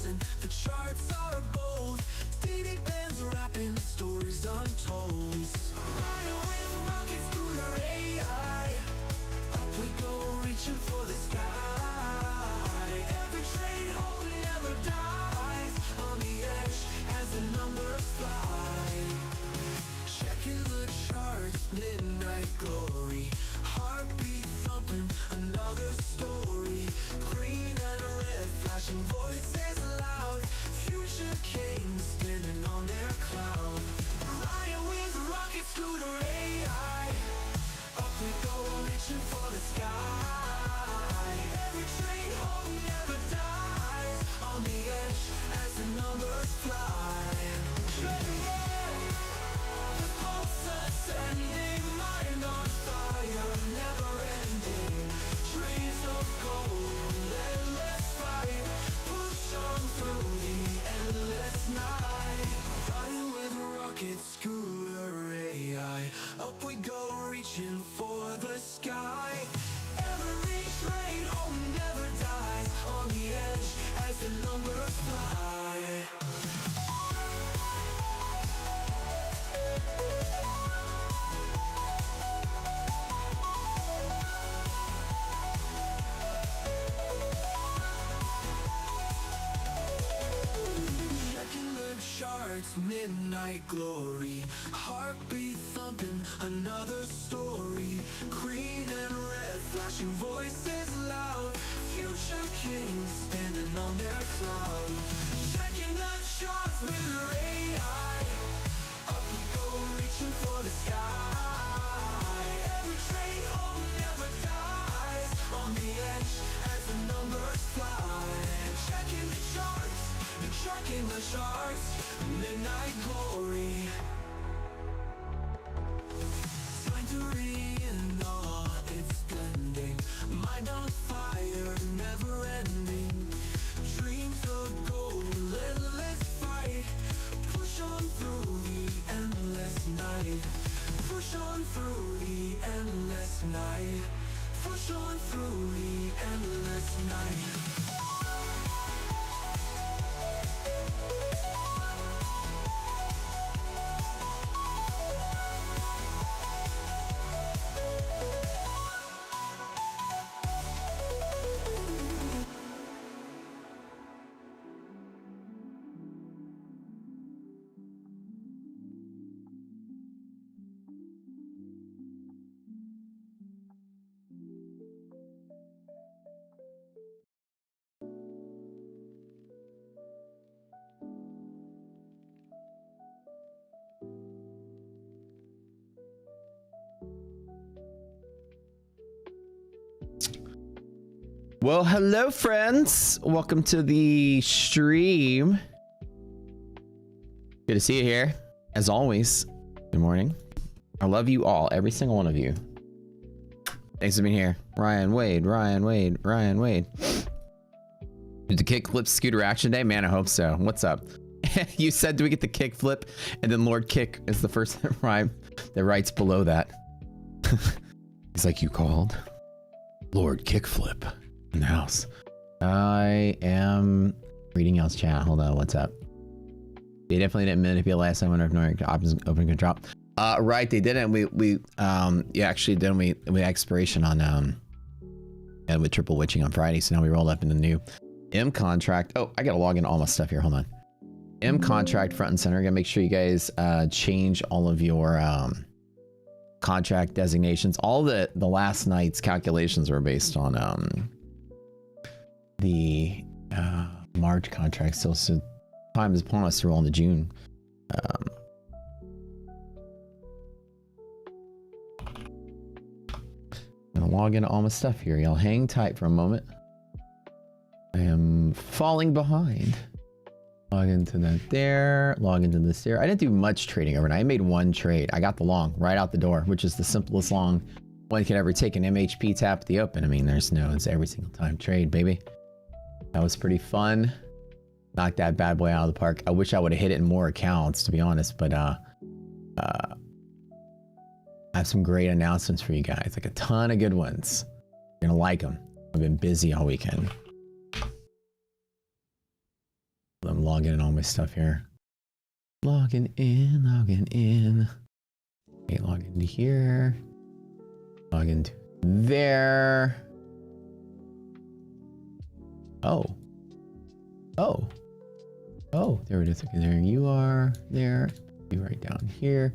listen, the charts are bold. DD bands rapping stories untold. Riding with rockets through their AI. Up we go, reaching for the sky. Every train home never dies. On the edge as the numbers fly. Checking the charts, midnight glory. Heartbeat thumping, another story. Green and red, flashing voices loud. Future kings standing on their cloud. Riding with rocket scooter AI. Up we go, reaching for the sky. Every train home never dies. On the edge as the numbers fly. The pulse ascending, mind on fire, never ending. Trees of gold, endless fight. Push on through the endless night. Riding with rocket scooter AI. Up we go, reaching for the sky. Every train home never dies. On the edge as the numbers fly. Checking the charts, midnight glory. Heartbeat thumping, another story. Green and red, flashing voices loud. Future kings standing on their cloud. Checking the charts with their AI. Up we go, reaching for the sky. Every train home never dies. On the edge as the numbers fly. Checking the charts, checking the charts. Midnight glory. Time to re-in-awe, it's blending. Mind on fire, never ending. Dreams of gold, endless fight. Push on through the endless night. Push on through the endless night. Push on through the endless night. Well, hello, friends. Welcome to the stream. Good to see you here, as always. Good morning. I love you all, every single one of you. Thanks for being here. Ryan Wade, Ryan Wade, Ryan Wade. Did the kickflip scooter action day? Man, I hope so. What's up? You said, do we get the kickflip? And then Lord Kick is the first rhyme that writes below that. He's like, you called? Lord Kickflip. In the house. I am reading y'all's chat. Hold on, what's up? They definitely didn't manipulate last time when ignoring options open can drop. Right, they didn't. We actually didn't. We had expiration on and with triple witching on Friday, so now we rolled up in the new M contract. Oh, I gotta log into all my stuff here. Hold on. M contract front and center. I gotta make sure you guys change all of your contract designations. All the last night's calculations were based on the March contract, so time is upon us to roll into June. I'm gonna log into all my stuff here. Y'all hang tight for a moment. I am falling behind. Log into that there, log into this there. I didn't do much trading overnight. I made one trade. I got the long right out the door, which is the simplest long one could ever take. An MHP tap at the open. I mean, there's no, it's every single time trade, baby. That was pretty fun. Knocked that bad boy out of the park. I wish I would have hit it in more accounts, to be honest, but I have some great announcements for you guys, like a ton of good ones. You're gonna like them. I've been busy all weekend. log in all my stuff here. Logging in, logging in. Okay, log into here. Log into there. Oh. Oh. Oh, there it is. Okay, there you are. There. You right down here.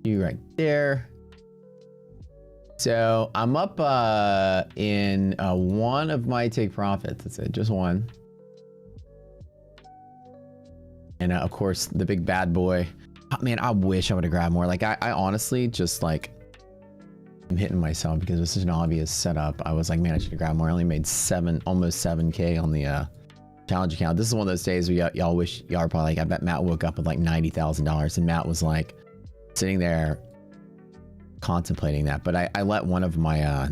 You right there. So I'm up in one of my take profits. That's it, just one. And of course, the big bad boy. Oh, man, I wish I would have grabbed more. Like, I honestly just like, I'm hitting myself because it was such an obvious setup. I was like, man, I should have grabbed more. I only made almost 7K on the challenge account. This is one of those days where y'all wish y'all are probably like, I bet Matt woke up with like $90,000 and Matt was like sitting there contemplating that. But I let one of my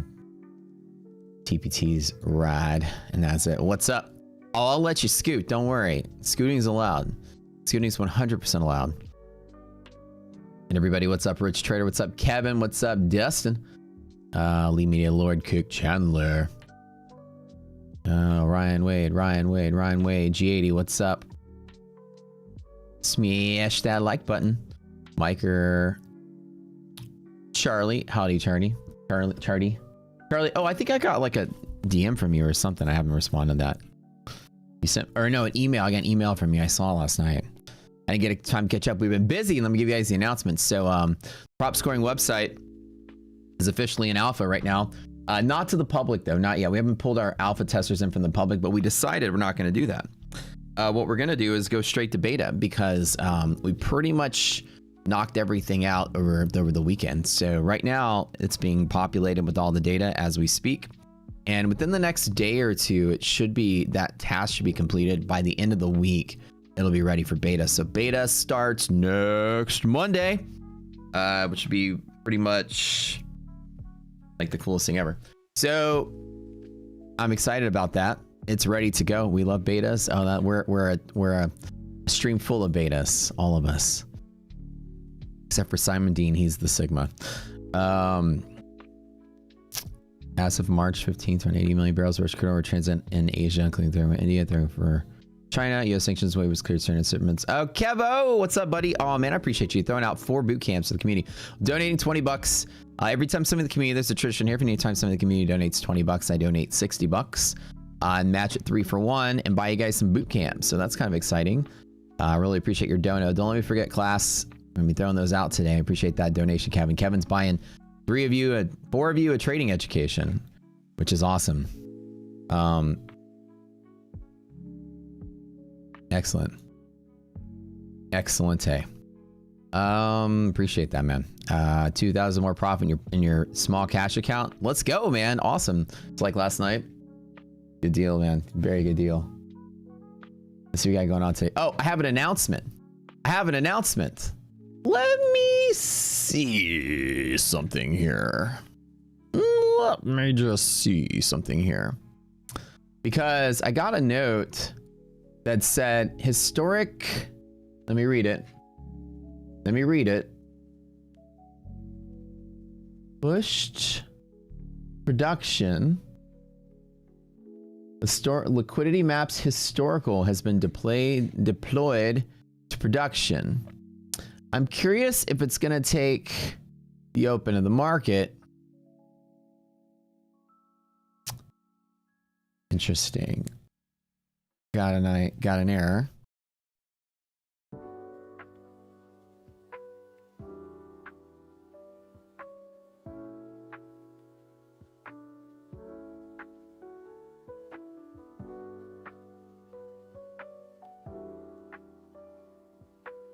TPTs ride, and that's it. What's up? Oh, I'll let you scoot. Don't worry. Scooting is allowed. Scooting is 100% allowed. And everybody, what's up? Rich Trader, what's up? Kevin, what's up? Dustin, Lee Media Lord, Cook Chandler, Ryan Wade, G80, what's up? Smash that like button. Miker, Charlie, howdy, Charlie. Oh, I think I got like a DM from you or something. I haven't responded to that. You sent, or no, an email. I got an email from you I saw last night. I didn't get a time to catch up. We've been busy. Let me give you guys the announcements. So, prop scoring website is officially in alpha right now. Not to the public though, not yet. We haven't pulled our alpha testers in from the public, but we decided we're not going to do that. What we're going to do is go straight to beta because we pretty much knocked everything out over the weekend. So right now it's being populated with all the data as we speak. And within the next day or two, it should be, that task should be completed by the end of the week. It'll be ready for beta. So beta starts next Monday, which would be pretty much like the coolest thing ever. So I'm excited about that. It's ready to go. We love betas. Oh, that we're a stream full of betas, all of us, except for Simon Dean. He's the Sigma. As of March 15th, around 80 million barrels of rich crude oil transit in Asia, including through India, through for China. U.S. sanctions wave was cleared certain shipments. Oh, Kevo, what's up, buddy? Oh man, I appreciate you throwing out 4 boot camps to the community, donating $20. Every time somebody in the community, there's a tradition here. If any time somebody in the community donates $20, I donate $60. And match it 3 for 1 and buy you guys some boot camps. So that's kind of exciting. I really appreciate your dono. Don't let me forget class. I'm gonna be throwing those out today. I appreciate that donation, Kevin. Kevin's buying 4 of you a trading education, which is awesome. Excellent. Excellente. Appreciate that, man. 2,000 more profit in your small cash account. Let's go, man. Awesome. It's like last night. Good deal, man. Very good deal. Let's see what we got going on today. Oh, I have an announcement. Let me see something here. Let me just see something here. Because I got a note that said historic. Let me read it. Pushed production. The liquidity maps historical has been deployed to production. I'm curious if it's going to take the open of the market. Interesting. Got an error.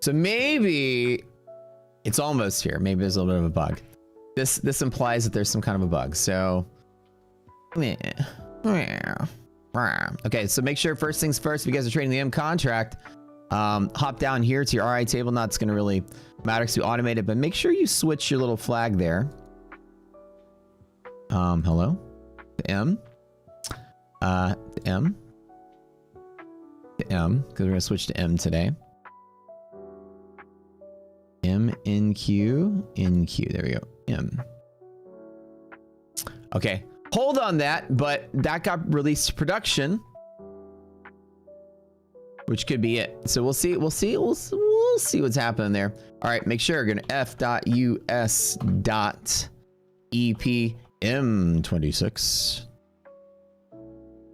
So maybe it's almost here. Maybe there's a little bit of a bug. This implies that there's some kind of a bug. So, okay. So make sure first things first. If you guys are trading the M contract, hop down here to your RI table. Not it's going to really matter because we automated, but make sure you switch your little flag there. Hello, to M, to M, to M, because we're gonna switch to M today. M in Q. There we go. M. Okay. Hold on that, but that got released to production. which could be it. So we'll see what's happening there. All right, make sure you're gonna f.us.epm26.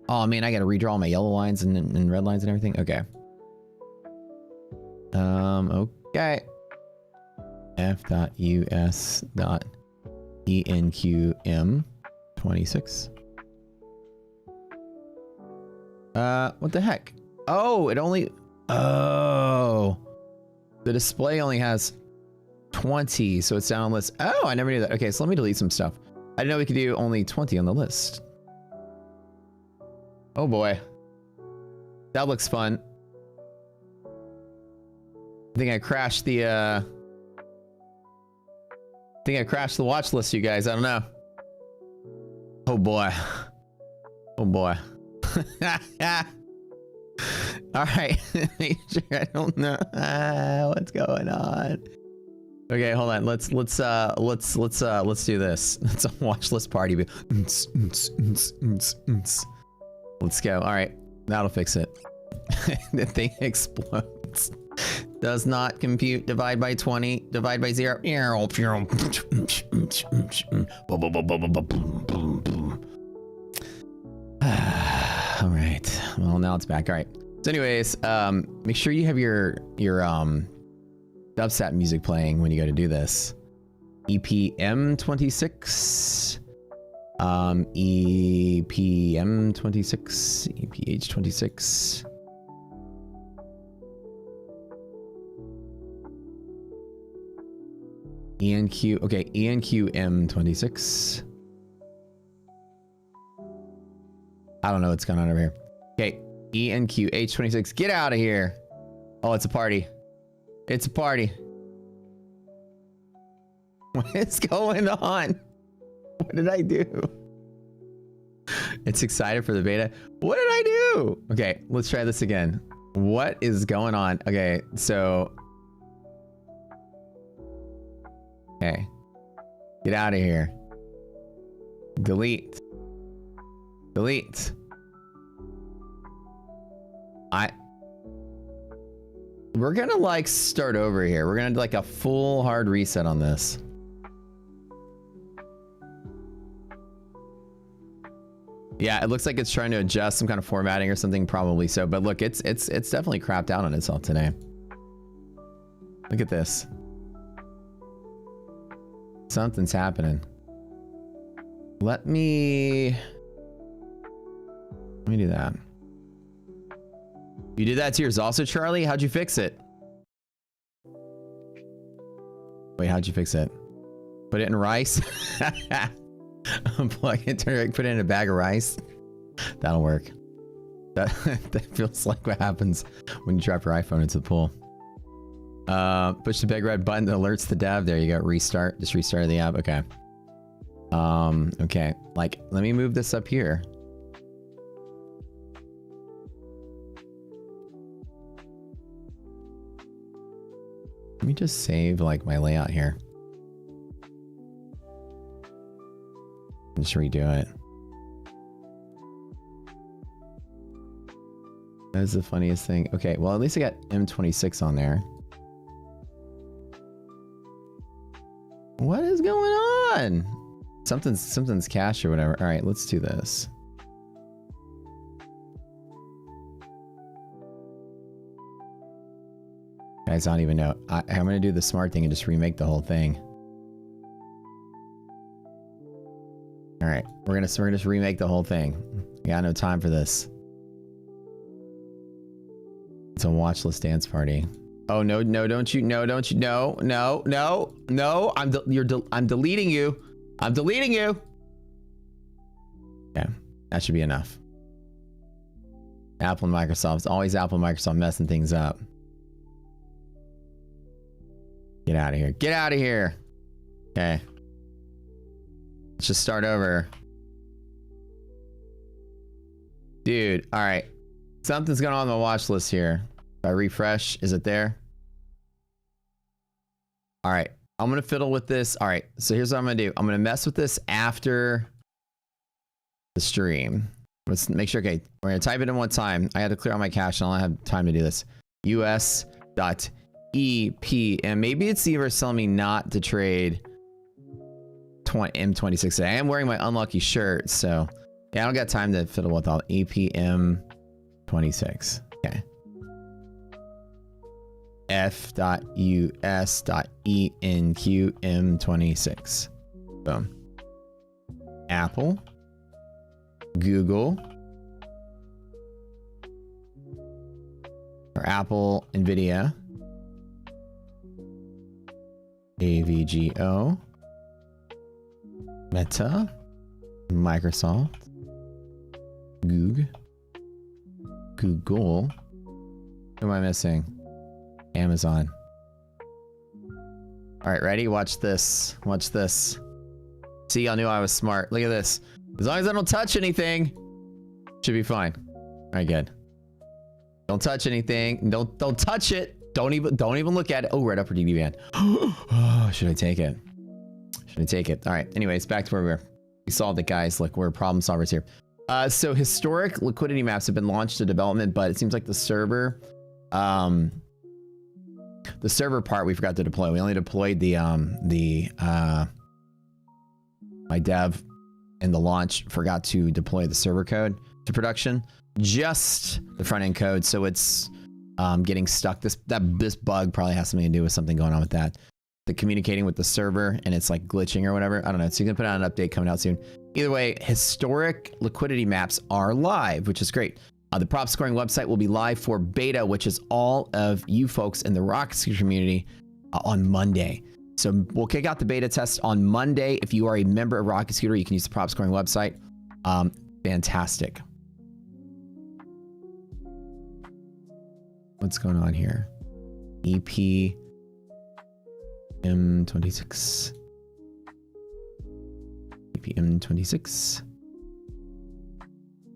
Oh man, I gotta redraw my yellow lines and red lines and everything. Okay. Okay. f.us.enqm26. What the heck? Oh, the display only has 20, so it's down on the list. Oh, I never knew that. Okay, so let me delete some stuff. I didn't know we could do only 20 on the list. Oh boy. That looks fun. I think I crashed the watch list, you guys. I don't know. Oh boy. Oh boy. All right. Make sure I don't know what's going on. Okay, hold on. Let's do this. It's a watch list party. Let's go. All right, that'll fix it. The thing explodes. Does not compute. Divide by 20. Divide by 0. All right. Well, now it's back. All right. So, anyways, make sure you have your dubstep music playing when you go to do this. EPM26. EPM26. EPH26. ENQ. Okay, ENQM26. I don't know what's going on over here. Okay, ENQH26. Get out of here. Oh, it's a party. It's a party. What is going on? What did I do? It's excited for the beta. What did I do? Okay, let's try this again. What is going on? Okay, so... Okay. Get out of here. Delete. Delete. We're gonna like start over here. We're gonna do like a full hard reset on this. Yeah, it looks like it's trying to adjust some kind of formatting or something, probably so. But look, it's definitely crapped out on itself today. Look at this. Something's happening. Let me do that. You did that to yours also, Charlie? How'd you fix it? Wait, how'd you fix it? Put it in rice? Unplug it, put it in a bag of rice. That'll work. That feels like what happens when you drop your iPhone into the pool. Push the big red button that alerts the dev. There you go. Restart. Just restarted the app. Okay. Okay. Like, let me move this up here. Let me just save like my layout here. Just redo it. That's the funniest thing. Okay, well at least I got M26 on there. What is going on? Something's cached or whatever. All right, let's do this. Guys, I don't even know. I'm gonna do the smart thing and just remake the whole thing. All right, we're gonna just remake the whole thing. I got no time for this. It's a watch list dance party. Oh no, don't you, no, I'm deleting you. I'm deleting you. Yeah, that should be enough. Apple and Microsoft. It's always Apple and Microsoft messing things up. Get out of here. Get out of here. Okay. Let's just start over. Dude, all right. Something's going on my watch list here. If I refresh, is it there? All right. I'm going to fiddle with this. All right. So here's what I'm going to do. I'm going to mess with this after the stream. Let's make sure. Okay, we're gonna type it in one time. I had to clear out my cache, and I don't have time to do this. US.EP, and maybe it's either telling me not to trade M26 today. I am wearing my unlucky shirt, so yeah, I don't got time to fiddle with all APM26. Okay. F.US.ENQM26. Boom. Apple, Google, or Apple, NVIDIA, AVGO, Meta, Microsoft, Google. Who am I missing? Amazon. All right, ready? Watch this. Watch this. See, y'all knew I was smart. Look at this. As long as I don't touch anything, should be fine. All right, good. Don't touch anything. Don't touch it. Don't even look at it. Oh, right upper DD band. Oh, should I take it? Should I take it? All right. Anyways, back to where we were. We solved it, guys. Look, we're problem solvers here. So historic liquidity maps have been launched to development, but it seems like the server part we forgot to deploy. We only deployed my dev in the launch forgot to deploy the server code to production, just the front end code. So it's getting stuck. This bug probably has something to do with something going on with that. The communicating with the server and it's like glitching or whatever. I don't know. So you can put out an update coming out soon. Either way, historic liquidity maps are live, which is great. The prop scoring website will be live for beta, which is all of you folks in the Rocket community on Monday. So we'll kick out the beta test on Monday. If you are a member of Rocket Scooter, you can use the prop scoring website. Fantastic. What's going on here? EP M26. EPM26.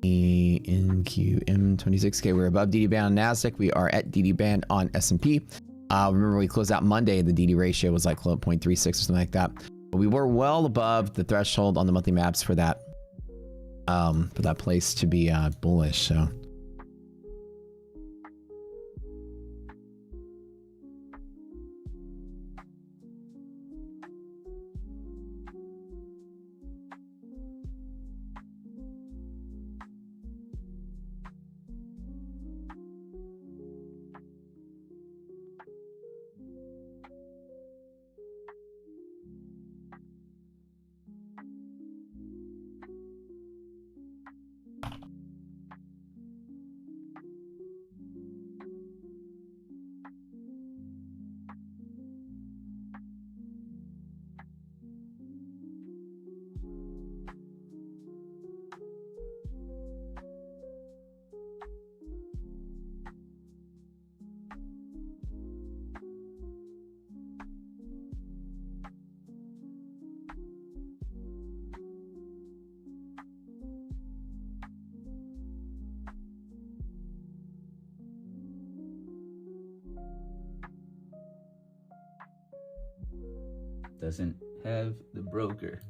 ENQM26. Okay, we're above DD band on NASDAQ. We are at DD band on S&P. Remember, we closed out Monday. The DD ratio was like 0.36 or something like that. But we were well above the threshold on the monthly maps for that place to be bullish. So. Doesn't have the broker.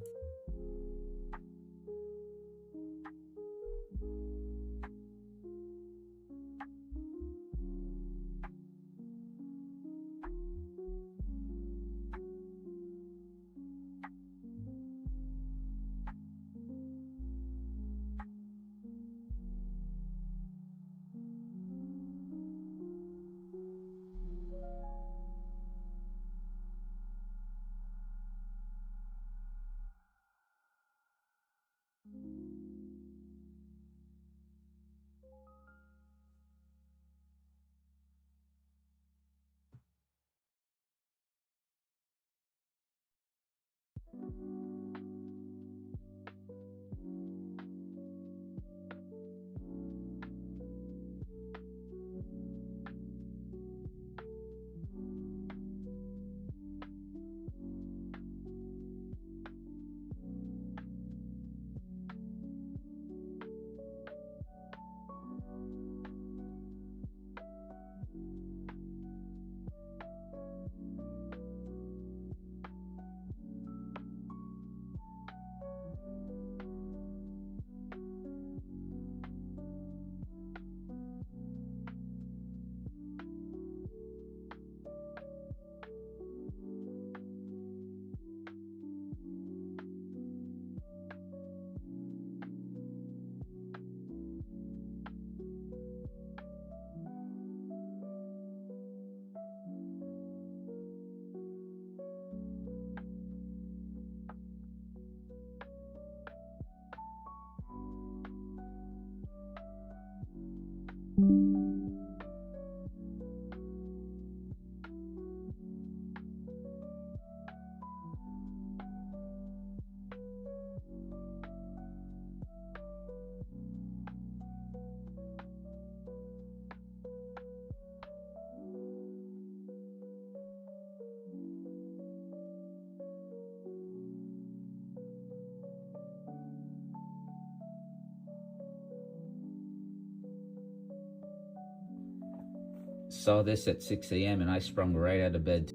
saw this at 6 a.m. and I sprung right out of bed.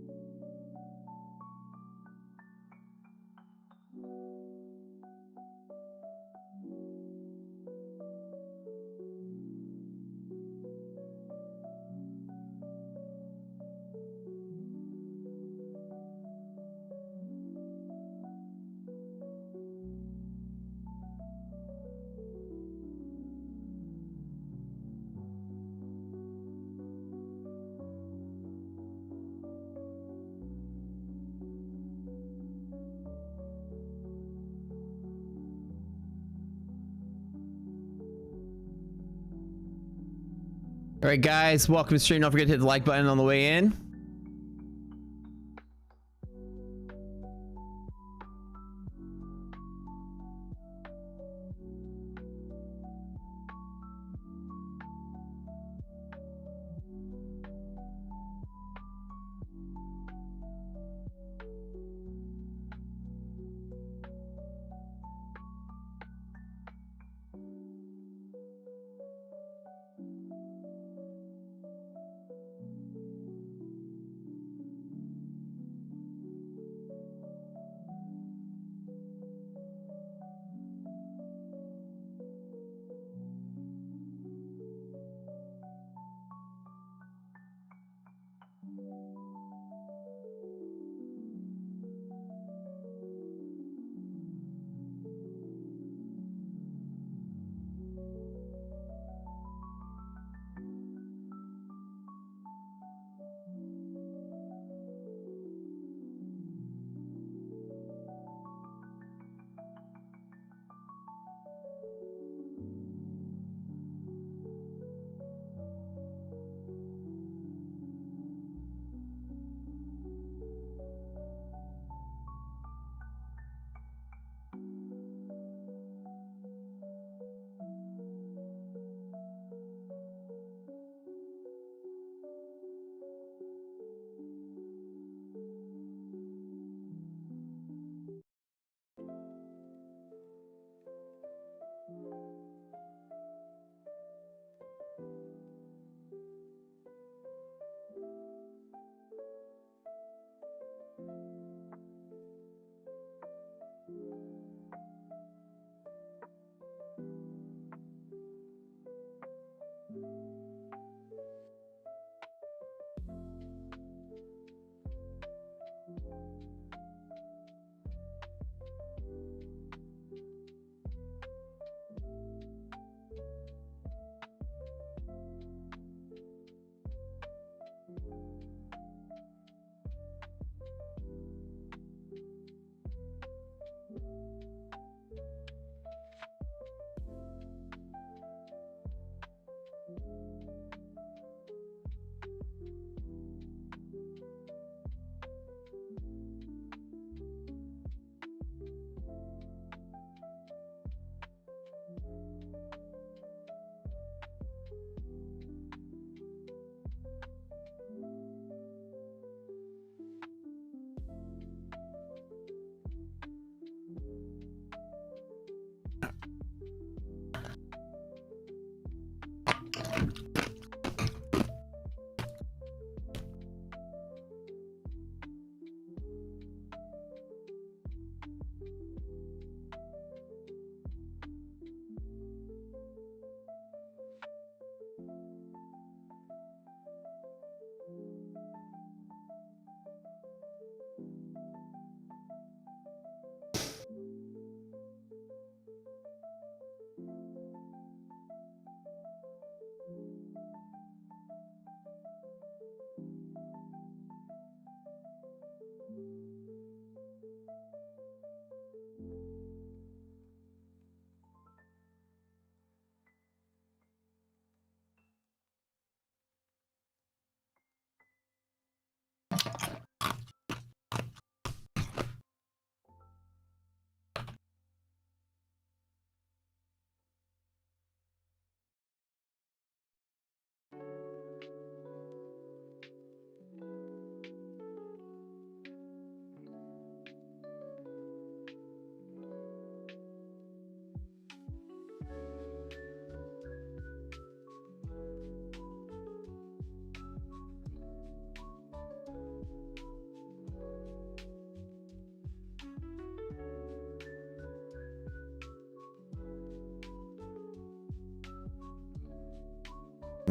All right, guys, welcome to the stream. Don't forget to hit the like button on the way in.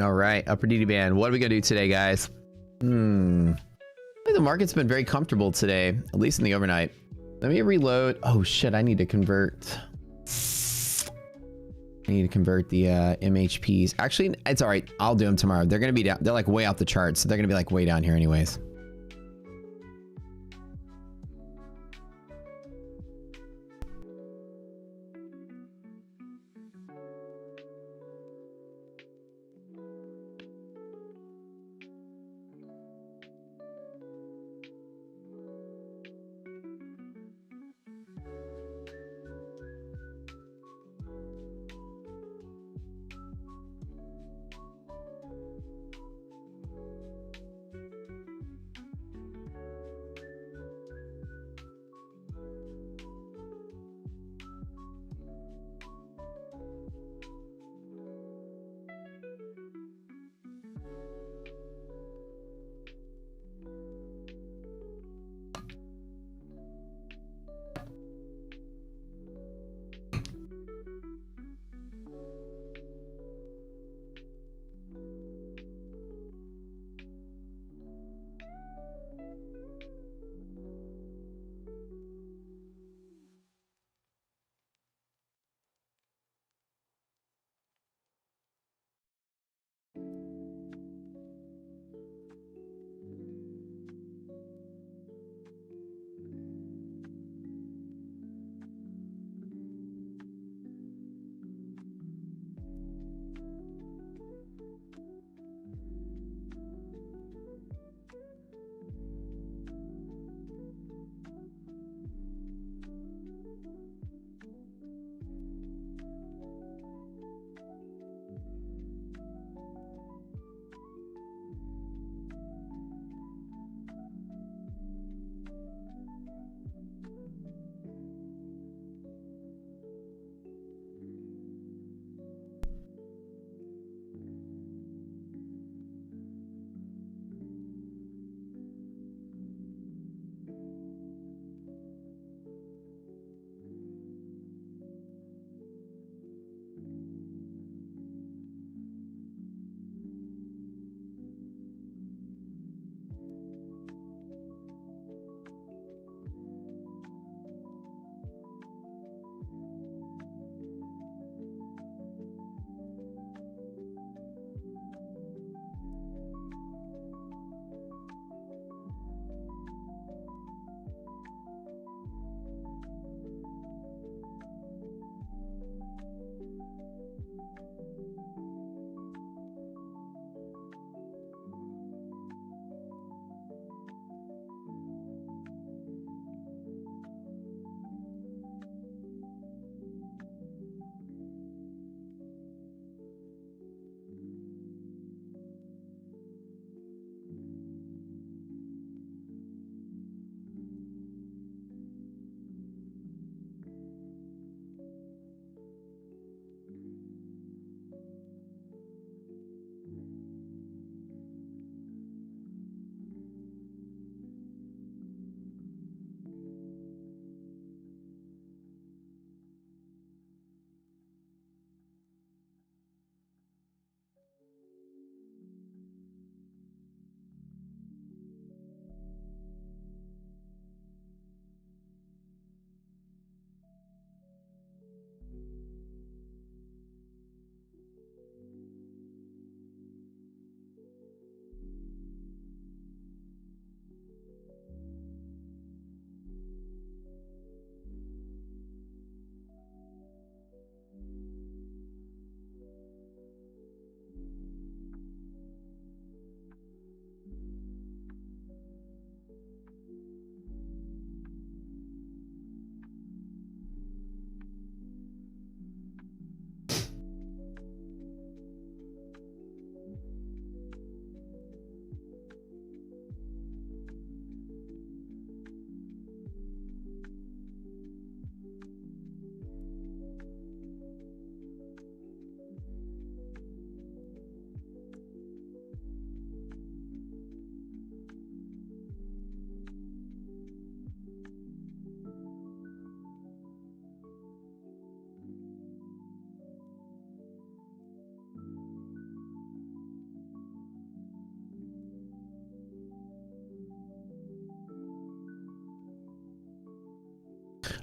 All right, upper DD band. What are we gonna do today, guys? I think the market's been very comfortable today, at least in the overnight. Let me reload. Oh shit, I need to convert. I need to convert the MHPs. Actually, it's all right. I'll do them tomorrow. They're gonna be down. They're like way off the charts, so they're gonna be like way down here anyways.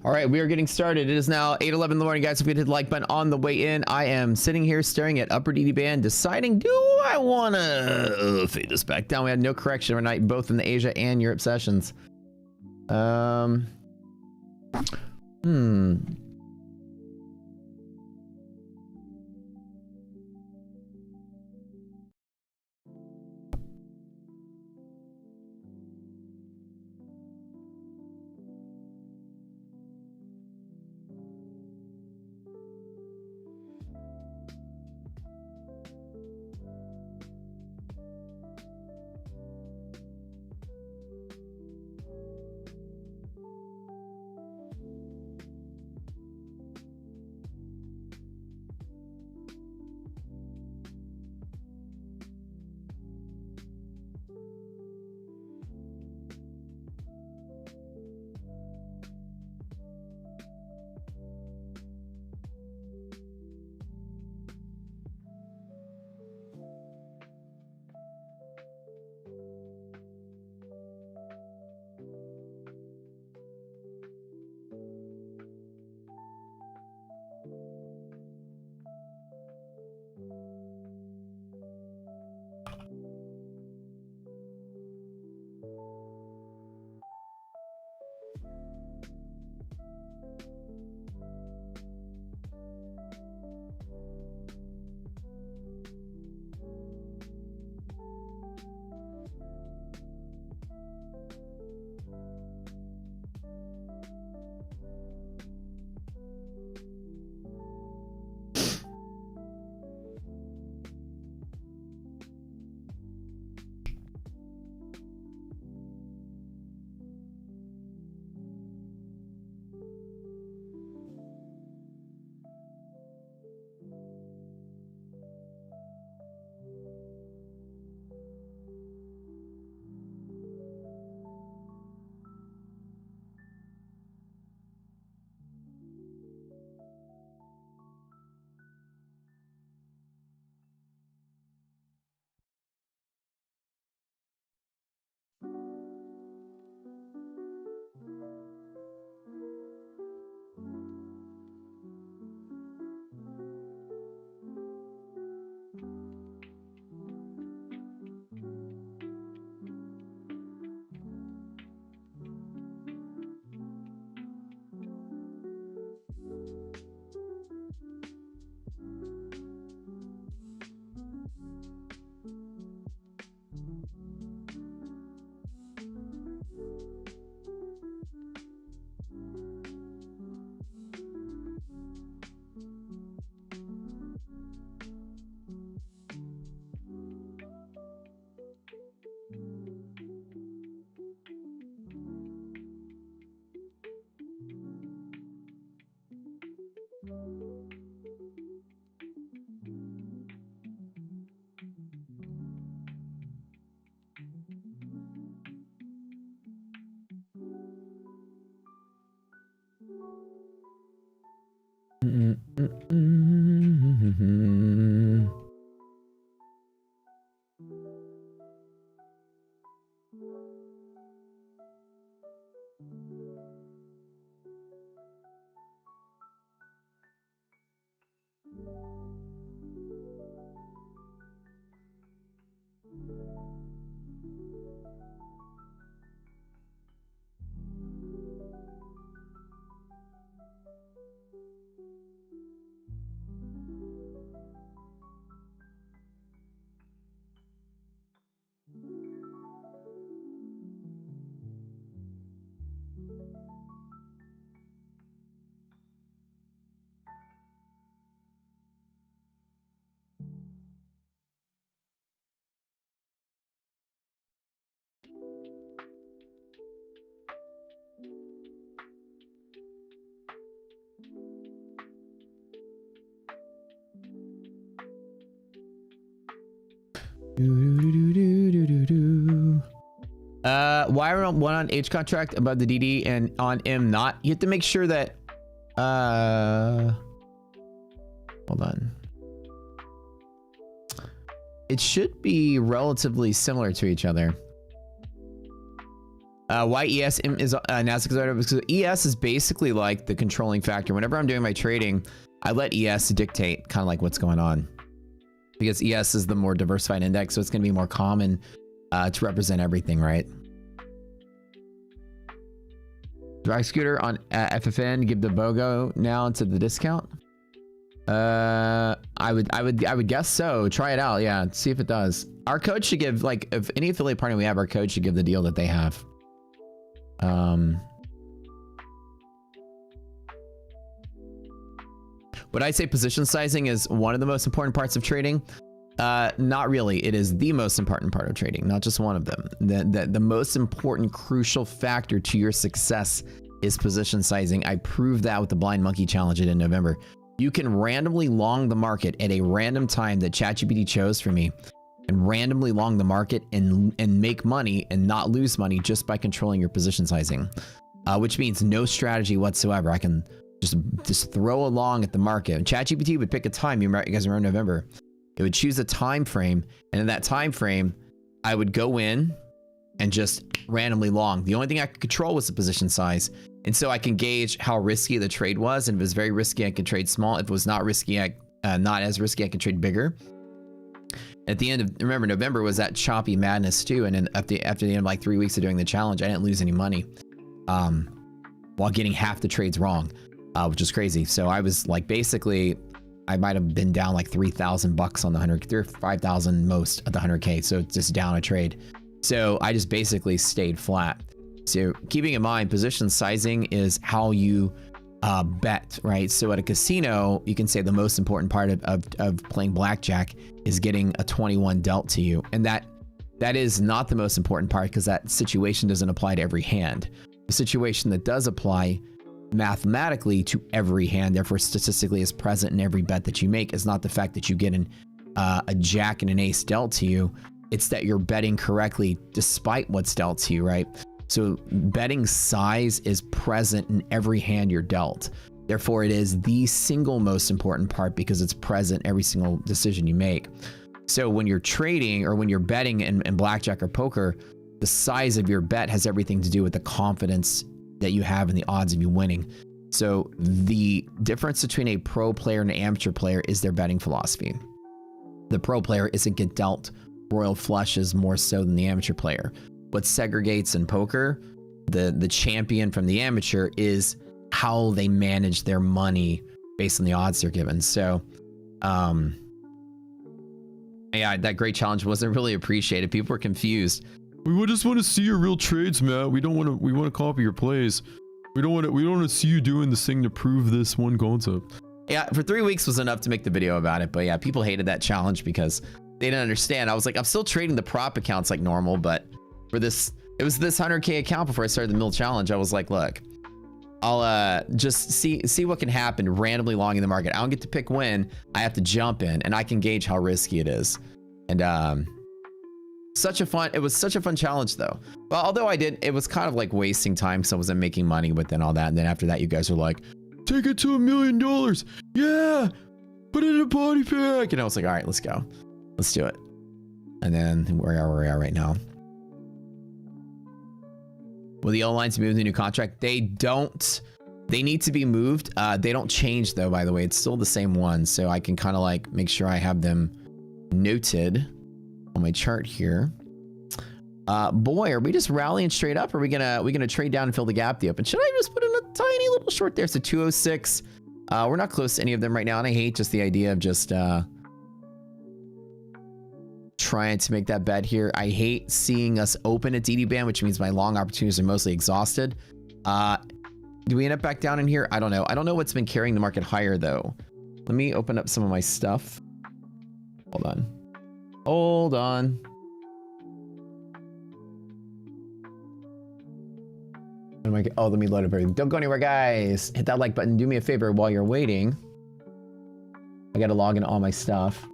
All right, we are getting started. It is now 8:11 in the morning, guys. If we hit the like button on the way in, I am sitting here staring at Upper DD band, deciding, do I want to fade this back down? We had no correction overnight, both in the Asia and Europe sessions. Why are one on H contract above the DD and on M not? You have to make sure that hold on. It should be relatively similar to each other. Why ES is Nasdaq is because ES is basically like the controlling factor. Whenever I'm doing my trading, I let ES dictate kind of like what's going on, because ES is the more diversified index, so it's going to be more common to represent everything, right? Drag scooter on FFN, give the BOGO now to the discount. I would guess so. Try it out, yeah. See if it does. Our code should give, like, if any affiliate partner we have, our code should give the deal that they have. Would I say position sizing is one of the most important parts of trading? Not really. It is the most important part of trading, not just one of them. The most important crucial factor to your success is position sizing. I proved that with the Blind Monkey Challenge in November. You can randomly long the market at a random time that ChatGPT chose for me, and randomly long the market and make money and not lose money just by controlling your position sizing, which means no strategy whatsoever. I can just throw along at the market. And ChatGPT would pick a time. You guys remember November? It would choose a time frame, and in that time frame, I would go in and just randomly long. The only thing I could control was the position size, and so I can gauge how risky the trade was. And if it was very risky, I could trade small. If it was not risky, not as risky, I could trade bigger. At the end of, remember, November was that choppy madness too, and then after the end of like 3 weeks of doing the challenge, I didn't lose any money, while getting half the trades wrong, which is crazy. So I was like, basically, I might have been down like 3,000 bucks on the 100, 5,000 most at the 100K. So it's just down a trade. So I just basically stayed flat. So keeping in mind, position sizing is how you bet, right? So at a casino, you can say the most important part of playing blackjack is getting a 21 dealt to you. And that is not the most important part, because that situation doesn't apply to every hand. The situation that does apply mathematically to every hand, therefore statistically is present in every bet that you make, is not the fact that you get a jack and an ace dealt to you. It's that you're betting correctly despite what's dealt to you, right? So betting size is present in every hand you're dealt. Therefore, it is the single most important part, because it's present every single decision you make. So when you're trading or when you're betting in blackjack or poker, the size of your bet has everything to do with the confidence that you have in the odds of you winning. So the difference between a pro player and an amateur player is their betting philosophy. The pro player isn't get dealt royal flushes more so than the amateur player. What segregates in poker the champion from the amateur is how they manage their money based on the odds they're given. So yeah, that great challenge wasn't really appreciated. People were confused. We just want to see your real trades, Matt. We want to copy your plays. We don't want to see you doing this thing to prove this one concept. Yeah, for 3 weeks was enough to make the video about it. But yeah, people hated that challenge because they didn't understand. I was like, I'm still trading the prop accounts like normal, but for this, it was this 100K account before I started the mill challenge. I was like, look, I'll just see what can happen randomly long in the market. I don't get to pick when. I have to jump in, and I can gauge how risky it is. And it was such a fun challenge though. Well, although it was kind of like wasting time, so I wasn't making money with and all that. And then after that, you guys were like, take it to $1 million. Yeah, put it in a body pack. And I was like, all right, let's go. Let's do it. And then where are we right now? Will the old lines move to the new contract? They don't. They need to be moved. They don't change though, by the way. It's still the same one. So I can kind of like make sure I have them noted on my chart here. Boy, are we just rallying straight up? Or are we gonna trade down and fill the gap the open? Should I just put in a tiny little short there? So 206. We're not close to any of them right now, and I hate just the idea of just trying to make that bet here. I hate seeing us open at DD band, which means my long opportunities are mostly exhausted. Do we end up back down in here? I don't know. I don't know what's been carrying the market higher though. Let me open up some of my stuff. Hold on. Hold on. Oh, let me load up everything. Don't go anywhere, guys. Hit that like button. Do me a favor while you're waiting. I gotta log in all my stuff.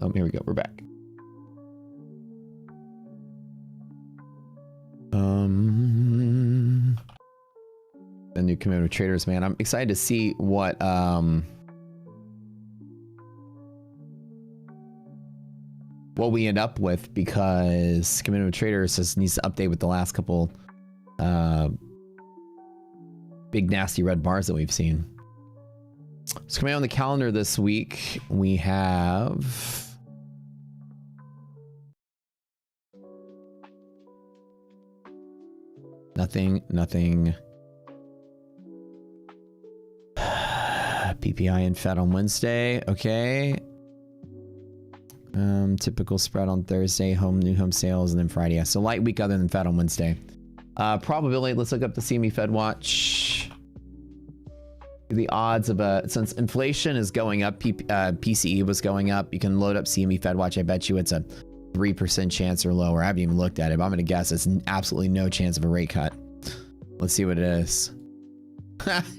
Oh, here we go. We're back. the new commitment of traders, man. I'm excited to see what we end up with, because commitment of traders needs to update with the last couple big nasty red bars that we've seen. So coming on the calendar this week, we have nothing. PPI and Fed on Wednesday. Okay. Typical spread on Thursday, new home sales, and then Friday. Yeah, so light week other than Fed on Wednesday. Probability, let's look up the CME Fed watch. The odds of since inflation is going up, PCE was going up, you can load up CME Fed watch. I bet you it's a 3% chance or lower. I haven't even looked at it, but I'm gonna guess it's absolutely no chance of a rate cut. Let's see what it is.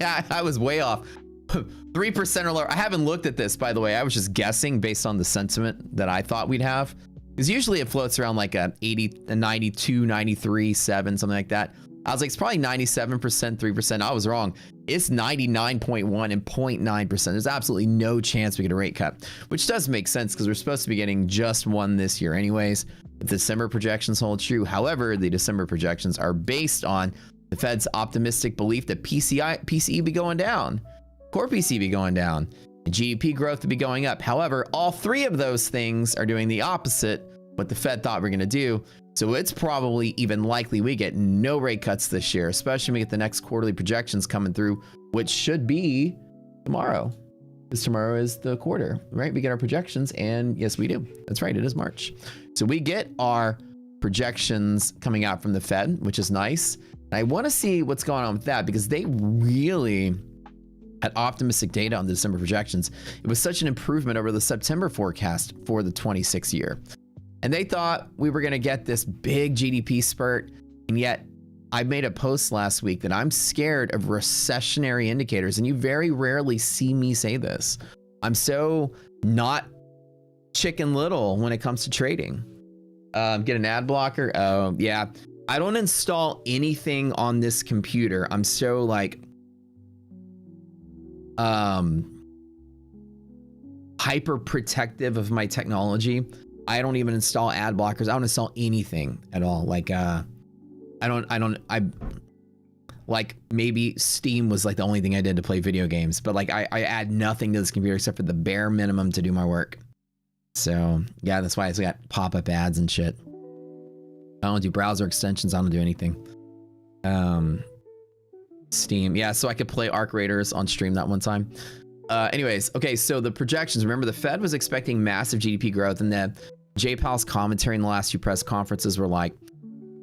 I was way off. 3% or lower. I haven't looked at this, by the way. I was just guessing based on the sentiment that I thought we'd have. Because usually it floats around like a 80, a 92, 93, 7, something like that. I was like, it's probably 97%, 3%. I was wrong. It's 99.1 and 0.9%. There's absolutely no chance we get a rate cut, which does make sense because we're supposed to be getting just one this year anyways. If December projections hold true. However, the December projections are based on the Fed's optimistic belief that PCE be going down. Core PCE be going down, and GDP growth to be going up. However, all three of those things are doing the opposite what the Fed thought we're going to do. So it's probably even likely we get no rate cuts this year, especially when we get the next quarterly projections coming through, which should be tomorrow. Because tomorrow is the quarter, right? We get our projections, and yes, we do. That's right, it is March. So we get our projections coming out from the Fed, which is nice. And I want to see what's going on with that, because they really had optimistic data on the December projections. It was such an improvement over the September forecast for the 26th year. And they thought we were going to get this big GDP spurt. And yet I made a post last week that I'm scared of recessionary indicators. And you very rarely see me say this. I'm so not Chicken Little when it comes to trading. Get an ad blocker. Oh yeah. I don't install anything on this computer. I'm so like, hyper protective of my technology. I don't even install ad blockers. I don't install anything at all. Like, I like maybe Steam was like the only thing I did to play video games, but like I add nothing to this computer except for the bare minimum to do my work. So yeah, that's why it's got pop-up ads and shit. I don't do browser extensions. I don't do anything. Steam. Yeah, so I could play Arc Raiders on stream that one time. Anyways, okay, so the projections. Remember, the Fed was expecting massive GDP growth, and then Jay Powell's commentary in the last few press conferences were like,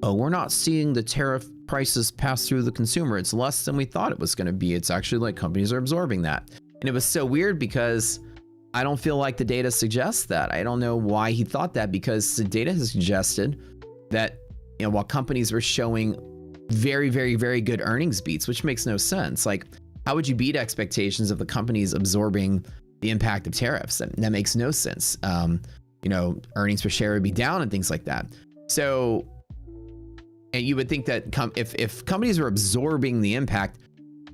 oh, we're not seeing the tariff prices pass through the consumer. It's less than we thought it was going to be. It's actually like companies are absorbing that. And it was so weird because I don't feel like the data suggests that. I don't know why he thought that, because the data has suggested that, you know, while companies were showing very, very, very good earnings beats, which makes no sense. Like, how would you beat expectations if the company's absorbing the impact of tariffs? That makes no sense. You know, earnings per share would be down and things like that. So, and you would think that if companies were absorbing the impact,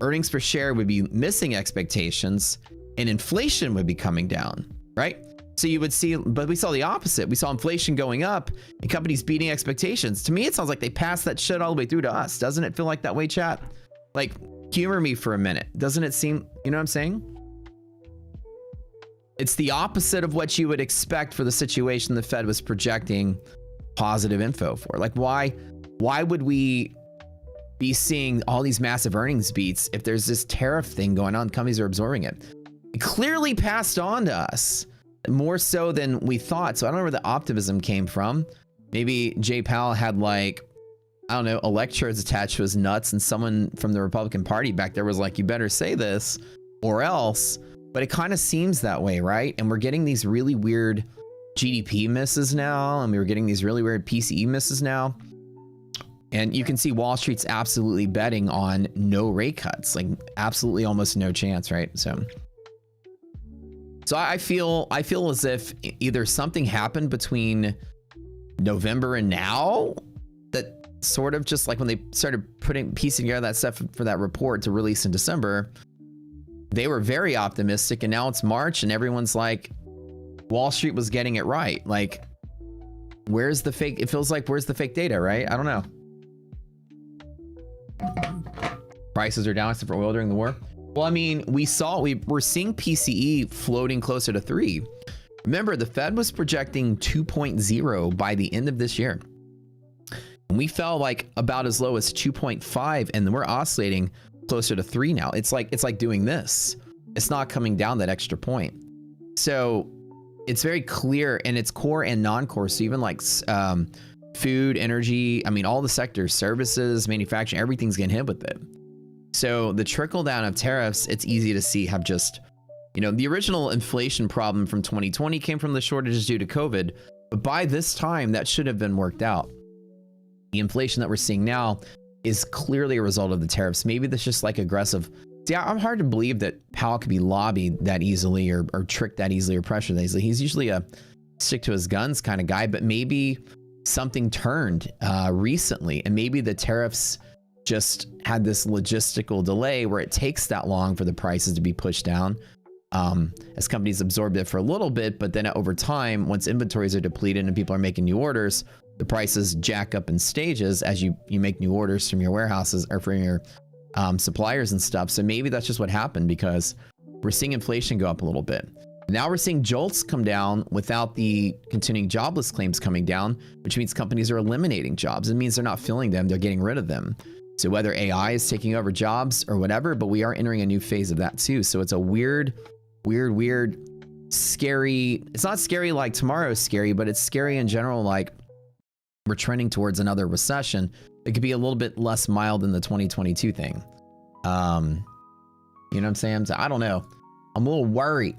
earnings per share would be missing expectations and inflation would be coming down, right? So you would see, but we saw the opposite. We saw inflation going up and companies beating expectations. To me, it sounds like they passed that shit all the way through to us. Doesn't it feel like that way, chat? Like, humor me for a minute. Doesn't it seem, you know what I'm saying? It's the opposite of what you would expect for the situation the Fed was projecting positive info for. Like, why would we be seeing all these massive earnings beats if there's this tariff thing going on? Companies are absorbing it. It clearly passed on to us, more so than we thought. So I don't know where the optimism came from. Maybe Jay Powell had, like, I don't know, electrodes attached to his nuts, and someone from the Republican Party back there was like, you better say this or else. But it kind of seems that way, right? And we're getting these really weird GDP misses now, and we were getting these really weird PCE misses now. And you can see Wall Street's absolutely betting on no rate cuts, like absolutely almost no chance, right? So I feel as if either something happened between November and now that sort of just like when they started piecing together that stuff for that report to release in December, they were very optimistic, and now it's March and everyone's like, Wall Street was getting it right. Like, where's the fake? It feels like, where's the fake data, right? I don't know. Prices are down except for oil during the war. Well, I mean, we're seeing PCE floating closer to 3. Remember, the Fed was projecting 2.0 by the end of this year. And we fell like about as low as 2.5, and we're oscillating closer to 3 now. It's like doing this. It's not coming down that extra point. So it's very clear, and it's core and non-core. So even like food, energy, I mean, all the sectors, services, manufacturing, everything's getting hit with it. So the trickle down of tariffs, it's easy to see, have just, you know, the original inflation problem from 2020 came from the shortages due to COVID. But by this time, that should have been worked out. The inflation that we're seeing now is clearly a result of the tariffs. Maybe that's just like aggressive. See, I'm hard to believe that Powell could be lobbied that easily or tricked that easily or pressured that easily. He's usually a stick to his guns kind of guy, but maybe something turned recently, and maybe the tariffs just had this logistical delay where it takes that long for the prices to be pushed down as companies absorb it for a little bit, but then over time, once inventories are depleted and people are making new orders, the prices jack up in stages as you make new orders from your warehouses or from your suppliers and stuff. So maybe that's just what happened, because we're seeing inflation go up a little bit. Now we're seeing jolts come down without the continuing jobless claims coming down, which means companies are eliminating jobs. It means they're not filling them, they're getting rid of them. So whether AI is taking over jobs or whatever, but we are entering a new phase of that too. So it's a weird, scary. It's not scary like tomorrow's scary, but it's scary in general. Like, we're trending towards another recession. It could be a little bit less mild than the 2022 thing. You know what I'm saying? So I don't know. I'm a little worried.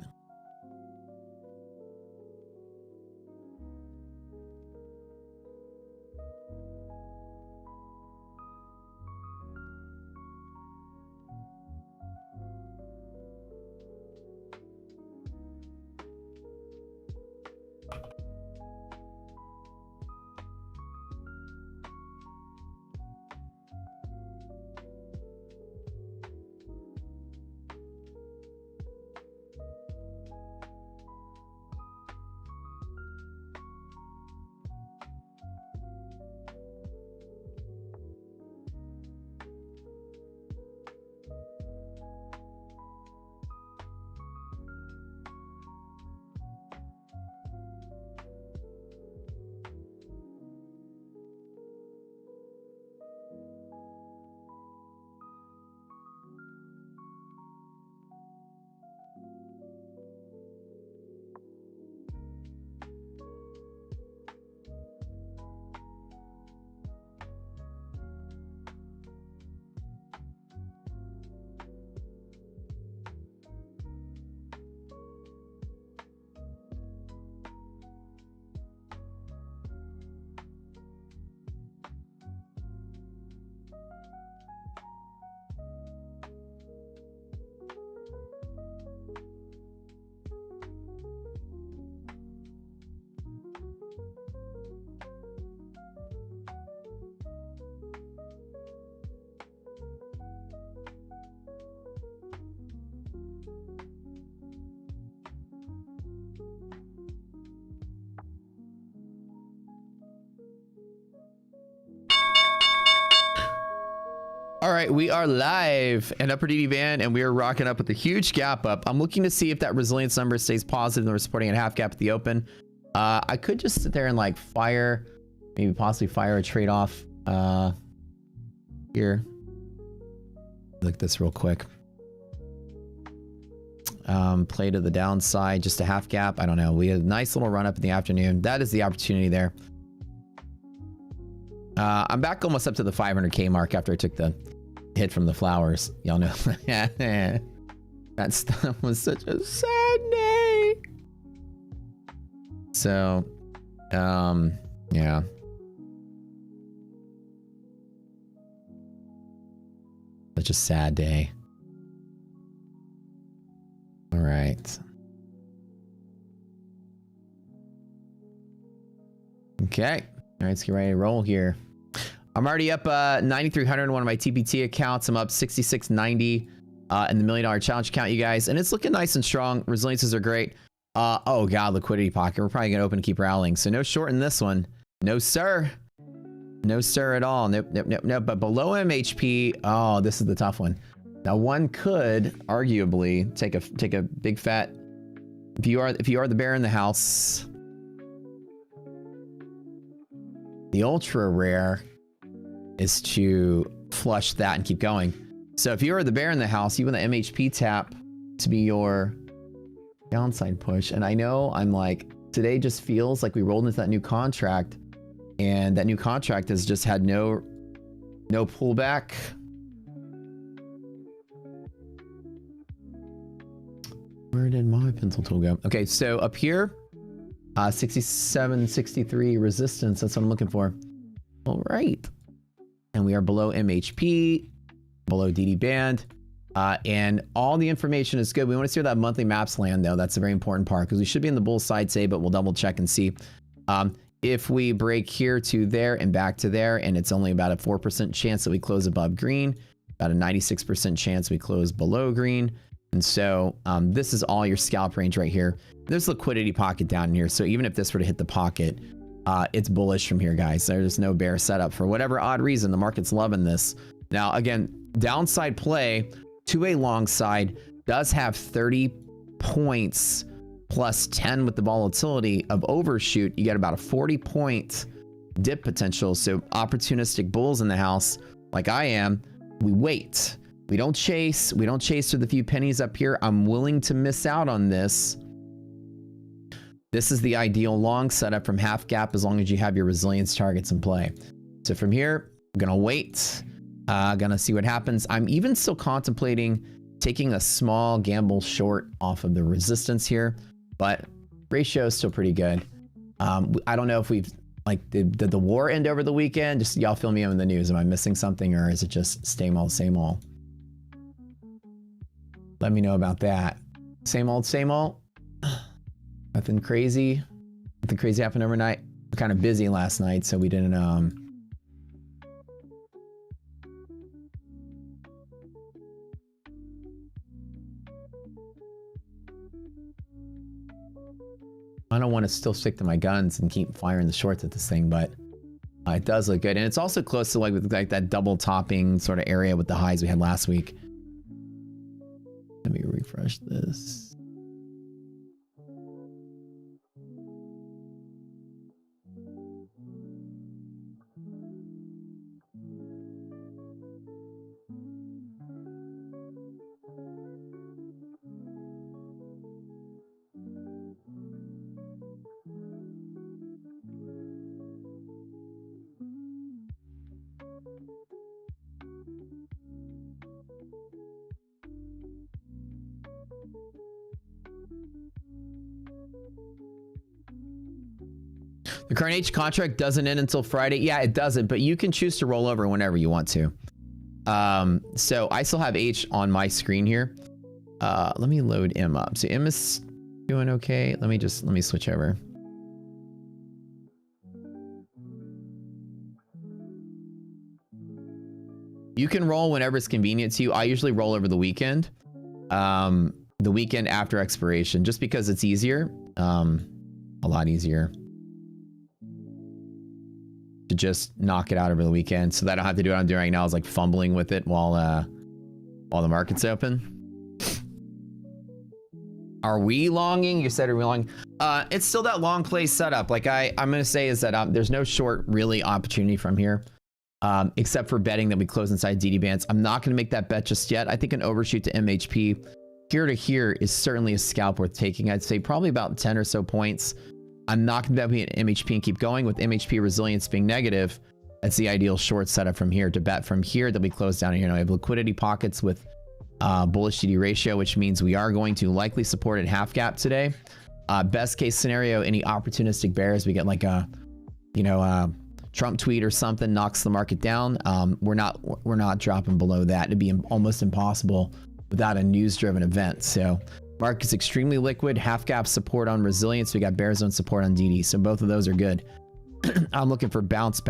All right, we are live in Upper DD Band, and we are rocking up with a huge gap up. I'm looking to see if that resilience number stays positive and we're supporting a half gap at the open. I could just sit there and like fire, maybe possibly fire a trade off here. Look at this real quick. Play to the downside, just a half gap. I don't know. We had a nice little run up in the afternoon. That is the opportunity there. I'm back almost up to the 500K mark after I took the hit from the flowers. Y'all know. That stuff was such a sad day. So, yeah. Such a sad day. All right. Okay. All right, let's get ready to roll here. I'm already up 9,300 in one of my TPT accounts. I'm up 6,690 in the $1 million challenge account, you guys. And it's looking nice and strong. Resiliences are great. Oh, God, liquidity pocket. We're probably going to open and keep rallying. So no short in this one. No, sir. No, sir, at all. Nope, nope, nope, nope. But below MHP, oh, this is the tough one. Now, one could arguably take a big fat... If you are the bear in the house, the ultra rare is to flush that and keep going. So if you are the bear in the house, you want the MHP tap to be your downside push. And I know I'm like, today just feels like we rolled into that new contract, and that new contract has just had no pullback. Where did my pencil tool go? Okay, so up here, 67, 63 resistance. That's what I'm looking for. All right. And we are below MHP, below DD band. And all the information is good. We want to see where that monthly maps land, though. That's a very important part, because we should be in the bull side today, but we'll double check and see. If we break here to there and back to there, and it's only about a 4% chance that we close above green, about a 96% chance we close below green. And so this is all your scalp range right here. There's liquidity pocket down in here. So even if this were to hit the pocket, it's bullish from here, guys. There's no bear setup. For whatever odd reason, the market's loving this. Now, again, downside play to a long side does have 30 points plus 10 with the volatility of overshoot. You get about a 40-point dip potential. So opportunistic bulls in the house, like I am, we wait. We don't chase. We don't chase for the few pennies up here. I'm willing to miss out on this. This is the ideal long setup from half gap as long as you have your resilience targets in play. So from here, I'm going to wait. Gonna see what happens. I'm even still contemplating taking a small gamble short off of the resistance here, but ratio is still pretty good. I don't know if we've, like, did the war end over the weekend? Just y'all fill me in the news. Am I missing something, or is it just same old, same old? Let me know about that. Same old, same old. Nothing crazy. Nothing crazy happened overnight. We're kind of busy last night, so we didn't, I don't want to still stick to my guns and keep firing the shorts at this thing, but it does look good. And it's also close to like that double topping sort of area with the highs we had last week. Let me refresh this. The current H contract doesn't end until Friday. Yeah, it doesn't, but you can choose to roll over whenever you want to. So I still have H on my screen here. Let me load M up. So M is doing okay. Let me switch over. You can roll whenever it's convenient to you. I usually roll over the weekend. The weekend after expiration, just because it's easier. A lot easier to just knock it out over the weekend, so that I don't have to do what I'm doing right now, is like fumbling with it while the market's open. Are we longing? You said, are we longing? It's still that long play setup. Like I'm gonna say is that there's no short really opportunity from here, except for betting that we close inside DD bands. I'm not gonna make that bet just yet. I think an overshoot to MHP here to here is certainly a scalp worth taking. I'd say probably about 10 or so points. I'm not going to bet MHP and keep going. With MHP resilience being negative, that's the ideal short setup from here. To bet from here that we close down here. Now we have liquidity pockets with bullish DD ratio, which means we are going to likely support at half gap today. Best case scenario, any opportunistic bears, we get like a, Trump tweet or something knocks the market down. We're not dropping below that. It'd be almost impossible without a news-driven event. So market's extremely liquid. Half gap support on resilience. We got bear zone support on DD. So both of those are good. I'm looking for bounce.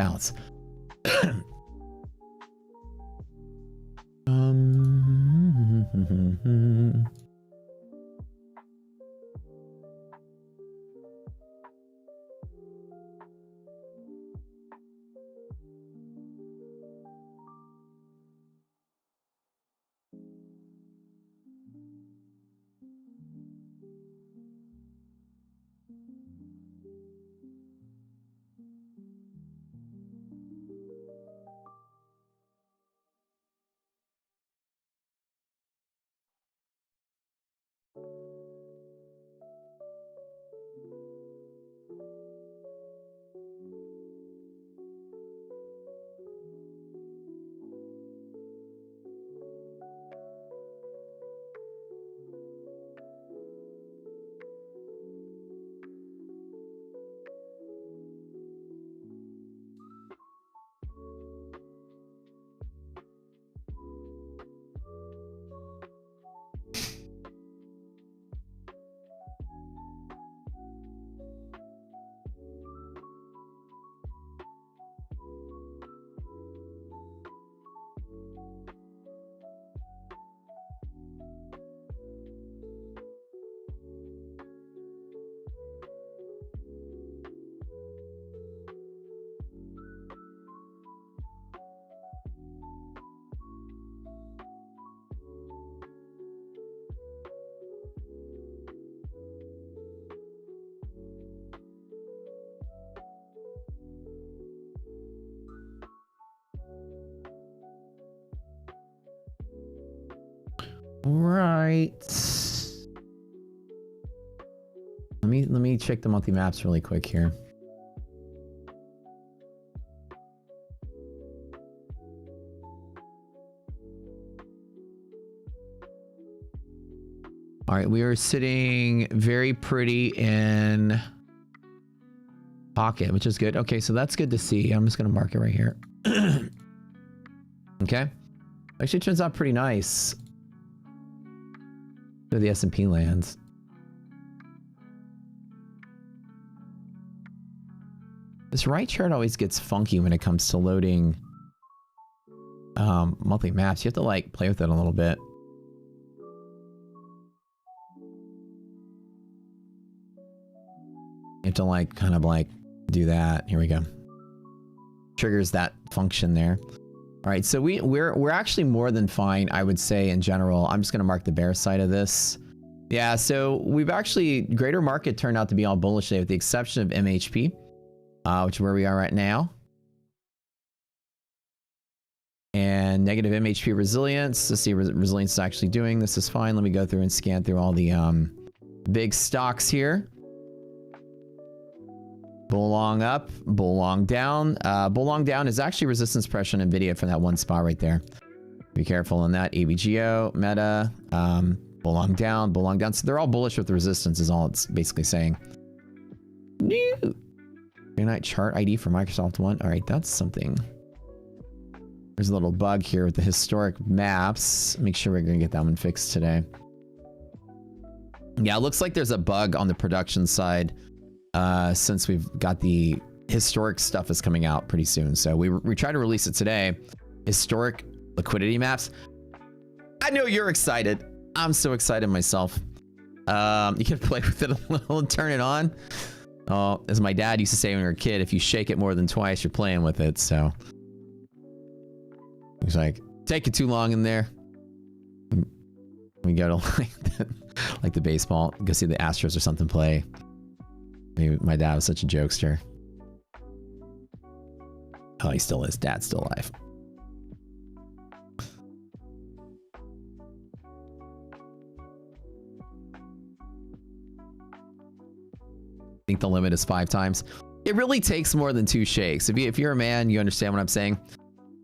Right. Let me check the monthly maps really quick here. All right, we are sitting very pretty in pocket, which is good. Okay, so that's good to see. I'm just gonna mark it right here. Okay. Actually turns out pretty nice. To the S&P lands. This right chart always gets funky when it comes to loading monthly maps. You have to like play with it a little bit. You have to like kind of like do that. Here we go. Triggers that function there. All right, so we're actually more than fine, I would say, in general. I'm just going to mark the bear side of this. Yeah, so we've actually, greater market turned out to be all bullish today with the exception of MHP, which is where we are right now. And negative MHP resilience. Let's see what resilience is actually doing. This is fine. Let me go through and scan through all the big stocks here. Bull long up, bull long down. Bull long down is actually resistance pressure on NVIDIA from that one spot right there. Be careful on that. ABGO, Meta, bull long down, bull long down. So they're all bullish with the resistance is all it's basically saying. New. Night chart ID for Microsoft One. All right, that's something. There's a little bug here with the historic maps. Make sure we're going to get that one fixed today. Yeah, it looks like there's a bug on the production side. Since we've got the historic stuff is coming out pretty soon. So we try to release it today. Historic liquidity maps. I know you're excited. I'm so excited myself. You can play with it a little and turn it on. Oh, as my dad used to say when we were a kid, if you shake it more than twice, you're playing with it. So he's like, take it too long in there. We go to like the baseball, go see the Astros or something play. Maybe my dad was such a jokester. Oh, he still is. Dad's still alive. I think the limit is 5 times. It really takes more than 2 shakes. If you're a man, you understand what I'm saying.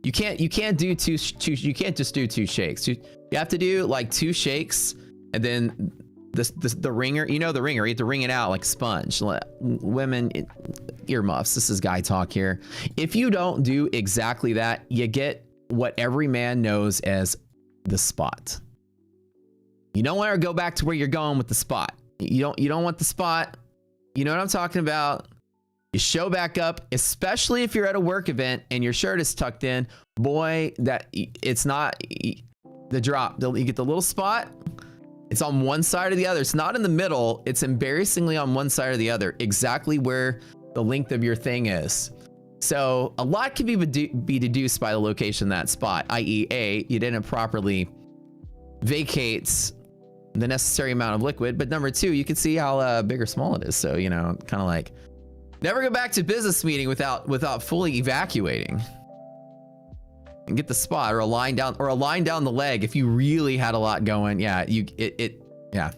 You can't do two. You can't just do 2 shakes. You have to do like 2 shakes and then the ringer, you know, the ringer, you have to wring it out like sponge. Women, earmuffs. This is guy talk here. If you don't do exactly that, you get what every man knows as the spot. You don't want to go back to where you're going with the spot. You don't want the spot. You know what I'm talking about. You show back up, especially if you're at a work event and your shirt is tucked in. Boy, that it's not. the drop. You get the little spot. It's on one side or the other. It's not in the middle. It's embarrassingly on one side or the other, exactly where the length of your thing is. So a lot can be deduced by the location of that spot, i.e. A, you didn't properly vacate the necessary amount of liquid, but number two, you can see how big or small it is. So, you know, kind of like never go back to business meeting without fully evacuating. And get the spot or a line down the leg if you really had a lot going. Yeah, yeah.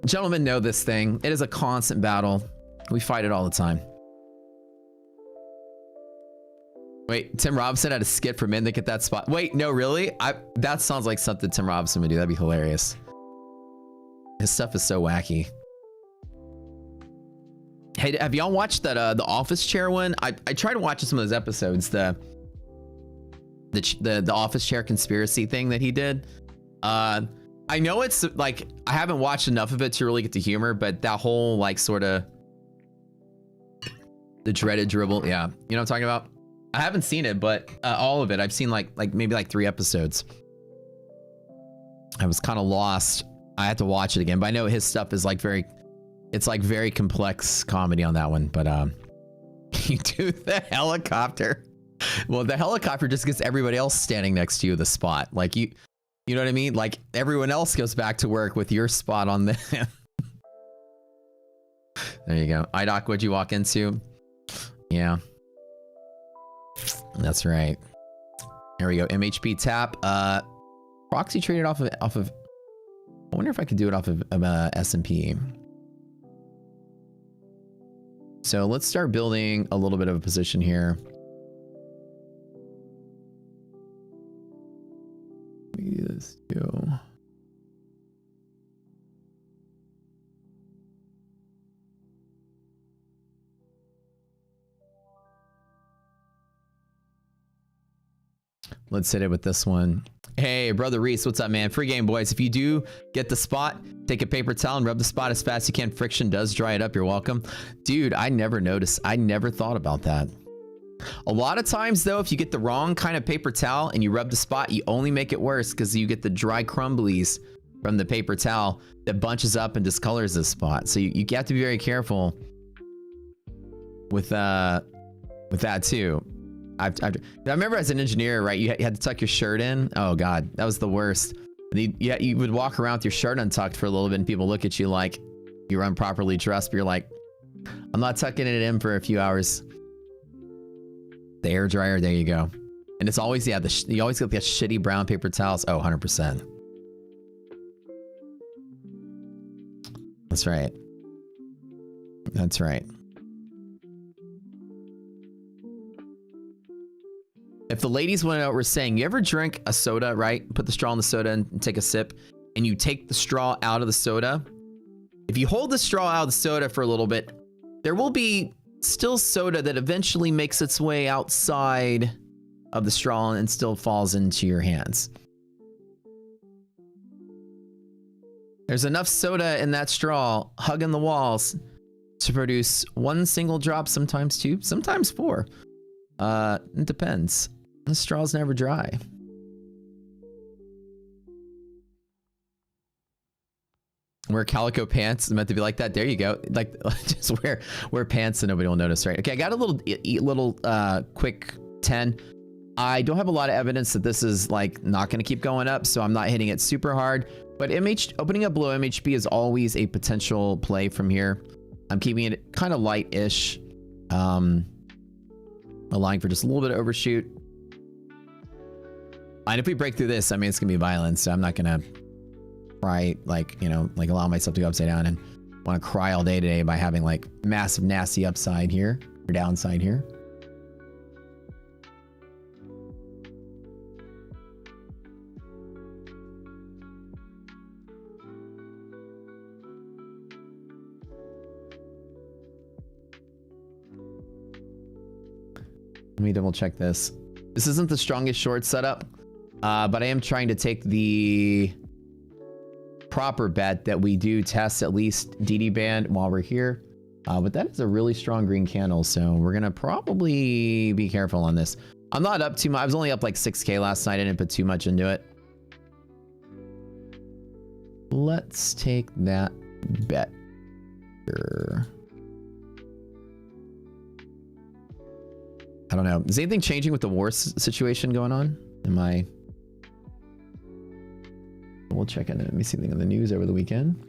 Gentlemen know this thing. It is a constant battle. We fight it all the time. Wait, Tim Robinson had a skit for men to get that spot. Wait, no, really? That sounds like something Tim Robinson would do. That'd be hilarious. His stuff is so wacky. Hey, have y'all watched that the office chair one? I tried watching some of those episodes. The office chair conspiracy thing that he did. I know it's like I haven't watched enough of it to really get the humor, but that whole like sort of the dreaded dribble, yeah, you know what I'm talking about. I haven't seen it, but all of it. I've seen like maybe like 3 episodes. I was kind of lost. I had to watch it again, but I know his stuff is like it's like very complex comedy on that one. But you do the helicopter. Well, the helicopter just gets everybody else standing next to you the spot. Like you know what I mean? Like everyone else goes back to work with your spot on the. There you go. IDOC, what'd you walk into? Yeah. That's right. There we go. MHP tap. Proxy traded off of. I wonder if I could do it off of S&P. So let's start building a little bit of a position here. Let's go. Let's hit it with this one. Hey, brother Reese, what's up, man? Free game, boys. If you do get the spot, take a paper towel and rub the spot as fast as you can. Friction does dry it up. You're welcome. Dude, I never noticed. I never thought about that. A lot of times, though, if you get the wrong kind of paper towel and you rub the spot, you only make it worse because you get the dry crumblies from the paper towel that bunches up and discolors the spot. So you have to be very careful with that, too. I remember as an engineer, right, you had to tuck your shirt in. Oh God, that was the worst. You would walk around with your shirt untucked for a little bit and people look at you like you're improperly dressed, but you're like, I'm not tucking it in for a few hours. The air dryer, there you go. And it's always, yeah, you always get the shitty brown paper towels. Oh, 100%. That's right. That's right. If the ladies want to know what we're saying, you ever drink a soda, right? Put the straw in the soda and take a sip, and you take the straw out of the soda. If you hold the straw out of the soda for a little bit, there will be still soda that eventually makes its way outside of the straw and still falls into your hands. There's enough soda in that straw hugging the walls to produce 1 single drop, sometimes 2, sometimes 4. It depends. The straw's never dry. Wear calico pants. It's meant to be like that. There you go. Like, just wear pants and nobody will notice, right? Okay, I got a little quick 10. I don't have a lot of evidence that this is like not going to keep going up, so I'm not hitting it super hard. But opening up below MHP is always a potential play from here. I'm keeping it kind of light-ish. Allowing for just a little bit of overshoot. And if we break through this, I mean, it's gonna be violent, so I'm not gonna cry, like, you know, like allow myself to go upside down and want to cry all day today by having like massive nasty upside here or downside here. Let me double check this. This isn't the strongest short setup, but I am trying to take the proper bet that we do test at least DD band while we're here. But that is a really strong green candle, so we're gonna probably be careful on this. I'm not up too much. I was only up like 6K last night. I didn't put too much into it. let's take that bet here. I don't know. Is anything changing with the war situation going on? Am I... We'll check in. Let me see anything on the news over the weekend.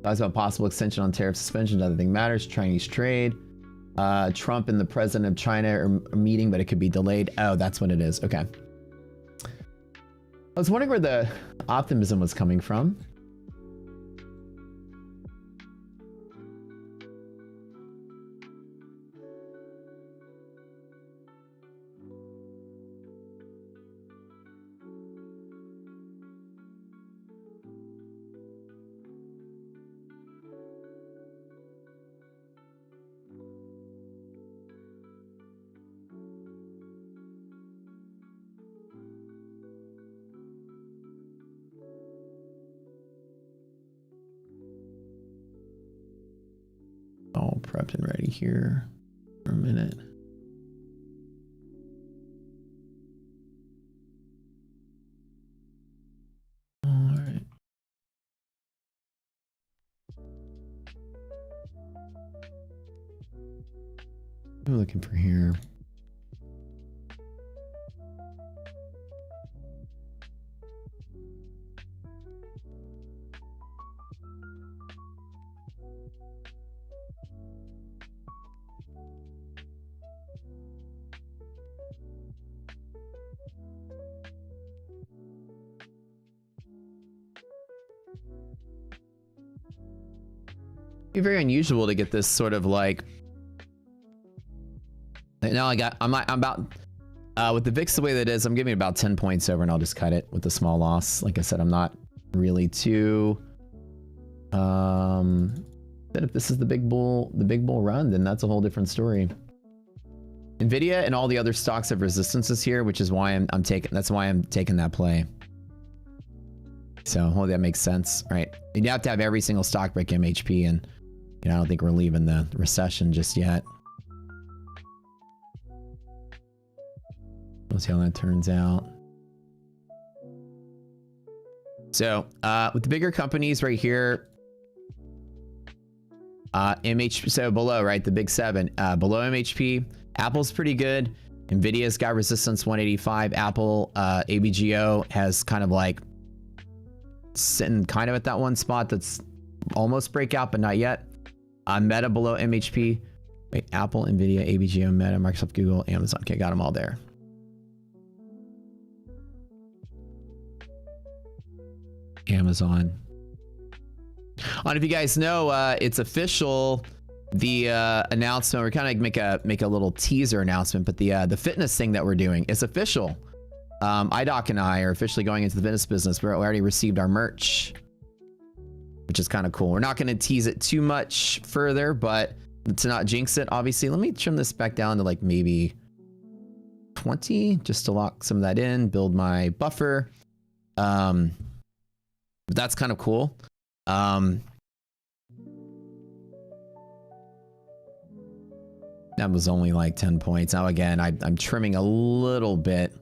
Thoughts about possible extension on tariff suspension. Nothing matters. Chinese trade. Trump and the president of China are meeting, but it could be delayed. Oh, that's what it is. Okay. I was wondering where the optimism was coming from. All prepped and ready here for a minute. All right. I'm looking for here. Be very unusual to get this sort of like. Now I'm about with the VIX the way that it is, I'm giving it about 10 points over, and I'll just cut it with a small loss. Like I said, I'm not really too but if this is the big bull run, then that's a whole different story. Nvidia and all the other stocks have resistances here, which is why I'm taking that play. So hopefully that makes sense, right? You'd have to have every single stock break MHP, and you know, I don't think we're leaving the recession just yet. We'll see how that turns out. So with the bigger companies right here, MHP, so below, right, the big seven, below MHP, Apple's pretty good. Nvidia's got resistance 185. Apple, ABGO has kind of like sitting kind of at that one spot that's almost breakout, but not yet. Meta below MHP. Wait, Apple, Nvidia, ABGO, Meta, Microsoft, Google, Amazon. Okay, got them all there. Amazon. I don't know if you guys know, it's official. The announcement. We're kind of make a little teaser announcement, but the fitness thing that we're doing is official. IDOC and I are officially going into the fitness business. We already received our merch, which is kind of cool. We're not going to tease it too much further, but to not jinx it, obviously, let me trim this back down to like maybe 20, just to lock some of that in, build my buffer. But that's kind of cool. That was only like 10 points. Now again, I'm trimming a little bit.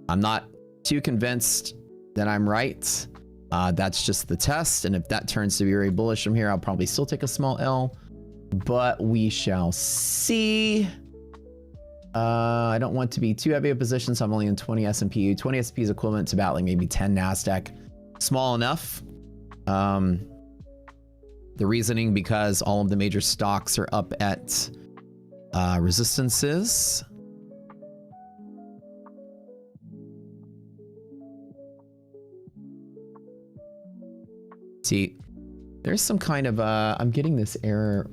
I'm not too convinced that I'm right. That's just the test, and if that turns to be very bullish from here, I'll probably still take a small L, but we shall see. I don't want to be too heavy a position, so I'm only in 20 S&P. 20 S&P is equivalent to about like maybe 10 NASDAQ. Small enough. The reasoning, because all of the major stocks are up at resistances. See, there's some kind of I'm getting this error.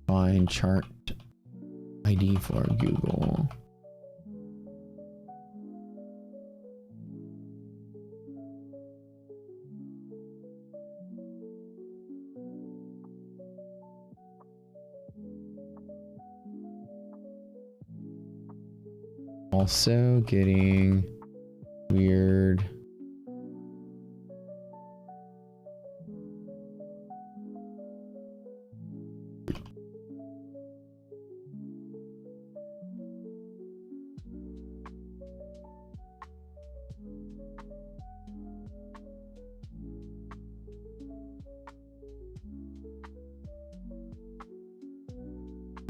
Find chart ID for Google. Also getting weird.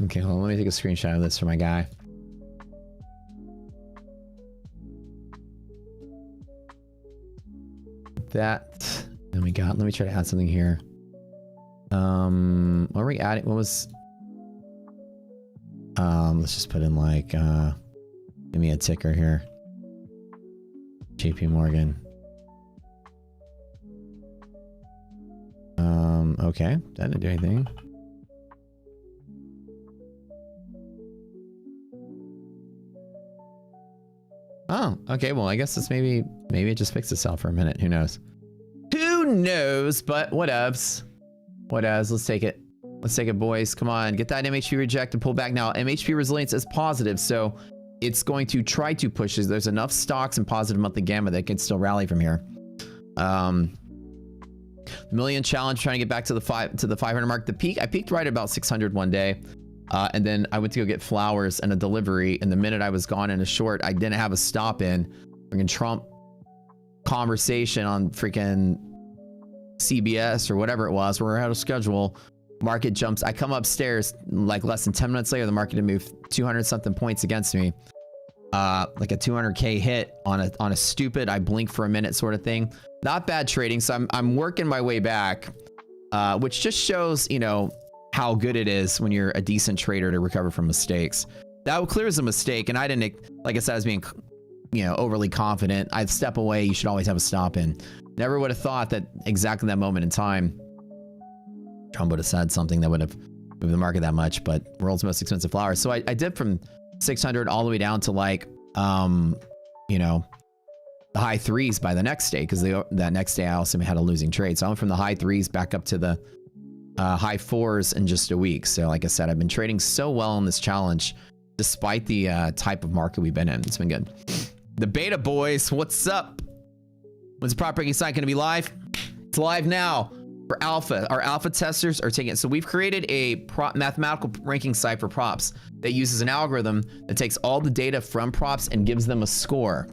Okay, hold on, let me take a screenshot of this for my guy. That, then we got, let me try to add something here. What are we adding? What was, let's just put in like, give me a ticker here. JP Morgan. Okay, that didn't do anything. Oh, okay, well, I guess it's maybe it just fixed itself for a minute. Who knows? Who knows? But whatevs. Whatevs. Let's take it. Let's take it, boys. Come on, get that MHP reject and pull back now. MHP resilience is positive, so it's going to try to push. There's enough stocks and positive monthly gamma that can still rally from here. The million challenge, trying to get back to the 500 mark. The peak, I peaked right at about 600 one day. And then I went to go get flowers and a delivery. And the minute I was gone in a short, I didn't have a stop in. Freaking Trump conversation on freaking CBS or whatever it was. We're out of schedule. Market jumps. I come upstairs like less than 10 minutes later. The market had moved 200 something points against me. Like a 200K hit on a stupid, I blink for a minute sort of thing. Not bad trading. So I'm working my way back, which just shows, you know, how good it is when you're a decent trader to recover from mistakes. That clears a mistake. And I didn't, like I said, I was being, you know, overly confident. I'd step away. You should always have a stop in. Never would have thought that exactly that moment in time, Trump would have said something that would have moved the market that much, but world's most expensive flowers. So I did from 600 all the way down to like, you know, the high threes by the next day. Cause that next day I also had a losing trade. So I went from the high threes back up to the high fours in just a week. So like I said, I've been trading so well in this challenge, despite the type of market we've been in. It's been good. The beta boys, what's up? When's the prop ranking site going to be live? It's live now for alpha. Our alpha testers are taking it. So we've created a mathematical ranking site for props that uses an algorithm that takes all the data from props and gives them a score.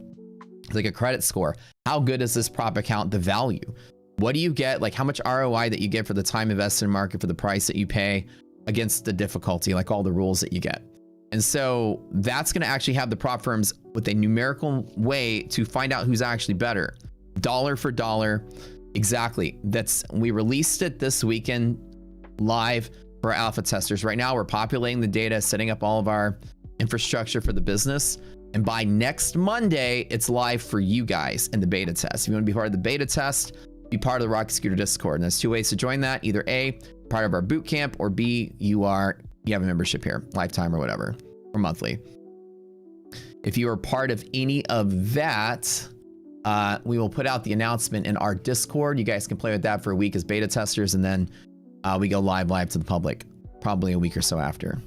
It's like a credit score. How good is this prop account? The value. What do you get? Like how much ROI that you get for the time invested in market, for the price that you pay against the difficulty, like all the rules that you get. And so that's going to actually have the prop firms with a numerical way to find out who's actually better. Dollar for dollar. Exactly. We released it this weekend live for alpha testers. Right now we're populating the data, setting up all of our infrastructure for the business. And by next Monday, it's live for you guys in the beta test. If you want to be part of the beta test, be part of the Rocket Scooter Discord. And there's two ways to join that. Either A, part of our boot camp, or B, you have a membership here, lifetime or whatever, or monthly. If you are part of any of that, we will put out the announcement in our Discord. You guys can play with that for a week as beta testers, and then we go live to the public, probably a week or so after.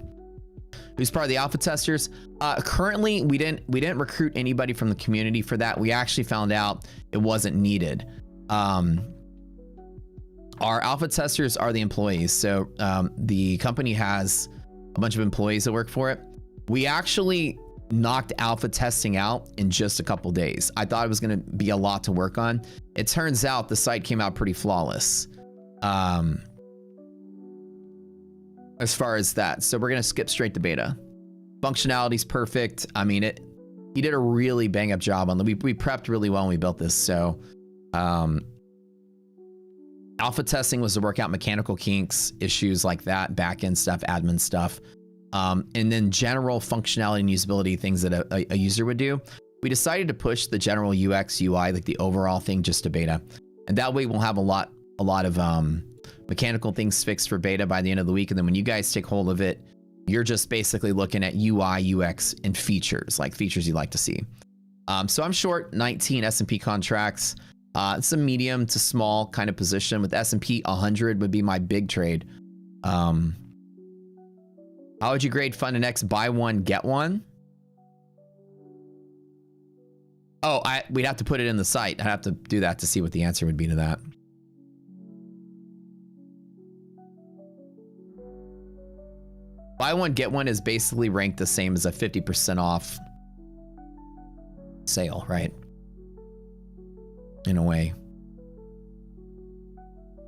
Who's part of the alpha testers? Currently, we didn't recruit anybody from the community for that. We actually found out it wasn't needed. Our alpha testers are the employees. So the company has a bunch of employees that work for it. We actually knocked alpha testing out in just a couple days. I thought it was going to be a lot to work on. It turns out the site came out pretty flawless as far as that. So we're going to skip straight to beta. Functionality's perfect. I mean, he did a really bang up job on we prepped really well when we built this. So alpha testing was to work out mechanical kinks, issues like that, back-end stuff, admin stuff. And then general functionality and usability, things that a user would do. We decided to push the general UX, UI, like the overall thing, just to beta. And that way we'll have a lot of mechanical things fixed for beta by the end of the week. And then when you guys take hold of it, you're just basically looking at UI, UX, and features, like features you'd like to see. So I'm short 19 S&P contracts. It's a medium to small kind of position. With S&P 100 would be my big trade. How would you grade Fund and X buy one, get one? Oh, we'd have to put it in the site. I'd have to do that to see what the answer would be to that. Buy one, get one is basically ranked the same as a 50% off sale, right? In a way.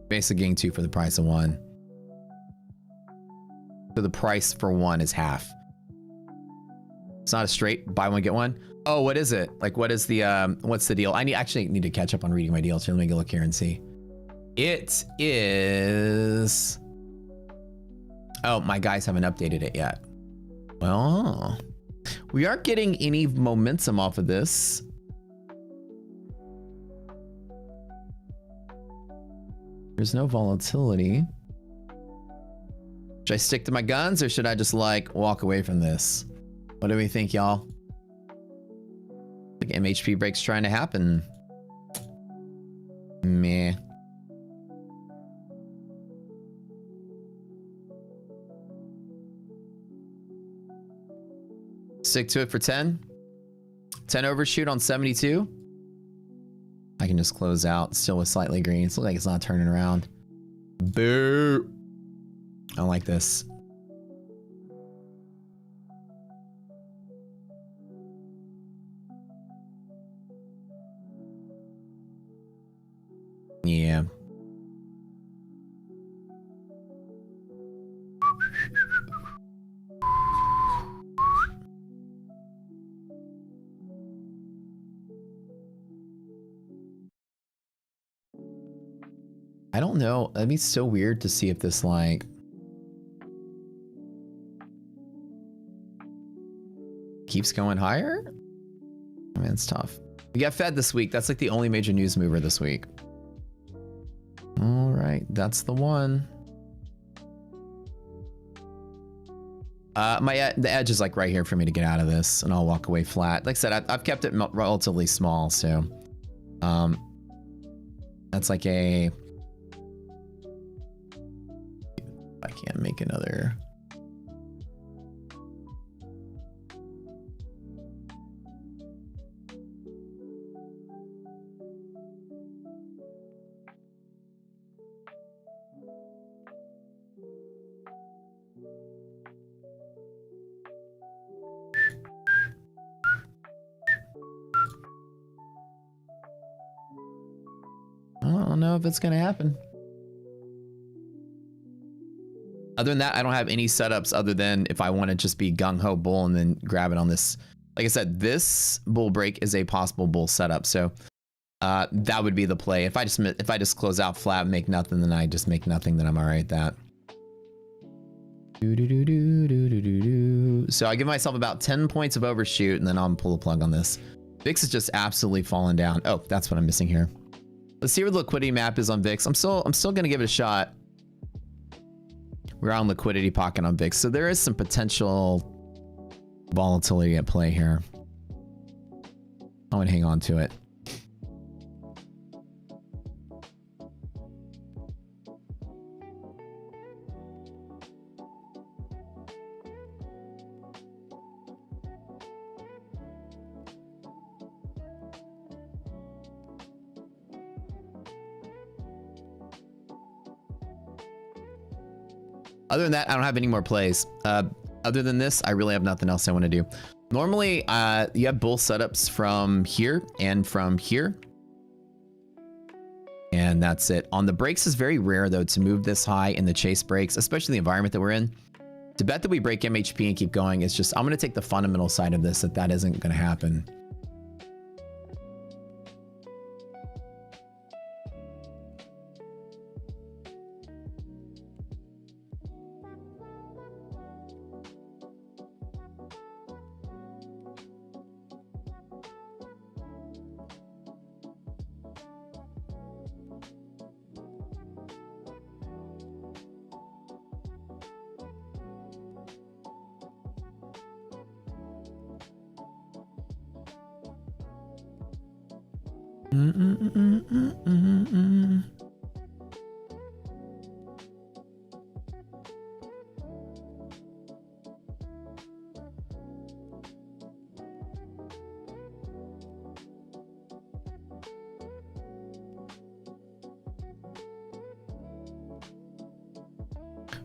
Basically getting two for the price of one. So the price for one is half. It's not a straight buy one, get one. Oh, what is it? Like, what is the, what's the deal? I actually need to catch up on reading my deals here. Let me go look here and see. It is... Oh, my guys haven't updated it yet. Well, we aren't getting any momentum off of this. There's no volatility. Should I stick to my guns or should I just like walk away from this? What do we think, y'all? Like MHP break's trying to happen. Meh. Stick to it for 10. 10 overshoot on 72. I can just close out still with slightly green. It looks like it's not turning around. Boo. I don't like this. Yeah. I don't know. That'd be so weird to see if this like keeps going higher. I mean, it's tough. We got Fed this week. That's like the only major news mover this week. All right, that's the one. The edge is like right here for me to get out of this, and I'll walk away flat. Like I said, I've kept it relatively small, so that's like a. I can't make another. I don't know if it's gonna happen. Other than that, I don't have any setups other than if I want to just be gung-ho bull and then grab it on this. Like I said, this bull break is a possible bull setup. So that would be the play. If I just close out flat and make nothing, then I just make nothing, then I'm all right at that. So I give myself about 10 points of overshoot and then I'll pull the plug on this. VIX is just absolutely fallen down. Oh, that's what I'm missing here. Let's see where the liquidity map is on VIX. I'm still gonna give it a shot. We're on liquidity pocket on VIX, so there is some potential volatility at play here. I want to hang on to it. Other than that, I don't have any more plays. Other than this, I really have nothing else I want to do. Normally, you have bull setups from here and from here. And that's it. On the breaks is very rare, though, to move this high in the chase breaks, especially the environment that we're in. To bet that we break MHP and keep going is just, I'm going to take the fundamental side of this, that isn't going to happen.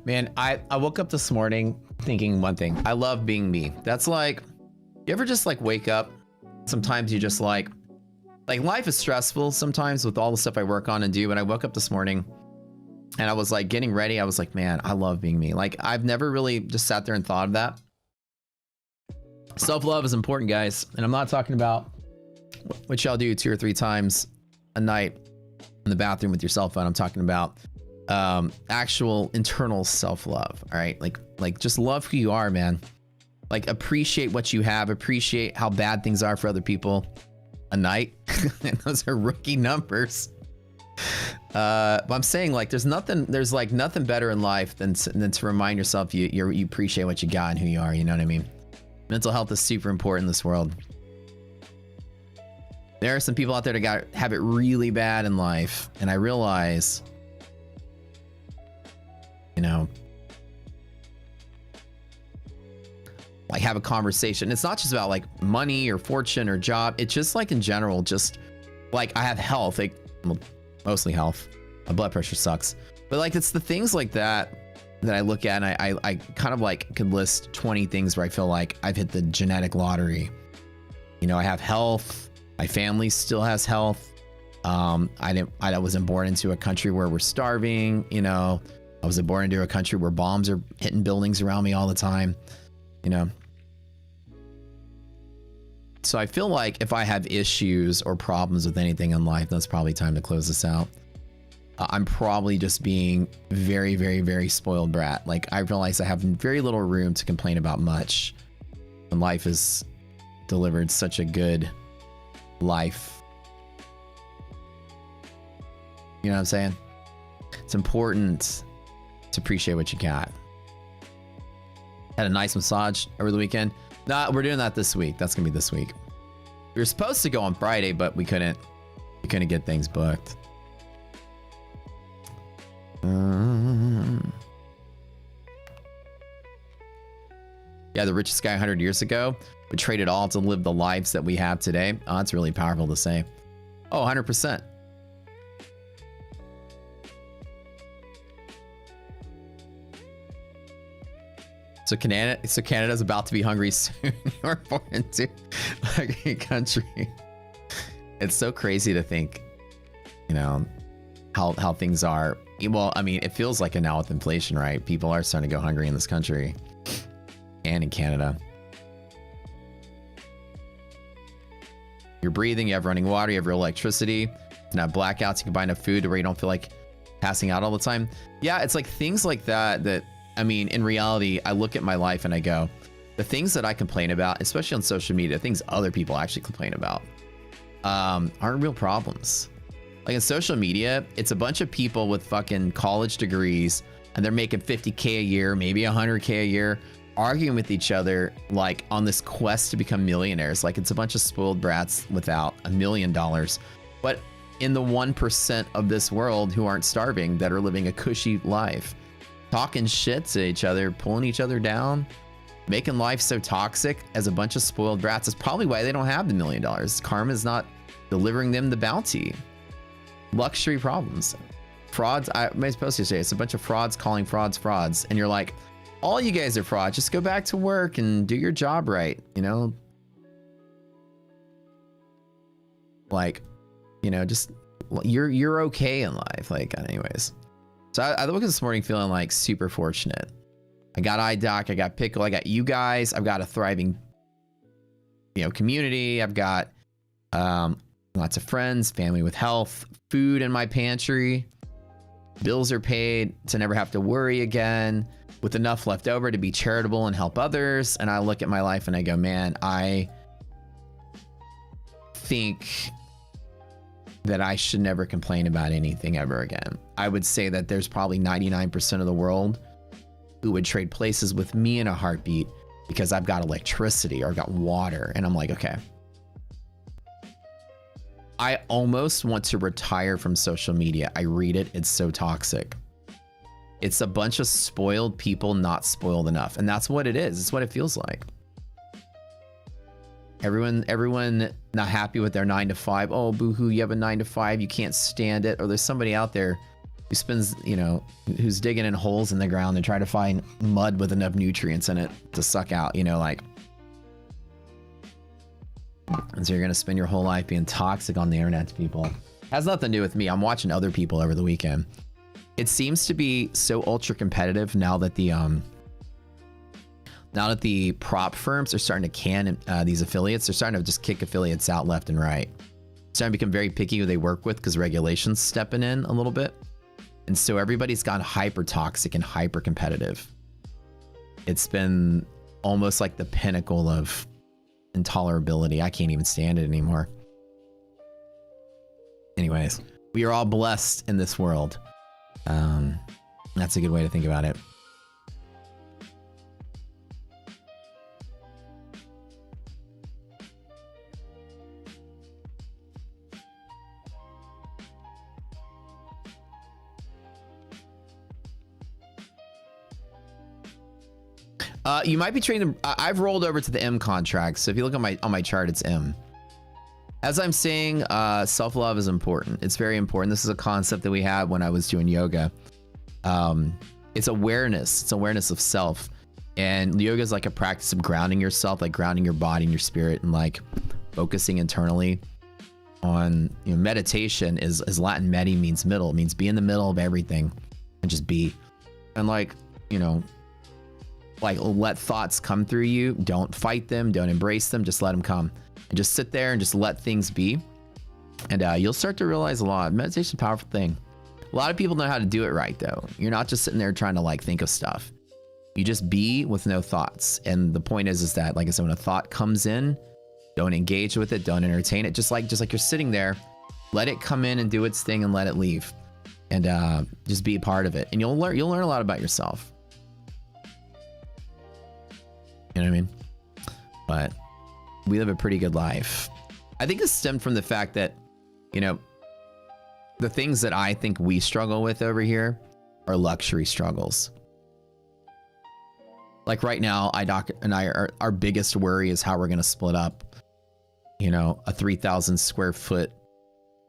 Man, I woke up this morning thinking one thing. I love being me. That's like, you ever just like wake up? Sometimes you just like life is stressful sometimes with all the stuff I work on and do. And I woke up this morning And I was like getting ready. I was like, man, I love being me. Like I've never really just sat there and thought of that. Self-love is important, guys. And I'm not talking about what y'all do 2 or 3 times a night in the bathroom with your cell phone. I'm talking about actual internal self-love. All right. Like just love who you are, man. Like appreciate what you have, appreciate how bad things are for other people a night. And those are rookie numbers. But I'm saying like there's like nothing better in life than to remind yourself you appreciate what you got and who you are. You know what I mean? Mental health is super important in this world. There are some people out there that have it really bad in life, and I realize, you know, like have a conversation. It's not just about like money or fortune or job. It's just like in general, just like I have health, like well, mostly health. My blood pressure sucks, but like it's the things like that I look at, and I kind of like could list 20 things where I feel like I've hit the genetic lottery. You know, I have health. My family still has health. I wasn't born into a country where we're starving. You know, I was born into a country where bombs are hitting buildings around me all the time. You know, so I feel like if I have issues or problems with anything in life, that's probably time to close this out. I'm probably just being very, very, very spoiled brat. Like I realize I have very little room to complain about much when life is delivered such a good life. You know what I'm saying? It's important to appreciate what you got. Had a nice massage over the weekend. Nah, we're doing that this week. That's gonna be this week. We were supposed to go on Friday, but we couldn't get things booked. Yeah, the richest guy 100 years ago would trade it all to live the lives that we have today. Oh, that's really powerful to say. Oh, 100%. So Canada's about to be hungry soon. We're born into a hungry country. It's so crazy to think, you know, how things are. Well, I mean, it feels like it now with inflation, right? People are starting to go hungry in this country and in Canada. You're breathing, you have running water, you have real electricity, you can have blackouts, you can buy enough food to where you don't feel like passing out all the time. Yeah, it's like things like that, I mean, in reality, I look at my life and I go, the things that I complain about, especially on social media, things other people actually complain about, aren't real problems. Like in social media, it's a bunch of people with fucking college degrees and they're making 50K a year, maybe 100K a year, arguing with each other like on this quest to become millionaires. Like it's a bunch of spoiled brats without $1 million. But in the 1% of this world who aren't starving, that are living a cushy life, talking shit to each other, pulling each other down, making life so toxic as a bunch of spoiled brats. Is probably why they don't have the $1 million. Karma's not delivering them the bounty. Luxury problems. Frauds. I'm supposed to say it's a bunch of frauds calling frauds frauds. And you're like, all you guys are frauds. Just go back to work and do your job right. You know? Like, you know, just you're okay in life. Like, anyways. So I woke up this morning feeling like super fortunate. I got iDoc, I got Pickle, I got you guys, I've got a thriving, you know, community. I've got lots of friends, family with health, food in my pantry. Bills are paid to never have to worry again, with enough left over to be charitable and help others. And I look at my life and I go, man, I think that I should never complain about anything ever again. I would say that there's probably 99% of the world who would trade places with me in a heartbeat because I've got electricity or I've got water. And I'm like, okay. I almost want to retire from social media. I read it. It's so toxic. It's a bunch of spoiled people not spoiled enough. And that's what it is. It's what it feels like. Everyone not happy with their 9 to 5. Oh, boo-hoo, you have a 9 to 5. You can't stand it. Or there's somebody out there who spends, you know, who's digging in holes in the ground and trying to find mud with enough nutrients in it to suck out, you know, like. And so you're going to spend your whole life being toxic on the internet to people. Has nothing to do with me. I'm watching other people over the weekend. it seems to be so ultra competitive now that the prop firms are starting to can these affiliates. They're starting to just kick affiliates out left and right. Starting to become very picky who they work with because regulations stepping in a little bit. And so everybody's gone hyper toxic and hyper competitive. It's been almost like the pinnacle of intolerability. I can't even stand it anymore. Anyways, we are all blessed in this world. That's a good way to think about it. You might be trading them. I've rolled over to the M contract. So if you look on my chart, it's M. As I'm saying, self-love is important. It's very important. This is a concept that we had when I was doing yoga. It's awareness. It's awareness of self. And yoga is like a practice of grounding yourself, like grounding your body and your spirit, and like focusing internally on, you know, meditation is Latin. Medi means middle. It means be in the middle of everything and just be. And like, you know, like let thoughts come through you. Don't fight them. Don't embrace them. Just let them come. And just sit there and just let things be. And you'll start to realize a lot. Meditation's a powerful thing. A lot of people know how to do it right, though. You're not just sitting there trying to like think of stuff. You just be with no thoughts. And the point is that, like I said, when a thought comes in, don't engage with it. Don't entertain it. Just like you're sitting there, let it come in and do its thing and let it leave. And just be a part of it. And you'll learn a lot about yourself. You know what I mean? But we live a pretty good life. I think this stemmed from the fact that, you know, the things that I think we struggle with over here are luxury struggles. Like right now, Doc and I, our biggest worry is how we're going to split up, you know, a 3,000 square foot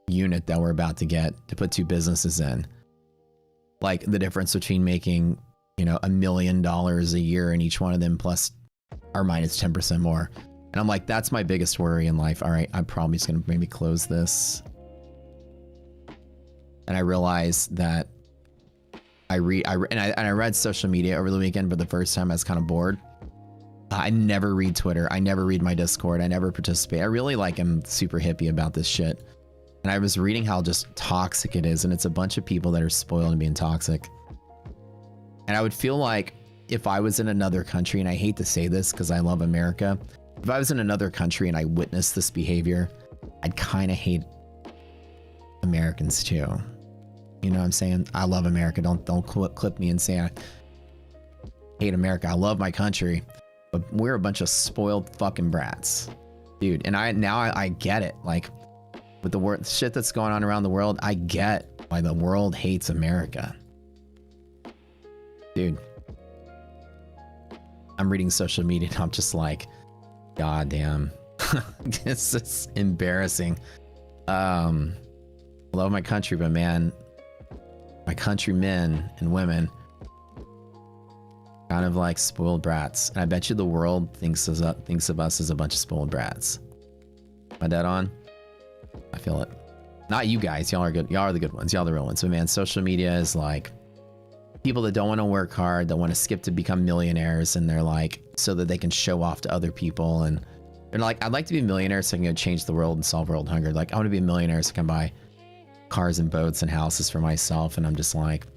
unit that we're about to get to put two businesses in. Like the difference between making, you know, $1 million a year in each one of them plus or minus 10% more. And I'm like, that's my biggest worry in life. All right, I'm probably just going to maybe close this. And I realized that I read social media over the weekend for the first time. I was kind of bored. I never read Twitter. I never read my Discord. I never participate. I really like am super hippie about this shit. And I was reading how just toxic it is. And it's a bunch of people that are spoiled and being toxic. And I would feel like if I was in another country, and I hate to say this because I love America, if I was in another country and I witnessed this behavior, I'd kind of hate Americans too. You know what I'm saying? I love America. Don't clip me and say I hate America. I love my country, but we're a bunch of spoiled fucking brats, dude. And I get it. Like with the shit that's going on around the world, I get why the world hates America, dude. I'm reading social media and I'm just like, God damn. It's just embarrassing. Love my country, but man, my countrymen and women kind of like spoiled brats. And I bet you the world thinks of us as a bunch of spoiled brats. Am I dead on? I feel it. Not you guys. Y'all are good. Y'all are the good ones. Y'all are the real ones. But man, social media is like people that don't want to work hard, that want to skip to become millionaires, and they're like, so that they can show off to other people. And they're like, I'd like to be a millionaire so I can go change the world and solve world hunger. Like, I want to be a millionaire so I can buy cars and boats and houses for myself. And I'm just like,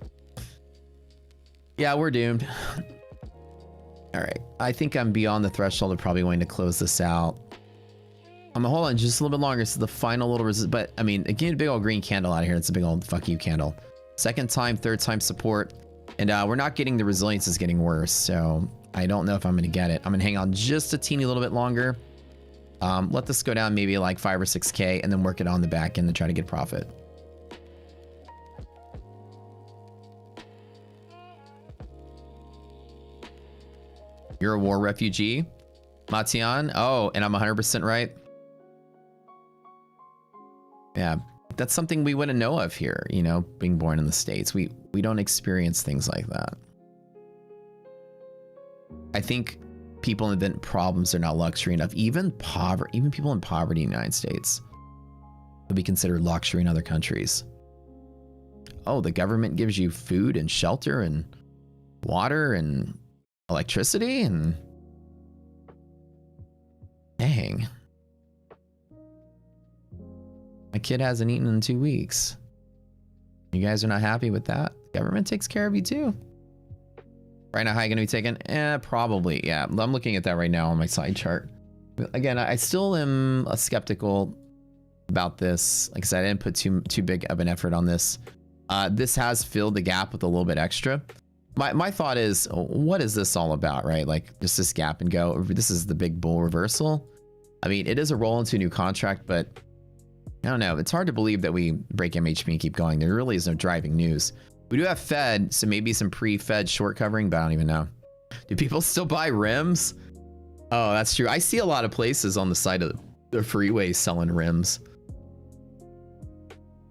yeah, we're doomed. All right. I think I'm beyond the threshold of probably going to close this out. I'm gonna hold on just a little bit longer. So the final little but I mean, again, a big old green candle out of here. It's a big old fuck you candle. Second time, third time support. And we're not getting the resilience is getting worse. So I don't know if I'm going to get it. I'm going to hang on just a teeny little bit longer. Let this go down maybe like 5 or 6K and then work it on the back end to try to get profit. You're a war refugee, Matian? Oh, and I'm 100% right. Yeah, that's something we wouldn't know of here, you know, being born in the States. We don't experience things like that. I think people invent problems they're not luxury enough. Even people in poverty in the United States would be considered luxury in other countries. oh, the government gives you food and shelter and water and electricity and dang. My kid hasn't eaten in 2 weeks. You guys are not happy with that? The government takes care of you too. Right now, how you gonna be taken? Probably, yeah. I'm looking at that right now on my side chart. Again, I still am skeptical about this. Like I said, I didn't put too big of an effort on this. This has filled the gap with a little bit extra. My thought is, what is this all about, right? Like, just this gap and go. This is the big bull reversal. I mean, it is a roll into a new contract, but I don't know. It's hard to believe that we break MHP and keep going. There really is no driving news. We do have Fed, so maybe some pre-Fed short covering, but I don't even know. Do people still buy rims? Oh, that's true. I see a lot of places on the side of the freeway selling rims.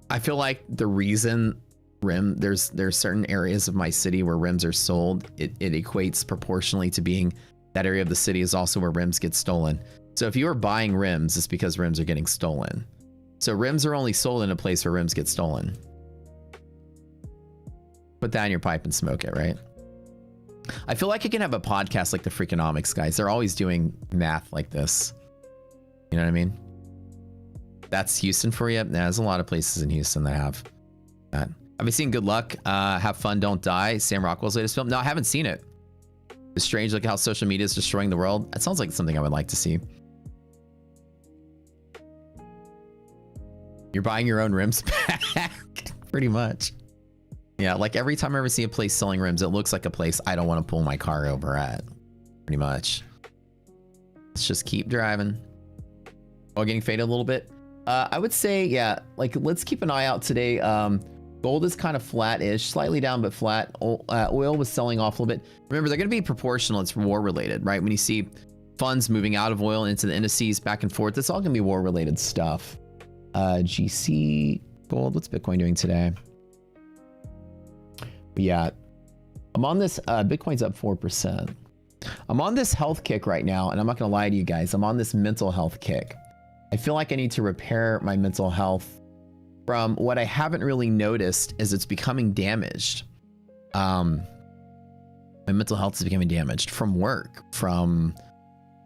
I feel like the reason there's certain areas of my city where rims are sold, it equates proportionally to being that area of the city is also where rims get stolen. So if you are buying rims, it's because rims are getting stolen. So rims are only sold in a place where rims get stolen. Put that in your pipe and smoke it, right? I feel like I can have a podcast like the Freakonomics guys. They're always doing math like this. You know what I mean? That's Houston for you. There's a lot of places in Houston that have that. Have you seen Good Luck? Have Fun, Don't Die? Sam Rockwell's latest film? No, I haven't seen it. It's strange, like how social media is destroying the world. That sounds like something I would like to see. You're buying your own rims back, pretty much. Yeah, like every time I ever see a place selling rims, it looks like a place I don't want to pull my car over at. Pretty much. Let's just keep driving. Oh, getting faded a little bit. I would say, yeah, like let's keep an eye out today. Gold is kind of flat-ish, slightly down, but flat. Oil was selling off a little bit. Remember, they're going to be proportional. It's war-related, right? When you see funds moving out of oil into the indices back and forth, it's all going to be war-related stuff. GC, gold, what's Bitcoin doing today? Yeah, I'm on this, Bitcoin's up 4%. I'm on this health kick right now, and I'm not going to lie to you guys. I'm on this mental health kick. I feel like I need to repair my mental health. From what I haven't really noticed is it's becoming damaged. My mental health is becoming damaged from work, from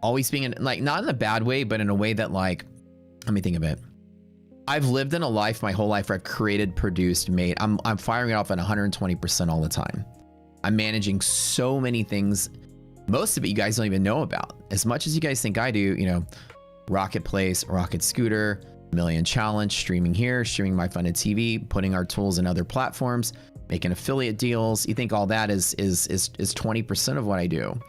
always being in, like, not in a bad way, but in a way that, like, let me think of it. I've lived in a life my whole life where I've created, produced, made. I'm firing it off at 120% all the time. I'm managing so many things. Most of it you guys don't even know about. As much as you guys think I do, you know, Rocket Place, Rocket Scooter, Million Challenge, streaming here, streaming My Funded TV, putting our tools in other platforms, making affiliate deals. You think all that is 20% of what I do.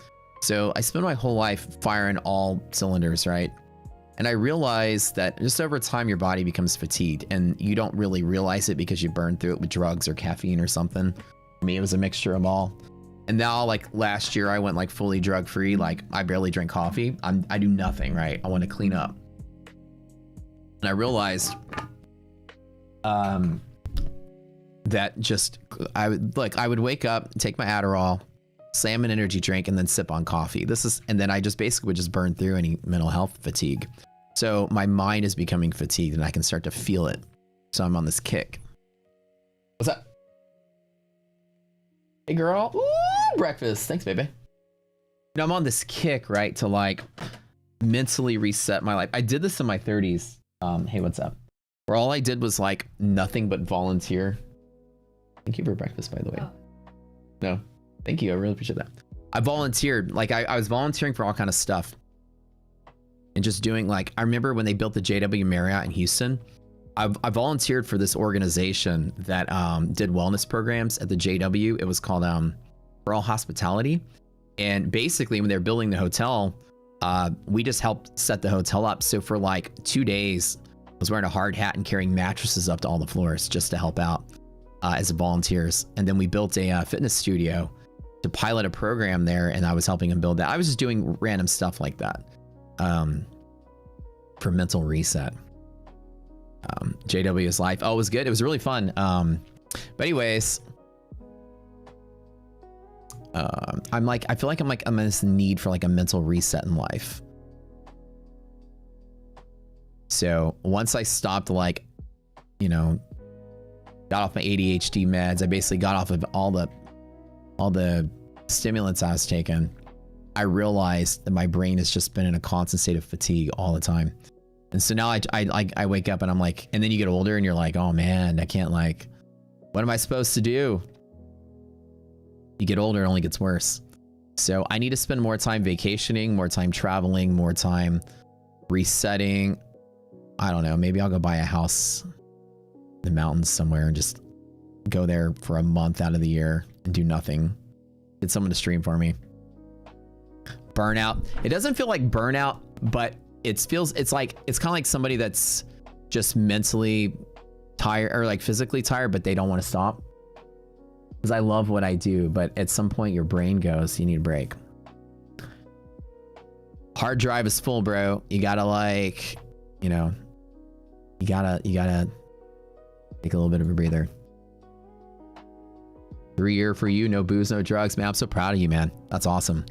So I spend my whole life firing all cylinders, right? And I realized that just over time, your body becomes fatigued and you don't really realize it because you burn through it with drugs or caffeine or something. For me, it was a mixture of all. And now, like last year, I went like fully drug free. Like I barely drink coffee. I do nothing, right? I want to clean up. And I realized that just, I would wake up, take my Adderall, slam an energy drink, and then sip on coffee. And then I just basically would just burn through any mental health fatigue. So my mind is becoming fatigued and I can start to feel it. So I'm on this kick. What's up? Hey girl. Ooh, breakfast. Thanks, baby. You know, I'm on this kick, right? To like mentally reset my life. I did this in my 30s. Hey, what's up? Where all I did was like nothing but volunteer. Thank you for breakfast, by the way. Oh. No, thank you. I really appreciate that. I volunteered. Like I was volunteering for all kind of stuff. And just doing like, I remember when they built the JW Marriott in Houston, I volunteered for this organization that did wellness programs at the JW. It was called For All Hospitality. And basically when they were building the hotel, we just helped set the hotel up. So for like 2 days, I was wearing a hard hat and carrying mattresses up to all the floors just to help out as volunteers. And then we built a fitness studio to pilot a program there. And I was helping them build that. I was just doing random stuff like that for mental reset. JW's life. Oh, it was good. It was really fun. But anyways, I feel like I'm in this need for like a mental reset in life. So once I stopped like, you know, got off my ADHD meds. I basically got off of all the stimulants I was taking. I realized that my brain has just been in a constant state of fatigue all the time. And so now I wake up and I'm like, and then you get older and you're like, oh man, I can't, like, what am I supposed to do? You get older, it only gets worse. So I need to spend more time vacationing, more time traveling, more time resetting. I don't know, maybe I'll go buy a house in the mountains somewhere and just go there for a month out of the year and do nothing. Get someone to stream for me. Burnout. It doesn't feel like burnout, but it's kind of like somebody that's just mentally tired or like physically tired, but they don't want to stop. Because I love what I do, but at some point your brain goes, you need a break. Hard drive is full, bro. You gotta, like, you know, you gotta take a little bit of a breather. 3-year for you, no booze, no drugs. Man, I'm so proud of you, man. That's awesome.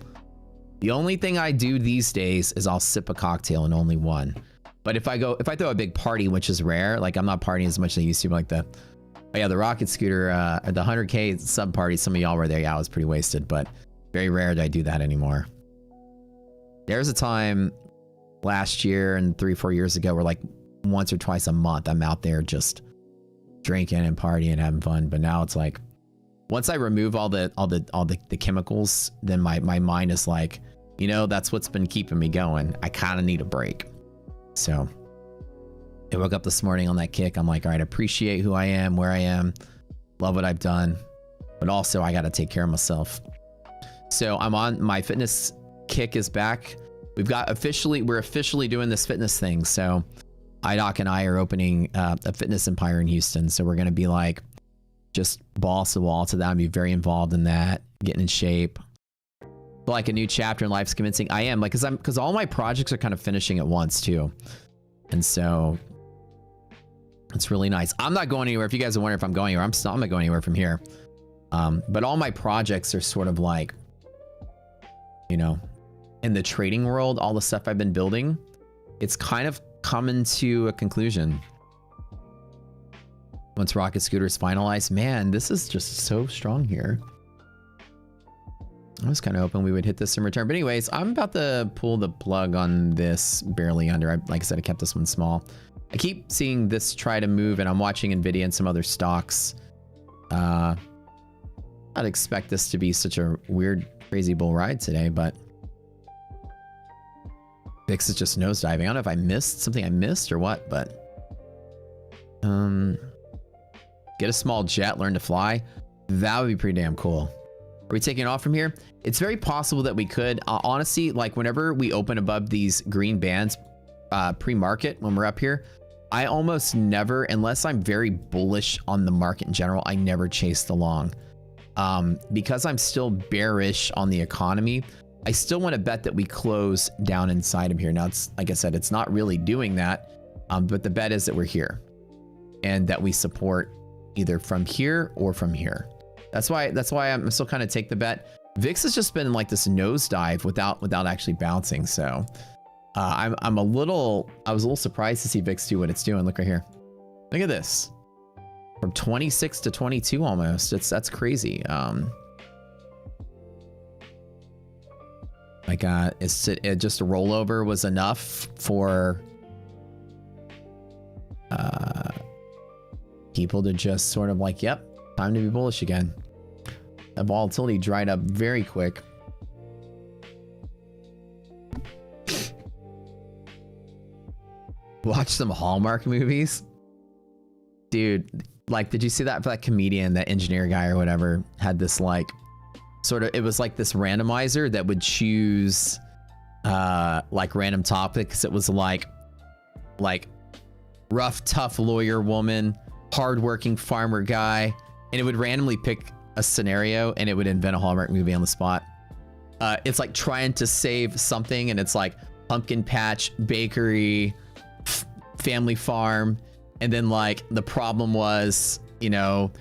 The only thing I do these days is I'll sip a cocktail and only one. But if I throw a big party, which is rare, like I'm not partying as much as I used to, like the rocket scooter, the 100K sub party, some of y'all were there. Yeah, I was pretty wasted, but very rare that I do that anymore. There's a time last year and 3-4 years ago where like once or twice a month, I'm out there just drinking and partying and having fun. But now it's like, once I remove all the chemicals, then my mind is like, you know, that's what's been keeping me going. I kind of need a break. So I woke up this morning on that kick. I'm like, all right, appreciate who I am, where I am, love what I've done, but also I got to take care of myself. So I'm on my fitness kick is back. We're officially doing this fitness thing. So IDOC and I are opening a fitness empire in Houston. So we're going to be like, just balls to wall to that. Be very involved in that, getting in shape. But like a new chapter in life's commencing. I am, like, because all my projects are kind of finishing at once too. And so it's really nice. I'm not going anywhere. If you guys are wondering if I'm going anywhere, I'm not going anywhere from here. But all my projects are sort of like, you know, in the trading world, all the stuff I've been building, it's kind of coming to a conclusion. Once Rocket Scooter is finalized, man, this is just so strong here. I was kind of hoping we would hit this in return. But anyways, I'm about to pull the plug on this barely under. Like I said, I kept this one small. I keep seeing this try to move, and I'm watching NVIDIA and some other stocks. I'd expect this to be such a weird, crazy bull ride today, but VIX is just nosediving. I don't know if I missed something or what, but get a small jet, learn to fly. That would be pretty damn cool. Are we taking off from here? It's very possible that we could. Honestly, like whenever we open above these green bands pre-market, when we're up here, I almost never, unless I'm very bullish on the market in general, I never chase the long. Because I'm still bearish on the economy, I still want to bet that we close down inside of here. Now, it's like I said, it's not really doing that, but the bet is that we're here and that we support either from here or from here. That's why I'm still kind of take the bet. VIX has just been like this nosedive without actually bouncing. So I was a little surprised to see VIX do what it's doing. Look right here. Look at this. From 26 to 22 almost. That's crazy. Like it just a rollover was enough for people to just sort of like, yep, time to be bullish again. The volatility dried up very quick. Watch some Hallmark movies. Dude, like, did you see that for that comedian, that engineer guy or whatever, had this like, sort of, it was like this randomizer that would choose like random topics. It was like rough, tough lawyer woman, hardworking farmer guy, and it would randomly pick a scenario and it would invent a Hallmark movie on the spot. It's like trying to save something, and it's like pumpkin patch, bakery, family farm, and then like the problem was, you know,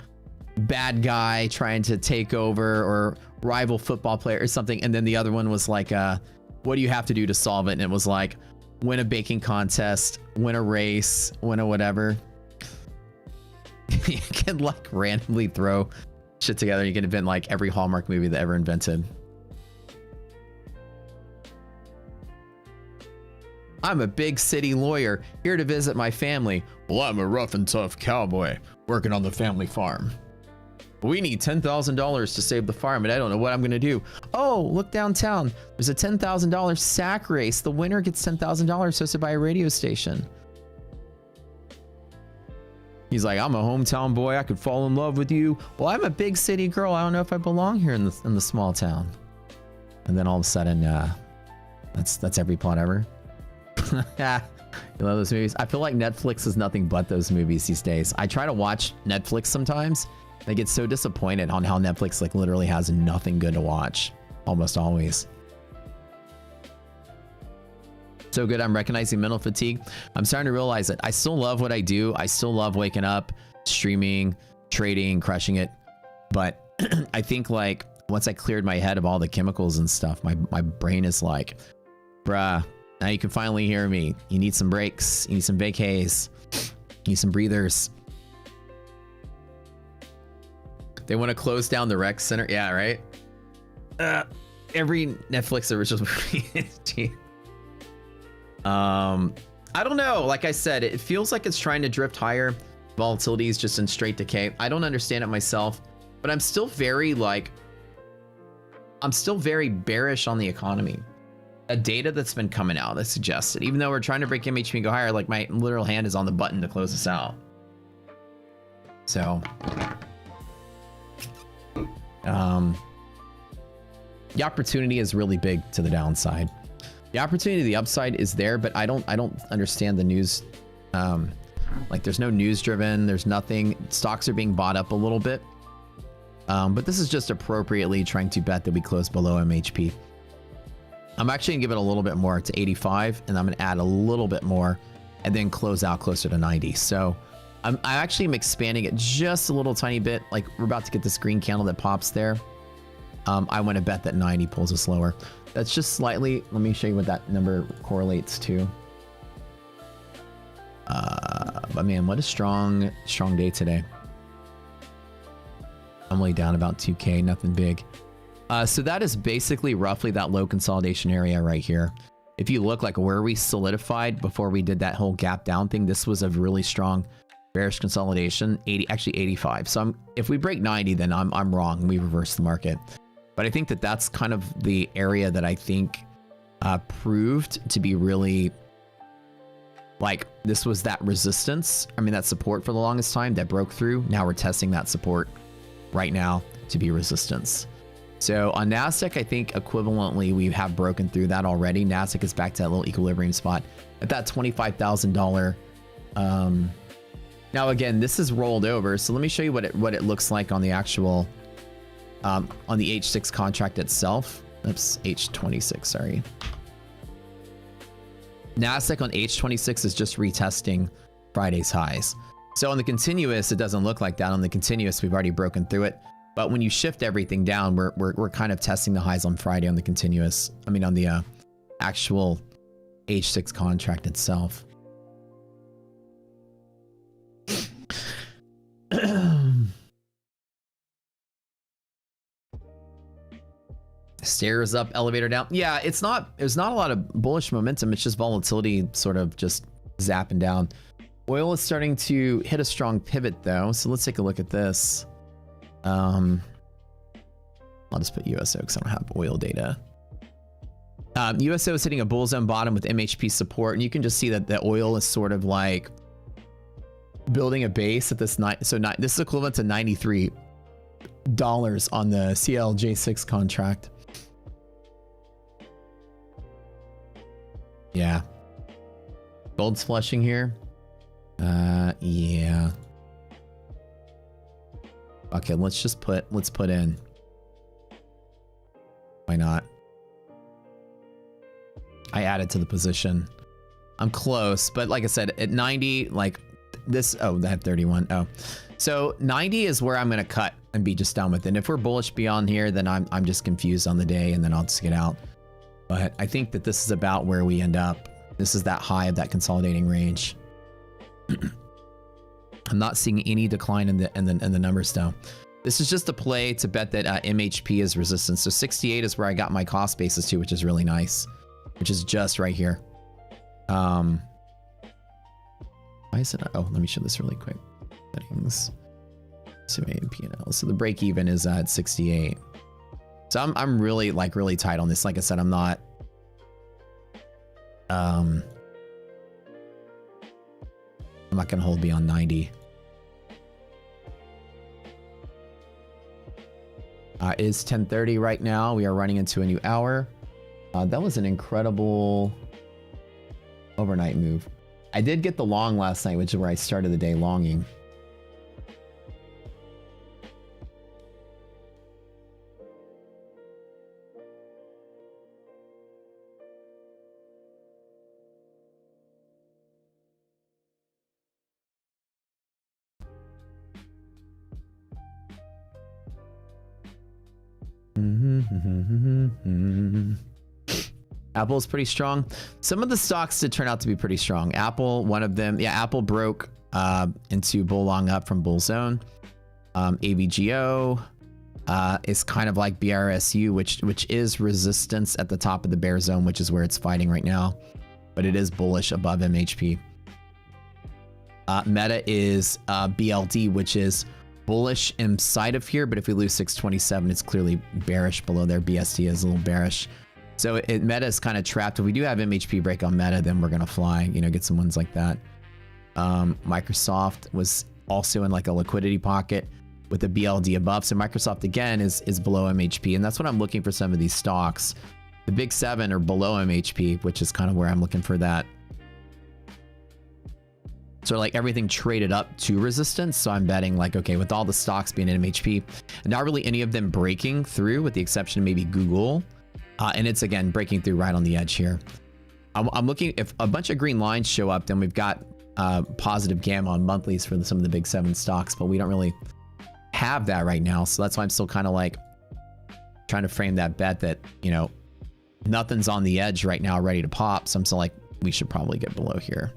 bad guy trying to take over, or rival football player or something. And then the other one was like, what do you have to do to solve it? And it was like, win a baking contest, win a race, win a whatever. You can like randomly throw shit together. You can invent like every Hallmark movie that ever invented. I'm a big city lawyer here to visit my family. Well, I'm a rough and tough cowboy working on the family farm. We need $10,000 to save the farm, and I don't know what I'm gonna do. Oh, look downtown. There's a $10,000 sack race. The winner gets $10,000 hosted by a radio station. He's like, I'm a hometown boy. I could fall in love with you. Well, I'm a big city girl. I don't know if I belong here in the small town. And then all of a sudden, that's every plot ever. Yeah, you love those movies. I feel like Netflix is nothing but those movies these days. I try to watch Netflix sometimes. I get so disappointed on how Netflix like literally has nothing good to watch, almost always. So good, I'm recognizing mental fatigue. I'm starting to realize it. I still love what I do. I still love waking up, streaming, trading, crushing it. But I think like once I cleared my head of all the chemicals and stuff, my brain is like, bruh, now you can finally hear me. You need some breaks. You need some vacays. You need some breathers. They want to close down the rec center. Yeah, right? Every Netflix original movie. I don't know. Like I said, it feels like it's trying to drift higher. Volatility is just in straight decay. I don't understand it myself, but I'm still very bearish on the economy. A data that's been coming out that suggests it. Even though we're trying to break MHP and go higher, like my literal hand is on the button to close this out. So, the opportunity is really big to the downside. The opportunity to the upside is there, but I don't understand the news. Like there's no news driven, there's nothing. Stocks are being bought up a little bit. But this is just appropriately trying to bet that we close below MHP. I'm actually gonna give it a little bit more to 85, and I'm gonna add a little bit more and then close out closer to 90. So I actually am expanding it just a little tiny bit. Like we're about to get this green candle that pops there. I want to bet that 90 pulls us lower. That's just slightly, let me show you what that number correlates to. But man, what a strong day today. I'm only down about 2K, nothing big. So that is basically roughly that low consolidation area right here. If you look like where we solidified before we did that whole gap down thing, this was a really strong bearish consolidation, 80, actually 85. So if we break 90, then I'm wrong. We reverse the market. But I think that that's kind of the area that I think proved to be really like this was that resistance. I mean, that support for the longest time that broke through. Now we're testing that support right now to be resistance. So on NASDAQ, I think equivalently we have broken through that already. NASDAQ is back to that little equilibrium spot at that $25,000. Now again, this is rolled over. So let me show you what it looks like on the actual on the H6 contract itself. Oops, H26, sorry. NASDAQ on H26 is just retesting Friday's highs. So on the continuous, it doesn't look like that. On the continuous, we've already broken through it. But when you shift everything down, we're kind of testing the highs on Friday on the continuous. I mean, on the actual H6 contract itself. Stairs up, elevator down. Yeah, there's not a lot of bullish momentum. It's just volatility sort of just zapping down. Oil is starting to hit a strong pivot though. So let's take a look at this. I'll just put USO because I don't have oil data. USO is hitting a bull zone bottom with MHP support, and you can just see that the oil is sort of like building a base at this night. So this is equivalent to $93 on the CLJ6 contract. Yeah. Gold's flushing here. Yeah. Okay, let's put in. Why not? I added to the position. I'm close, but like I said, at 90, like this, oh, that had 31. Oh, so 90 is where I'm gonna cut and be just done with it. And if we're bullish beyond here, then I'm just confused on the day, and then I'll just get out. But I think that this is about where we end up. This is that high of that consolidating range. I'm not seeing any decline in the numbers though. This is just a play to bet that MHP is resistance. So 68 is where I got my cost basis to, which is really nice, which is just right here. Why is it? Oh, let me show this really quick. Settings. Estimated P&L. So the break even is at 68. So I'm really really tight on this. Like I said, I'm not. I'm not gonna hold beyond 90. It is 10:30 right now. We are running into a new hour. That was an incredible overnight move. I did get the long last night, which is where I started the day longing. Apple is pretty strong. Some of the stocks did turn out to be pretty strong. Apple, one of them. Yeah, Apple broke into bull long up from bull zone. AVGO is kind of like BRSU, which is resistance at the top of the bear zone, which is where it's fighting right now. But it is bullish above MHP. Meta is BLD, which is bullish inside of here, but if we lose 627, it's clearly bearish below there. BSD is a little bearish. So Meta is kind of trapped. If we do have MHP break on Meta, then we're going to fly, get some ones like that. Microsoft was also in like a liquidity pocket with the BLD above. So Microsoft again is below MHP. And that's what I'm looking for some of these stocks. The big seven are below MHP, which is kind of where I'm looking for that. So like everything traded up to resistance. So I'm betting like, okay, with all the stocks being in MHP, not really any of them breaking through with the exception of maybe Google. And it's again, breaking through right on the edge here. I'm looking, if a bunch of green lines show up, then we've got positive gamma on monthlies for some of the big seven stocks, but we don't really have that right now. So that's why I'm still kind of like trying to frame that bet that, nothing's on the edge right now ready to pop. So I'm still like, we should probably get below here.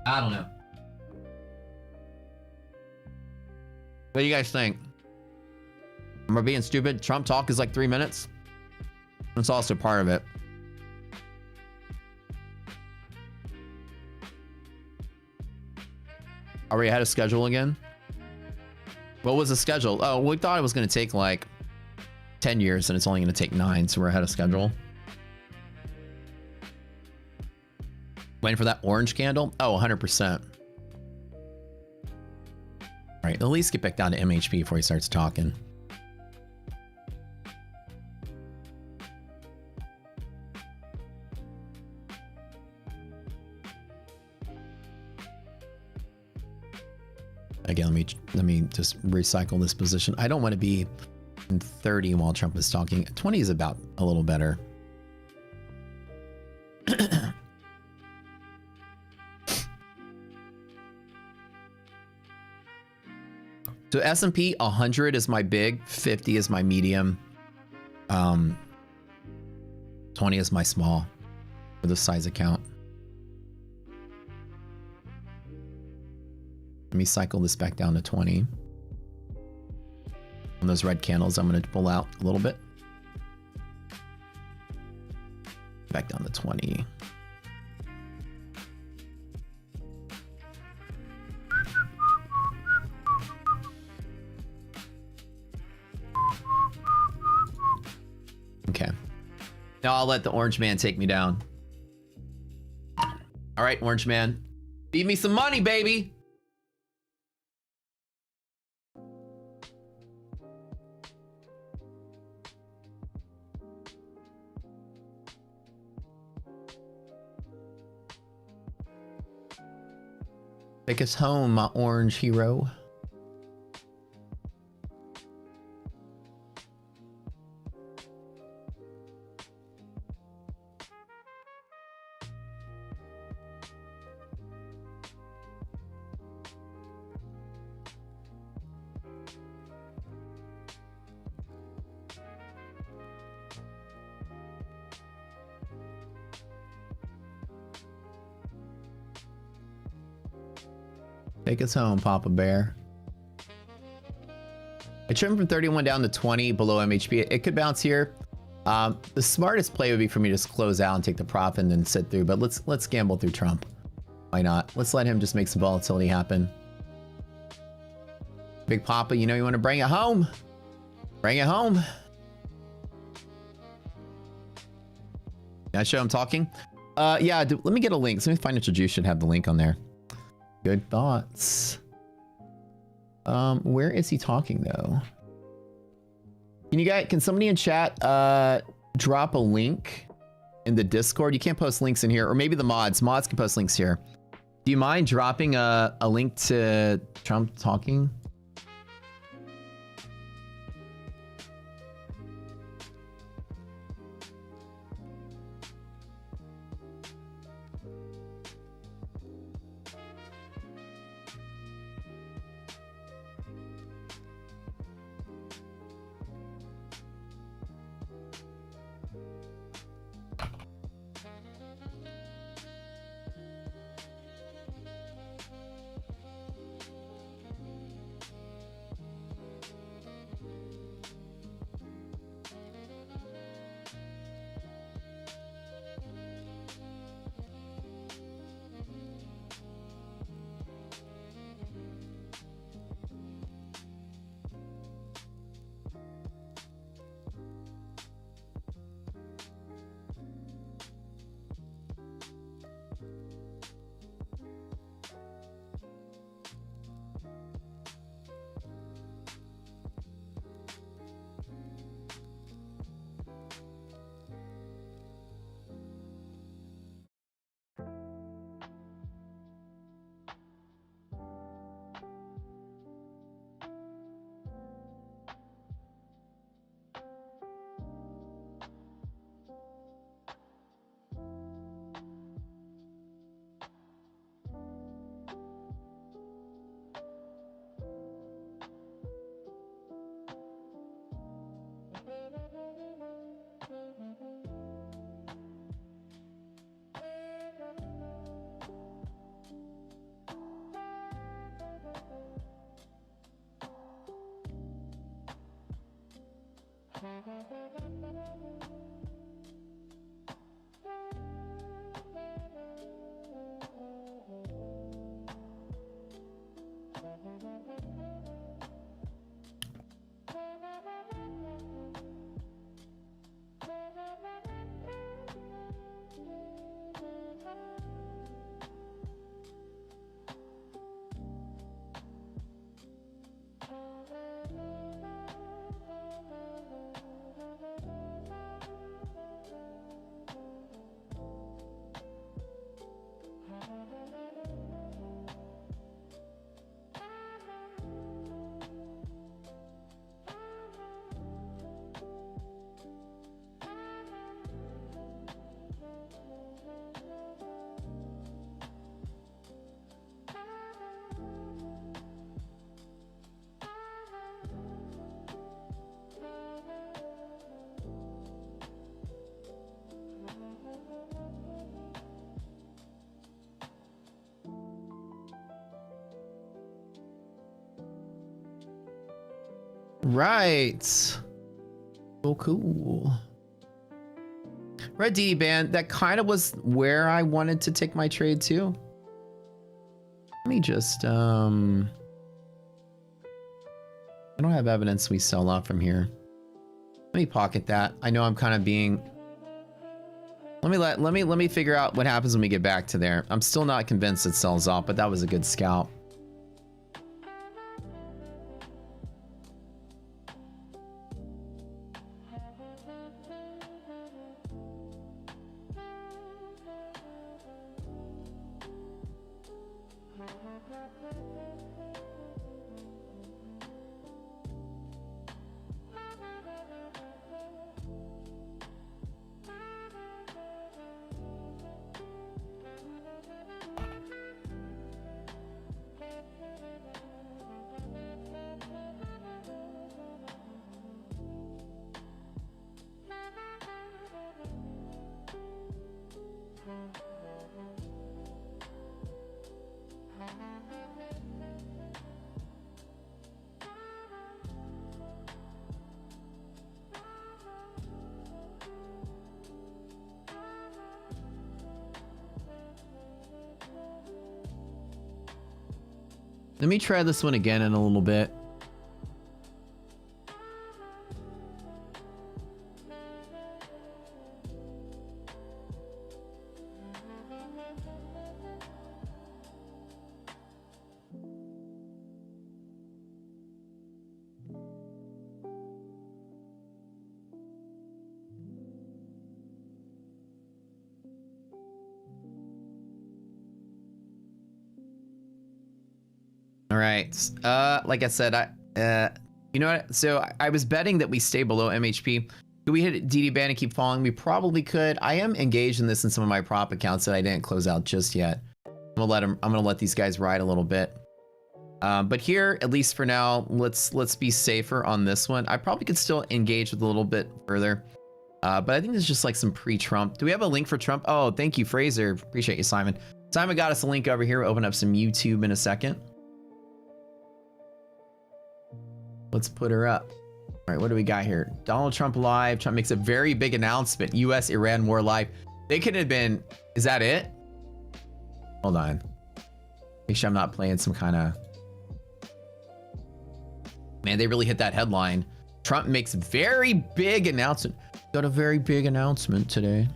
I don't know. What do you guys think? Am I being stupid? Trump talk is like 3 minutes. That's also part of it. Are we ahead of schedule again? What was the schedule? Oh, we thought it was going to take like 10 years and it's only going to take 9. So we're ahead of schedule. Waiting for that orange candle? Oh, 100%. All right, at least get back down to MHP before he starts talking. Again, let me just recycle this position. I don't want to be in 30 while Trump is talking. 20 is about a little better. So S&P 100 is my big, 50 is my medium, 20 is my small for the size account. Let me cycle this back down to 20. On those red candles, I'm going to pull out a little bit. Back down to 20. Okay. Now I'll let the orange man take me down. All right, orange man. Feed me some money, baby. Take us home, my orange hero. Take us home, Papa Bear. I trimmed from 31 down to 20 below MHP. It could bounce here. The smartest play would be for me to just close out and take the profit and then sit through, but let's gamble through Trump. Why not? Let's let him just make some volatility happen. Big Papa, you know you want to bring it home. Bring it home. Can I show him talking? Yeah, let me get a link. Some financial juice should have the link on there. Good thoughts. Where is he talking though? Can somebody in chat drop a link in the Discord? You can't post links in here, or maybe the mods. Mods can post links here. Do you mind dropping a link to Trump talking? Right. Cool. Red D band, that kind of was where I wanted to take my trade too. Let me just, I don't have evidence we sell off from here. Let me pocket that. I know I'm kind of being, let me figure out what happens when we get back to there. I'm still not convinced it sells off, but that was a good scalp. Let me try this one again in a little bit. All right. Like I said, you know what? So I was betting that we stay below MHP. Could we hit DD ban and keep falling? We probably could. I am engaged in this in some of my prop accounts that I didn't close out just yet. I'm gonna let these guys ride a little bit. But here, at least for now, let's be safer on this one. I probably could still engage with a little bit further. But I think there's just like some pre-Trump. Do we have a link for Trump? Oh, thank you, Fraser. Appreciate you, Simon. Simon got us a link over here. We'll open up some YouTube in a second. Let's put her up. All right, what do we got here? Donald Trump live. Trump makes a very big announcement. U.S.-Iran war live. They could have been... Is that it? Hold on. Make sure I'm not playing some kind of... Man, they really hit that headline. Trump makes very big announcement. Got a very big announcement today.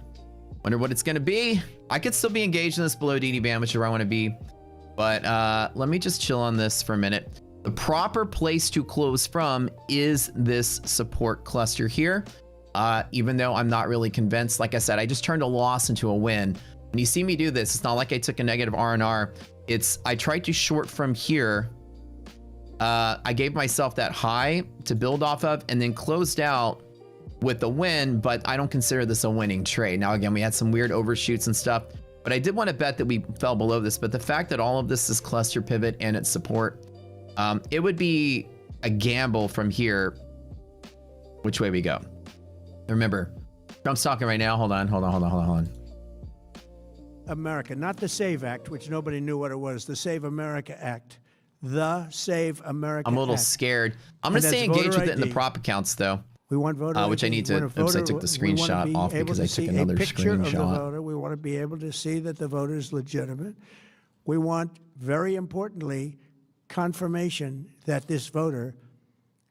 Wonder what it's going to be. I could still be engaged in this below DD ban, which is where I want to be. But let me just chill on this for a minute. The proper place to close from is this support cluster here. Even though I'm not really convinced, like I said, I just turned a loss into a win. When you see me do this, it's not like I took a negative R&R. It's, I tried to short from here. I gave myself that high to build off of and then closed out with a win, but I don't consider this a winning trade. Now, again, we had some weird overshoots and stuff, but I did want to bet that we fell below this. But the fact that all of this is cluster pivot and its support, it would be a gamble from here which way we go. Remember, Trump's talking right now. Hold on. America, not the SAVE Act, which nobody knew what it was, the Save America Act. The Save America Act. I'm a little scared. I'm going to stay engaged with it in the prop accounts, though. We want voter which I need to, oops, I took the screenshot off because I took another screenshot. We want to be able to see that the voter is legitimate. We want, very importantly, confirmation that this voter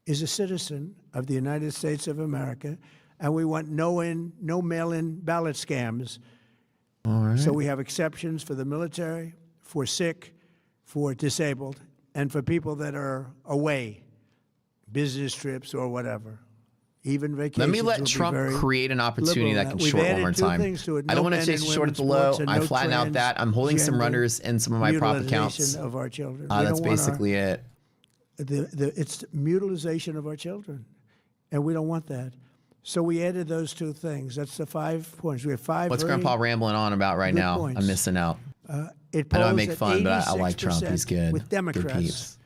is a citizen of the United States of America, and we want no mail-in ballot scams. All right. So we have exceptions for the military, for sick, for disabled, and for people that are away, business trips or whatever. Even vacations. Let me let Trump create an opportunity that can short one more time. I don't want to chase short at the low. I flatten out that. I'm holding some runners in some of my prop accounts. Of our children. That's basically it. It's mutilization of our children, and we don't want that. So we added those two things. That's the 5 points. We have 5. What's Grandpa rambling on about right now? Points. I'm missing out. I know I make fun, but I like Trump. He's good. With Democrats. Good peeps.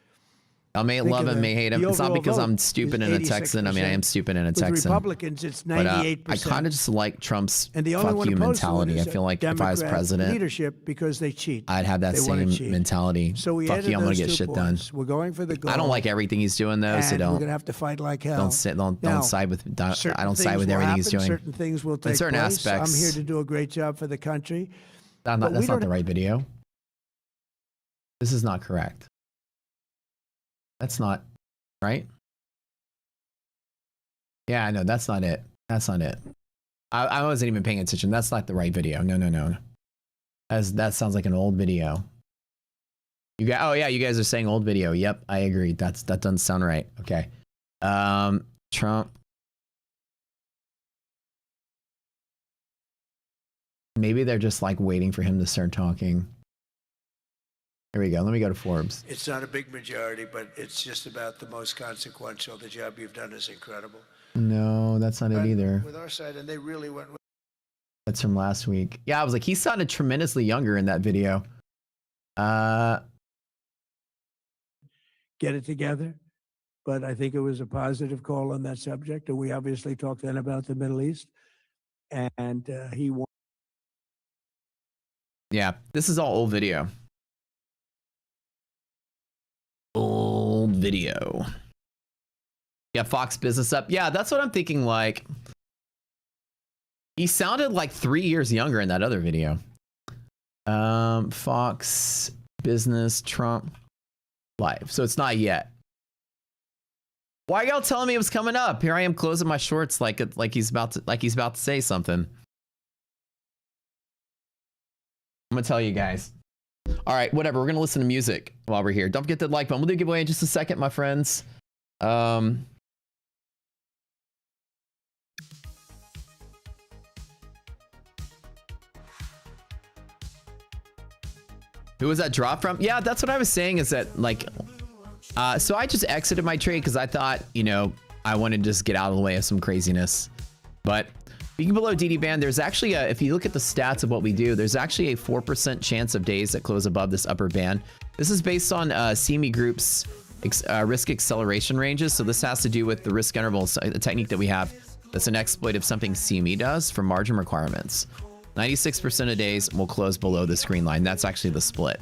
I may love him, may hate him. It's not because I'm stupid and a Texan. I mean, I am stupid and a Texan. With Republicans, it's 98%. But I kind of just like Trump's and the fuck only you mentality. I feel like if I was president, leadership because they cheat. I'd have that same mentality. So we fuck you, I'm gonna get shit done. We're going for the goal. I don't like everything he's doing though, so don't. We're gonna have to fight like hell. Don't side with. I don't side with everything he's doing. Certain things will take certain place. aspects. I'm here to do a great job for the country. That's not the right video. This is not correct. That's not right. Yeah, no, that's not it. That's not it. I wasn't even paying attention. That's not the right video. No. That sounds like an old video. You guys, oh yeah, you guys are saying old video. Yep, I agree. That doesn't sound right. Okay. Trump. Maybe they're just like waiting for him to start talking. Here we go. Let me go to Forbes. It's not a big majority, but it's just about the most consequential. The job you've done is incredible. No, that's not it either. With our side, and they really went with. That's from last week. Yeah, I was like, he sounded tremendously younger in that video. Get it together. But I think it was a positive call on that subject. And we obviously talked then about the Middle East. And he won. Yeah, this is all old video. Old video. Yeah, Fox Business up. Yeah, that's what I'm thinking. Like, he sounded like 3 years younger in that other video. Fox Business Trump. live. So it's not yet. Why y'all telling me it was coming up? Here I am closing my shorts like he's about to say something. I'm gonna tell you guys. All right, whatever. We're gonna listen to music while we're here. Don't forget that like button. We'll do a giveaway in just a second, my friends. Who was that drop from? Yeah, that's what I was saying is that like, so I just exited my trade because I thought, you know, I wanted to just get out of the way of some craziness. But speaking below DD band, there's actually a, if you look at the stats of what we do, there's actually a 4% chance of days that close above this upper band. This is based on CME Group's risk acceleration ranges. So this has to do with the risk intervals, a technique that we have that's an exploit of something CME does for margin requirements. 96% of days will close below this green line. That's actually the split.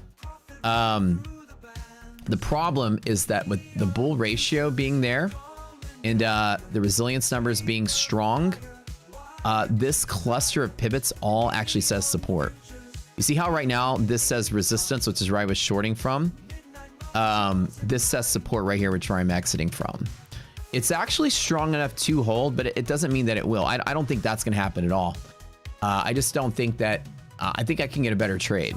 The problem is that with the bull ratio being there and the resilience numbers being strong, this cluster of pivots all actually says support. You see how right now this says resistance, which is where I was shorting from. This says support right here, which is where I'm exiting from. It's actually strong enough to hold, but it doesn't mean that it will. I don't think that's going to happen at all. I just don't think that, I think I can get a better trade.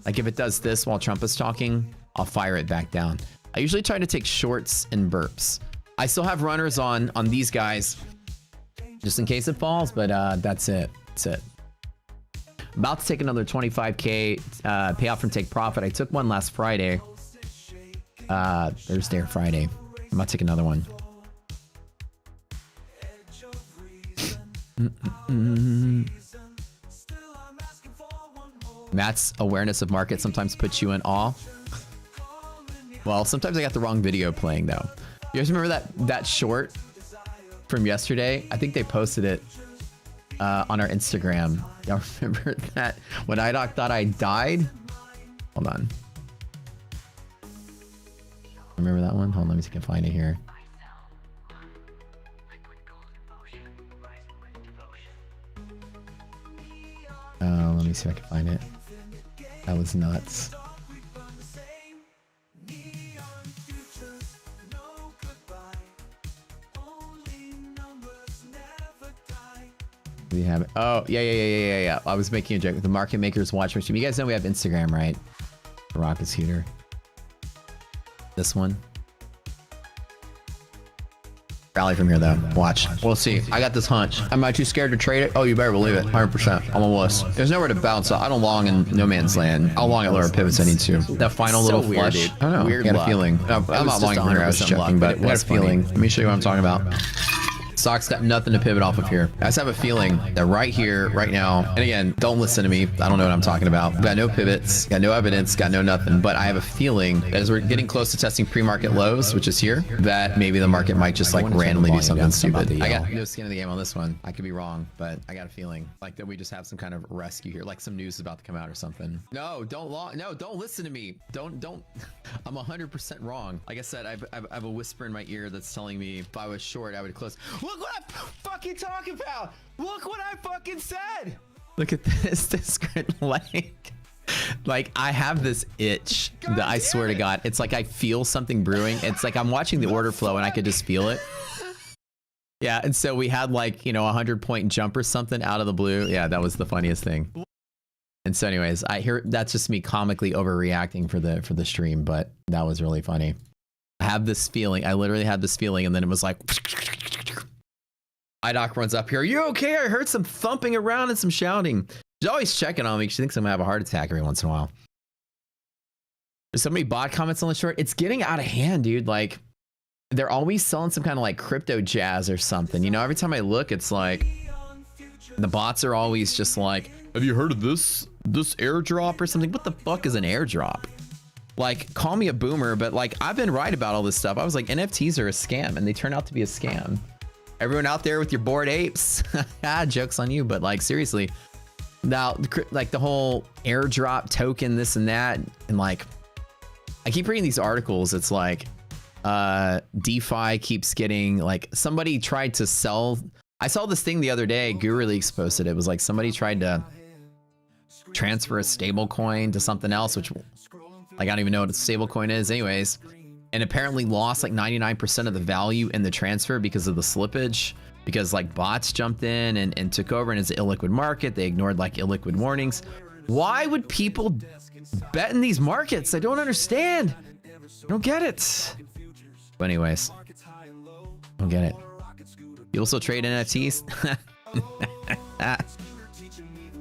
Like if it does this while Trump is talking, I'll fire it back down. I usually try to take shorts and burps. I still have runners on these guys just in case it falls, but that's it. That's it. About to take another 25K payout from Take Profit. I took one last Friday. Thursday or Friday. I'm about to take another one. Matt's awareness of market sometimes puts you in awe. Well, sometimes I got the wrong video playing though. You guys remember that short from yesterday? I think they posted it on our Instagram. Y'all remember that when IDOC thought I died? Hold on. Remember that one? Hold on, let me see if I can find it here. Let me see if I can find it. That was nuts. We have it. Oh, yeah. I was making a joke with the market makers watch my stream. You guys know we have Instagram, right? Rocket Scooter. This one. Rally from here though. Watch. We'll see. I got this hunch. Am I too scared to trade it? Oh, you better believe it. 100%. I'm a wuss. There's nowhere to bounce. I don't long in no man's land. I'll long at lower pivots I need to. That final little weird, flush. Dude. I don't know. Weird I got luck. a feeling. No, I'm not longing from here. I was joking, but I got a feeling. Let me show you what I'm talking about. Stock's got nothing to pivot off of here. I just have a feeling that right here, right now, and again, don't listen to me. I don't know what I'm talking about. Got no pivots, got no evidence, got no nothing. But I have a feeling that as we're getting close to testing pre-market lows, which is here, that maybe the market might just like randomly do something stupid. I got no skin in the game on this one. I could be wrong, but I got a feeling like that we just have some kind of rescue here, like some news is about to come out or something. No, don't listen to me. Don't. I'm 100% wrong. Like I said, I have a whisper in my ear that's telling me if I was short, I would close. Look what I'm fucking talking about. Look what I fucking said. Look at this. This like I have this itch that I swear to God, it's like I feel something brewing. It's like I'm watching the order flow and I could just feel it. Yeah, and so we had like, you know, 100-point jump or something out of the blue. Yeah, that was the funniest thing. And so anyways, I hear that's just me comically overreacting for the stream, but that was really funny. I have this feeling. I literally had this feeling, and then it was like IDOC runs up here. Are you okay? I heard some thumping around and some shouting. She's always checking on me. She thinks I'm gonna have a heart attack every once in a while. There's so many bot comments on the short. It's getting out of hand, dude. Like they're always selling some kind of like crypto jazz or something. You know, every time I look, it's like the bots are always just like, Have you heard of this airdrop or something? What the fuck is an airdrop? Like, call me a boomer, but like I've been right about all this stuff. I was like, NFTs are a scam, and they turn out to be a scam. Everyone out there with your bored apes, jokes on you, but like seriously, now like the whole airdrop token, this and that, and like I keep reading these articles. It's like DeFi keeps getting like somebody tried to sell. I saw this thing the other day. Guru Leaks posted it. It was like somebody tried to transfer a stable coin to something else, which Like, I don't even know what a stable coin is anyways. And apparently lost like 99% of the value in the transfer because of the slippage. Because like bots jumped in and took over, and it's an illiquid market. They ignored like illiquid warnings. Why would people bet in these markets? I don't understand. I don't get it. But anyways, I don't get it. You also trade NFTs?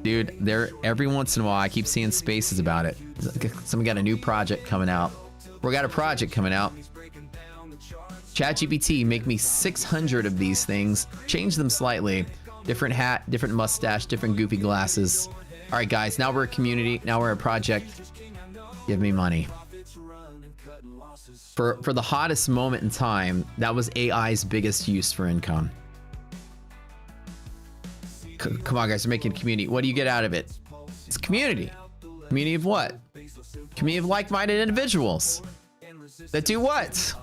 Dude, there every once in a while I keep seeing spaces about it. Someone got a new project coming out. We got a project coming out. ChatGPT, make me 600 of these things. Change them slightly. Different hat, different mustache, different goofy glasses. All right, guys, now we're a community. Now we're a project. Give me money. For the hottest moment in time, that was AI's biggest use for income. Come on, guys, we're making a community. What do you get out of it? It's community. Community of what? Community of like-minded individuals that do what?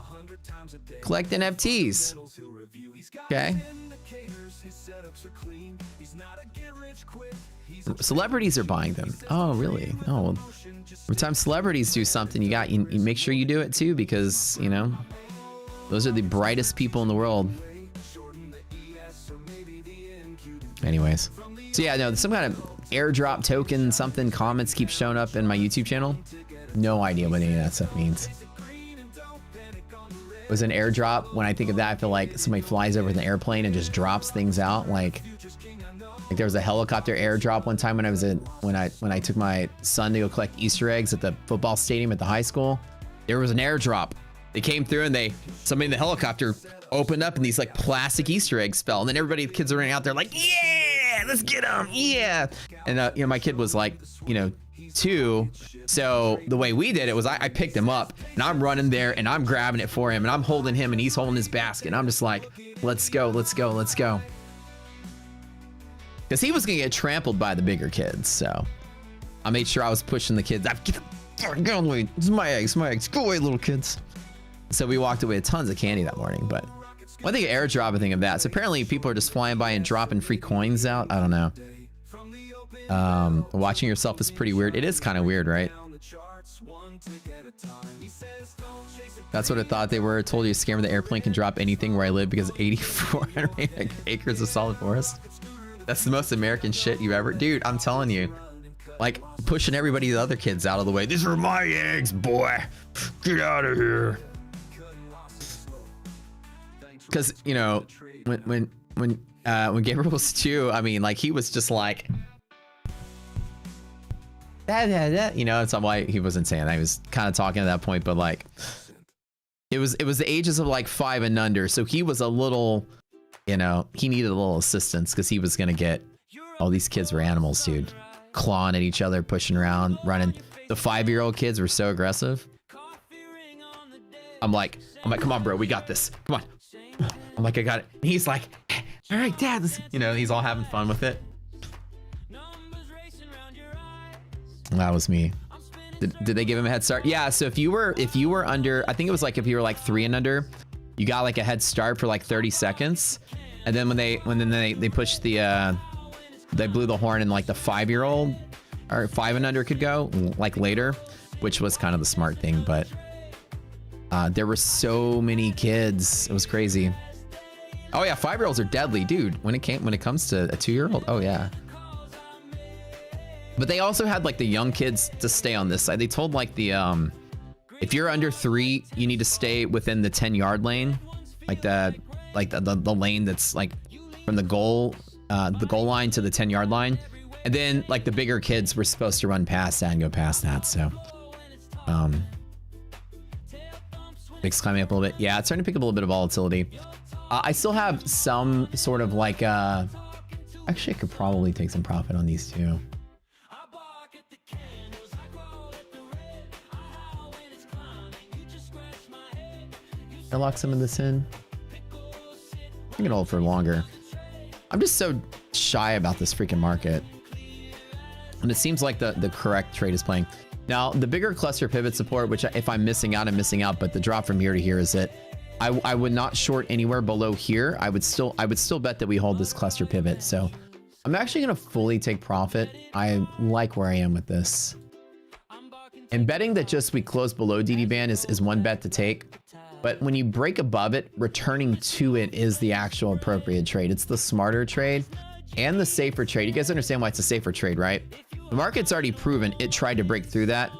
Collect NFTs. Okay. Celebrities are buying them. Oh, really? Oh, well, every time celebrities do something, you make sure you do it too, because, you know, those are the brightest people in the world. Anyways, so yeah, no, some kind of airdrop token, something, comments keep showing up in my YouTube channel. No idea what any of that stuff means. Was an airdrop. When I think of that, I feel like somebody flies over with an airplane and just drops things out. Like there was a helicopter airdrop one time when I was when I took my son to go collect Easter eggs at the football stadium at the high school. There was an airdrop. They came through and somebody in the helicopter opened up and these like plastic Easter eggs fell. And then the kids are running out there like, yeah, let's get them. Yeah. And you know, my kid was like, you know, 2. So the way we did it was I picked him up and I'm running there and I'm grabbing it for him and I'm holding him and he's holding his basket. And I'm just like, let's go, let's go, let's go. Because he was going to get trampled by the bigger kids. So I made sure I was pushing the kids. Go away. This is my eggs, my eggs. Go away, little kids. So we walked away with tons of candy that morning. But one thing, airdrop, I think of that. So apparently people are just flying by and dropping free coins out. I don't know. Watching yourself is pretty weird. It is kind of weird, right? That's what I thought they were. I told you a scammer, the airplane can drop anything where I live because 8,400 acres of solid forest. That's the most American shit you ever... Dude, I'm telling you. Like, pushing everybody, the other kids out of the way. These are my eggs, boy. Get out of here. Because, you know, when Gabriel was 2, I mean, like, he was just like... You know, it's not why he wasn't saying that. He was kind of talking at that point, but like... It was the ages of like 5 and under. So he was a little... You know, he needed a little assistance because he was going to get... Oh, these kids were animals, dude. Clawing at each other, pushing around, running. The 5-year-old kids were so aggressive. I'm like, come on, bro, we got this. Come on. I'm like, I got it. And he's like, all right, Dad. You know, he's all having fun with it. That was me. Did they give him a head start? Yeah. So if you were under, I think it was like if you were like 3 and under, you got like a head start for like 30 seconds, and then when they pushed the they blew the horn and like the 5-year-old or 5 and under could go like later, which was kind of the smart thing. But there were so many kids, it was crazy. Oh yeah, 5-year-olds are deadly, dude. When it comes to a 2-year-old, oh yeah. But they also had like the young kids to stay on this side. They told like the if you're under 3, you need to stay within the 10-yard lane, like the lane that's like from the goal line to the 10-yard line. And then like the bigger kids were supposed to run past that and go past that. So it's climbing up a little bit. Yeah, it's starting to pick up a little bit of volatility. I still have some sort of like actually I could probably take some profit on these too. I lock some of this in. I can hold for longer. I'm just so shy about this freaking market. And it seems like the correct trade is playing. Now, the bigger cluster pivot support, which if I'm missing out, I'm missing out, but the drop from here to here is it. I would not short anywhere below here. I would still bet that we hold this cluster pivot. So I'm actually going to fully take profit. I like where I am with this. And betting that just we close below DD band is one bet to take. But when you break above it, returning to it is the actual appropriate trade. It's the smarter trade and the safer trade. You guys understand why it's a safer trade, right? The market's already proven it tried to break through that.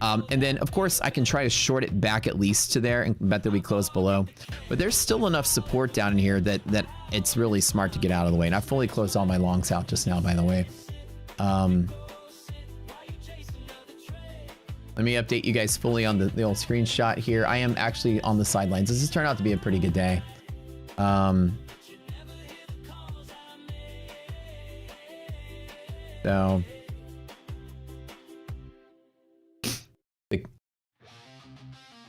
And then, of course, I can try to short it back at least to there and bet that we close below. But there's still enough support down in here that it's really smart to get out of the way. And I fully closed all my longs out just now, by the way. Let me update you guys fully on the old screenshot here. I am actually on the sidelines. This has turned out to be a pretty good day. So...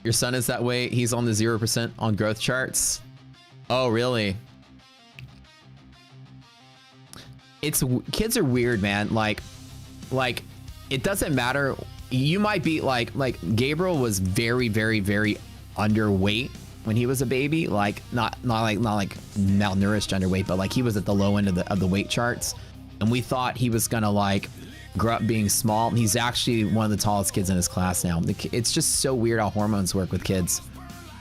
Your son is that way. He's on the 0% on growth charts. Oh, really? Kids are weird, man. Like it doesn't matter. You might be like Gabriel was very, very, very underweight when he was a baby. Like not like malnourished underweight, but like he was at the low end of the weight charts. And we thought he was gonna like grow up being small. He's actually one of the tallest kids in his class now. It's just so weird how hormones work with kids.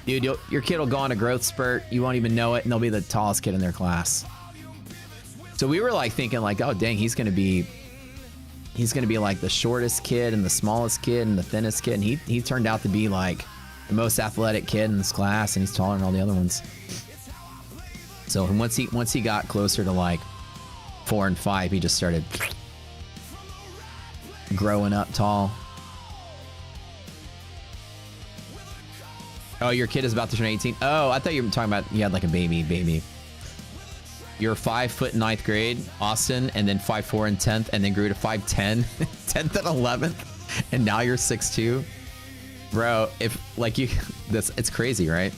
Dude, your kid will go on a growth spurt, you won't even know it, and they'll be the tallest kid in their class. So we were like thinking like, oh dang, he's gonna be like the shortest kid and the smallest kid and the thinnest kid, and he turned out to be like the most athletic kid in this class, and he's taller than all the other ones. So once he got closer to like 4 and 5, he just started growing up tall. Oh, your kid is about to turn 18. Oh, I thought you were talking about you had like a baby. You're 5 foot in 9th grade, Austin, and then 5'4" in 10th, and then grew to 5'10", 10th and 11th, and now you're 6'2". Bro, if like it's crazy, right?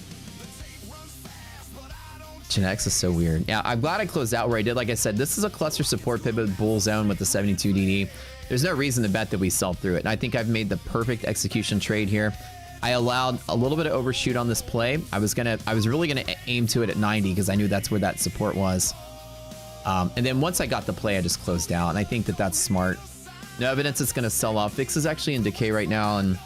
Genetics is so weird. Yeah, I'm glad I closed out where I did. Like I said, this is a cluster support pivot bull zone with the 72 DD. There's no reason to bet that we sell through it. And I think I've made the perfect execution trade here. I allowed a little bit of overshoot on this play. I was really gonna aim to it at 90 because I knew that's where that support was. And then once I got the play, I just closed out. And I think that that's smart. No evidence it's gonna sell off. VIX is actually in decay right now, and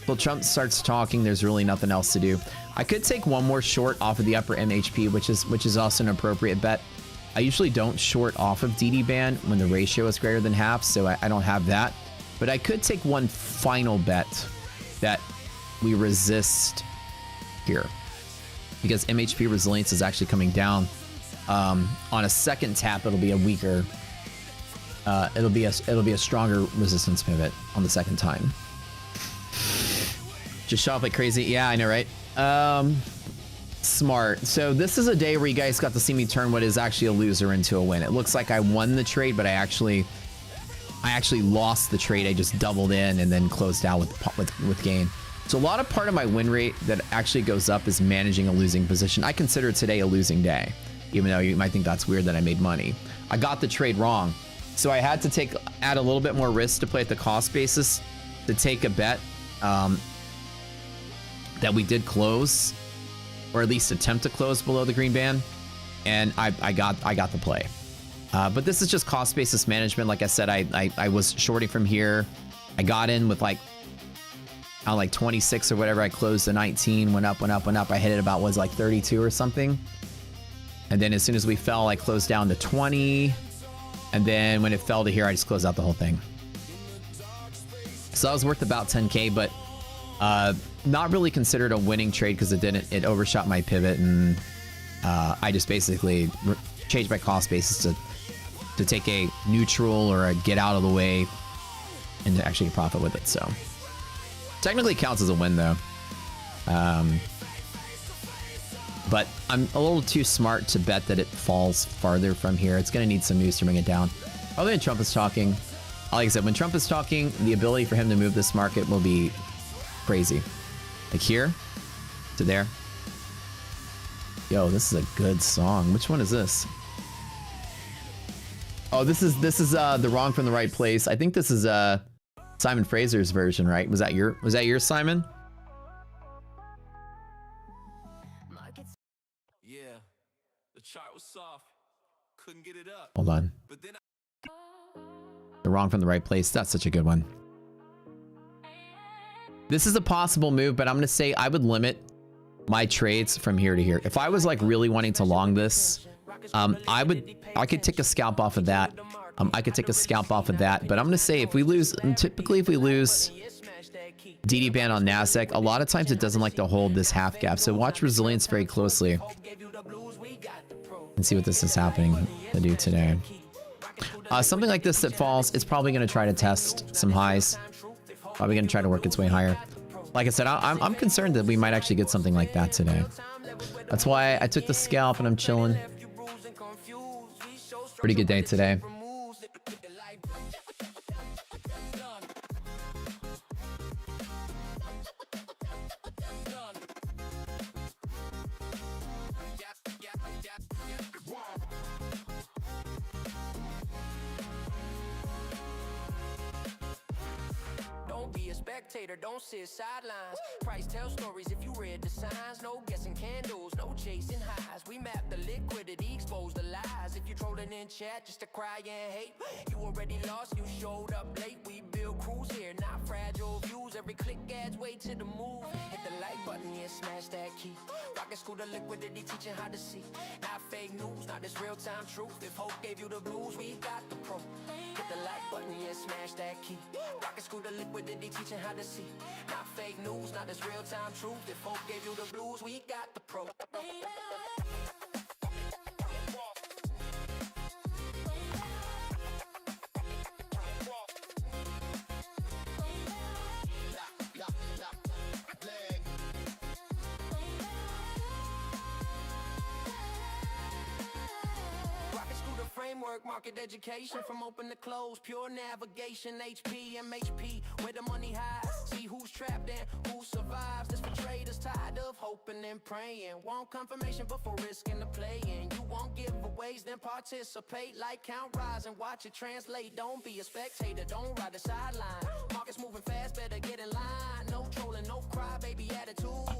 until Trump starts talking, there's really nothing else to do. I could take one more short off of the upper MHP, which is also an appropriate bet. I usually don't short off of DD band when the ratio is greater than half, so I don't have that. But I could take one final bet that we resist here, because MHP resilience is actually coming down. On a second tap, it'll be a weaker. It'll be a stronger resistance pivot on the second time. Just shop like crazy. Yeah, I know, right? Smart. So this is a day where you guys got to see me turn what is actually a loser into a win. It looks like I won the trade, but I actually lost the trade. I just doubled in and then closed out with gain. So a part of my win rate that actually goes up is managing a losing position. I consider today a losing day, even though you might think that's weird that I made money. I got the trade wrong, so I had to add a little bit more risk to play at the cost basis to take a bet that we did close, or at least attempt to close below the green band, and I got the play. But this is just cost basis management. Like I said, I was shorting from here. I got in with like 26 or whatever. I closed the 19, went up. I hit it about was like 32 or something. And then as soon as we fell, I closed down to 20. And then when it fell to here, I just closed out the whole thing. So that was worth about 10K, but not really considered a winning trade because it overshot my pivot, and I just basically changed my cost basis to take a neutral or a get out of the way and to actually profit with it. So technically counts as a win though. But I'm a little too smart to bet that it falls farther from here. It's going to need some news to bring it down. Other than Trump is talking, like I said, when Trump is talking, the ability for him to move this market will be crazy. Like here to there. Yo, this is a good song. Which one is this? Oh, this is the Wrong from the Right Place. I think this is Simon Fraser's version, right? Was that yours, Simon? Yeah, the chart was soft. Couldn't get it up. Hold on. But then The Wrong from the Right Place. That's such a good one. This is a possible move, but I'm gonna say I would limit my trades from here to here. If I was like really wanting to long this, I could take a scalp off of that. I could take a scalp off of that, but I'm gonna say if we lose, typically if we lose DD band on NASDAQ, a lot of times it doesn't like to hold this half gap. So watch resilience very closely and see what this is happening to do today. Something like this that falls, it's probably going to try to test some highs. Probably going to try to work its way higher. Like I said, I'm concerned that we might actually get something like that today. That's why I took the scalp and I'm chilling. Pretty good day today. Don't sit sidelines. Price tell stories if you read the signs. No guessing candles, no chasing highs. We map the liquidity, expose the lies. If you trolling in chat just to cry and hate, you already lost, you showed up late. We build crews here, not fragile views. Every click adds weight to the move. Hit the like button, yeah, smash that key. Rocket school the liquidity, teaching how to see. Not fake news, not this real-time truth. If hope gave you the blues, we got the pro. Hit the like button, yeah, smash that key. Rocket school the liquidity, teaching how to see. Not fake news, not this real-time truth. If hope gave you the blues, we got the pro. Framework, market education, from open to close, pure navigation, HP, MHP, where the money hides. See who's trapped and who survives. This for traders tired of hoping and praying. Want confirmation before risking the playing. You want giveaways, then participate. Like count rise and watch it translate. Don't be a spectator, don't ride the sideline. Markets moving fast, better get in line. No trolling, no cry, baby attitudes.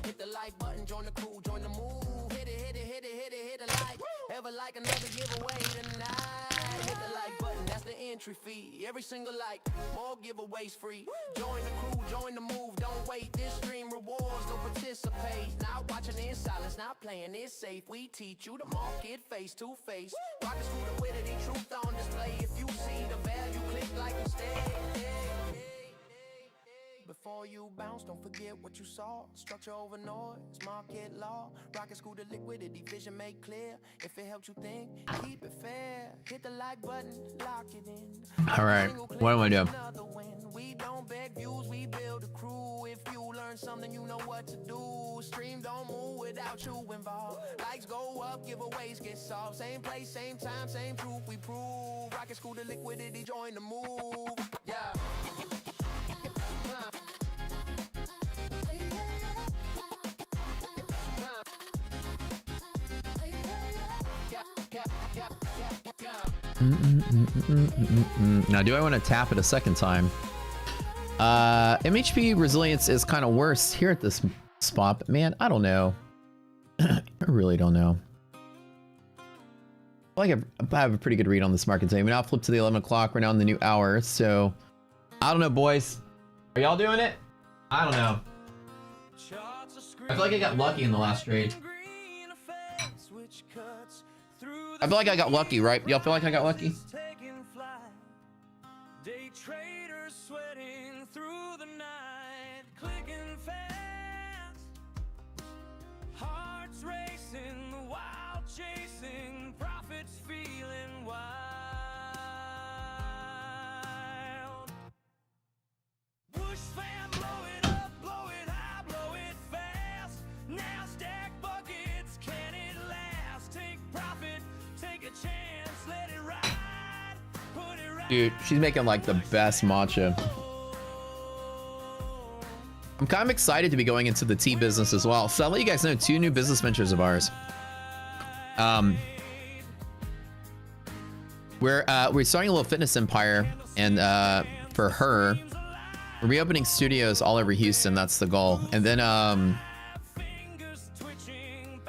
Hit the like button, join the crew, join the move. Hit it, hit it, hit it, hit it, hit it like. Ever like another giveaway tonight? Hit the like button, that's the entry fee. Every single like, more giveaways free. Join the crew, join the move, don't wait. This stream rewards, don't participate. Not watching in silence, not playing it safe. We teach you the market face to face. Rockets through the liquidity, truth on display. If you see the value, click like and stay. Before you bounce, don't forget what you saw. Structure over noise, market law. Rocket school to liquidity, vision made clear. If it helps you think, keep it fair. Hit the like button, lock it in. All right, what am I doing? We don't beg views, we build a crew. If you learn something, you know what to do. Stream don't move without you involved. Likes go up, giveaways get solved. Same place, same time, same truth we prove. Rocket school to liquidity, join the move. Yeah. Now, do I want to tap it a second time? MHP resilience is kind of worse here at this spot, but man, I don't know. I really don't know. I feel like I have a pretty good read on this market today. We now flip to the 11 o'clock. We're now in the new hour, so I don't know, boys. Are y'all doing it? I don't know. I feel like I got lucky in the last trade. I feel like I got lucky, right? Y'all feel like I got lucky? Day traders sweating through the night, clicking fast, hearts racing, the wild chasing, profits feeling wild. Push fan, blow it up, blow it high, blow it fast. Now stack buckets, can it last? Take profit, take a chance, let it ride. Put it right. Dude, she's making like the best matcha. I'm kind of excited to be going into the tea business as well. So I'll let you guys know 2 new business ventures of ours. We're starting a little fitness empire, and for her, we're reopening studios all over Houston. That's the goal. And then I'm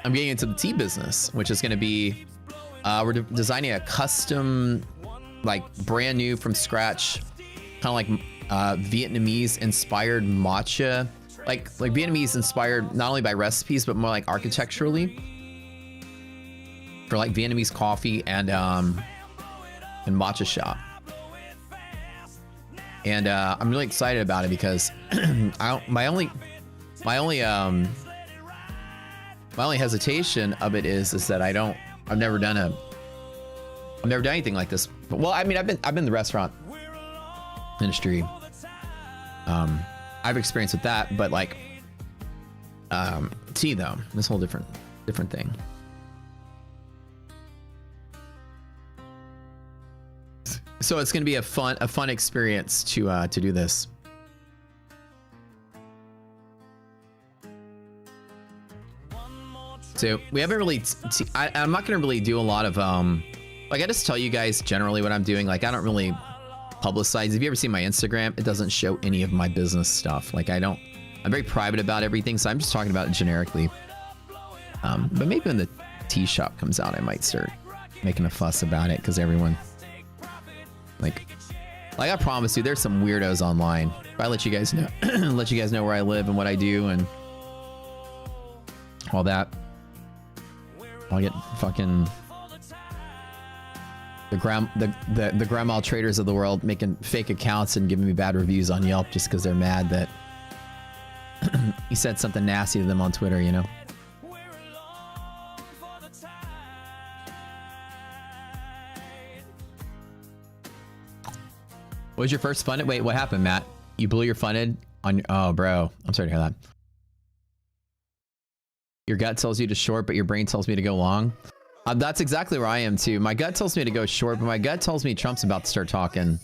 getting into the tea business, which is going to be we're designing a custom, like brand new from scratch, kind of like Vietnamese inspired matcha, like Vietnamese inspired not only by recipes but more like architecturally, for like Vietnamese coffee and matcha shop. And I'm really excited about it because my only hesitation of it is that I've never done anything like this. Well, I mean, I've been in the restaurant industry. I've experienced with that, but like tea though, this whole different thing. So it's gonna be a fun experience to do this. So we haven't really. I'm not gonna really do a lot of like I just tell you guys generally what I'm doing. Like I don't really publicize. If you ever see my Instagram, it doesn't show any of my business stuff. Like I'm very private about everything, so I'm just talking about it generically. But maybe when the tea shop comes out, I might start making a fuss about it because everyone. Like I promise you, there's some weirdos online. If I let you guys know, where I live and what I do and all that, I'll get fucking the grandma traders of the world making fake accounts and giving me bad reviews on Yelp just because they're mad that you said something nasty to them on Twitter, you know. What was your first fun? Wait, what happened, Matt? You blew your funned on your... Oh, bro. I'm sorry to hear that. Your gut tells you to short, but your brain tells me to go long. That's exactly where I am, too. My gut tells me to go short, but my gut tells me Trump's about to start talking.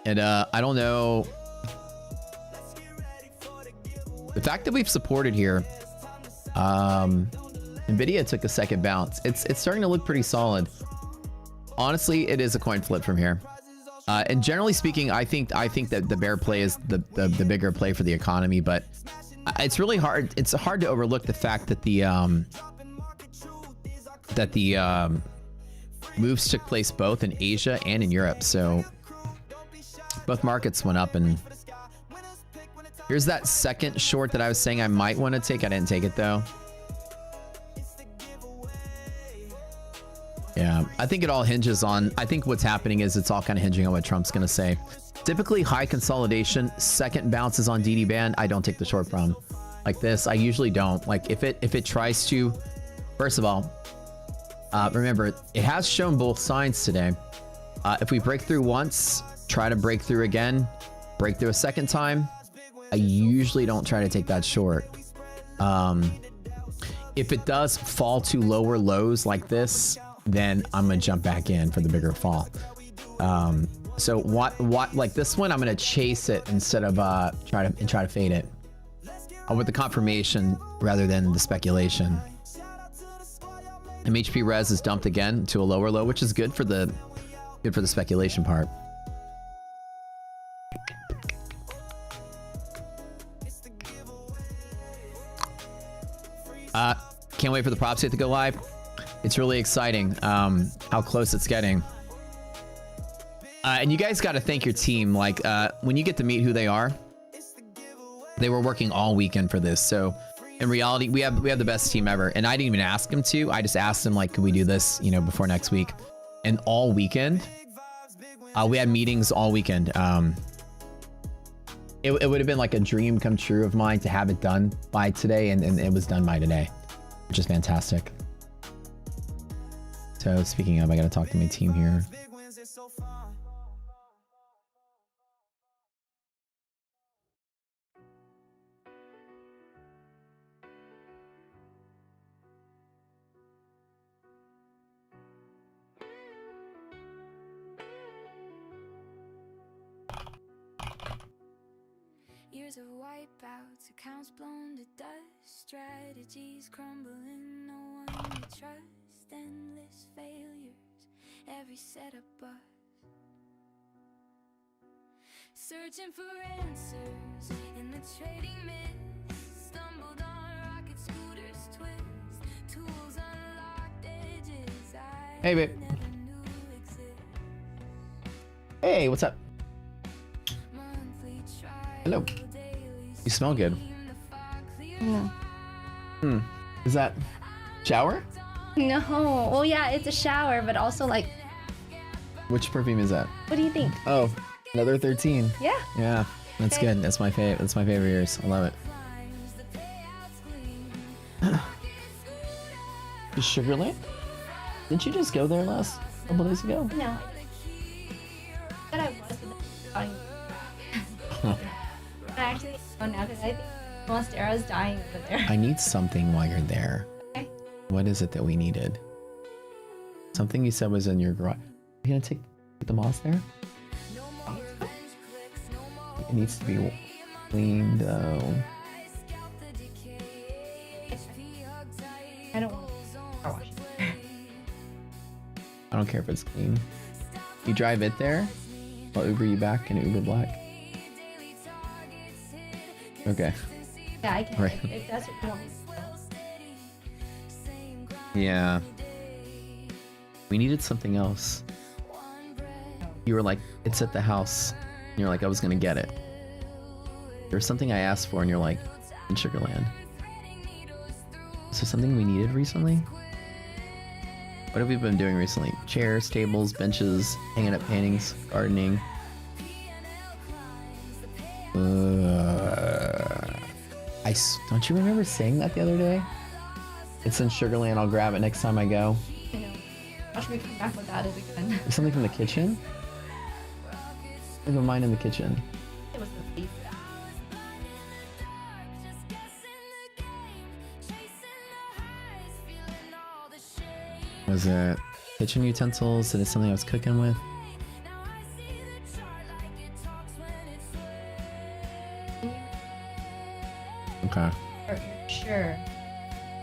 And I don't know... The fact that we've supported here... NVIDIA took a second bounce. It's starting to look pretty solid. Honestly, it is a coin flip from here. And generally speaking, I think that the bear play is the bigger play for the economy, but it's really hard. It's hard to overlook the fact that the moves took place both in Asia and in Europe. So both markets went up, and here's that second short that I was saying I might want to take. I didn't take it though. Yeah, I think it all hinges on, I think what's happening is it's all kind of hinging on what Trump's going to say. Typically high consolidation, second bounces on DD band, I don't take the short from. Like this, I usually don't. Like if it tries to, first of all, remember, it has shown both signs today. If we break through once, try to break through again, break through a second time, I usually don't try to take that short. If it does fall to lower lows like this, then I'm gonna jump back in for the bigger fall. So what like this one, I'm gonna chase it instead of try to fade it with the confirmation rather than the speculation. MHP res is dumped again to a lower low, which is good for the speculation part. Can't wait for the prop set to go live. It's really exciting how close it's getting. And you guys got to thank your team. Like when you get to meet who they are, they were working all weekend for this. So in reality, we have the best team ever. And I didn't even ask them to. I just asked them like, could we do this, you know, before next week? And all weekend, we had meetings all weekend. It would have been like a dream come true of mine to have it done by today, and it was done by today, which is fantastic. So speaking of, I gotta talk to my team here. Years of wipeouts, accounts blown to dust, strategies crumbling, no one to trust, endless failures, every setup bust. Searching for answers in the trading mist, stumbled on rocket scooters, twist, tools unlocked, edges I Hey, babe. never knew exist. Hey, what's up? Hello. You smell good. Yeah. Is that shower? No. Well, yeah, it's a shower, but also like, Which perfume is that? what do you think? Oh, another 13. Yeah. Yeah, that's good. That's my favorite. That's my favorite of yours. I love it. Sugarland? Didn't you just go there a couple days ago? No. But I was dying. I actually don't know because I think Monstera's dying over there. I need something while you're there. Okay. What is it that we needed? Something you said was in your garage. Are you gonna take the moss there? It needs to be cleaned though. I don't want to car wash. I don't care if it's clean. You drive it there? I'll Uber you back in Uber Black. Okay. Yeah, I can. Right. If that's what you want me to do. Yeah. We needed something else. You were like, it's at the house. And you're like, I was gonna get it. There was something I asked for and you're like, in Sugarland. Is there something we needed recently? What have we been doing recently? Chairs, tables, benches, hanging up paintings, gardening. Don't you remember saying that the other day? It's in Sugarland. I'll grab it next time I go. I know. Watch me come back with that again. There's something from the kitchen? Leave mine in the kitchen. It was the thief. Was it kitchen utensils? Is it something I was cooking with? Okay. For sure.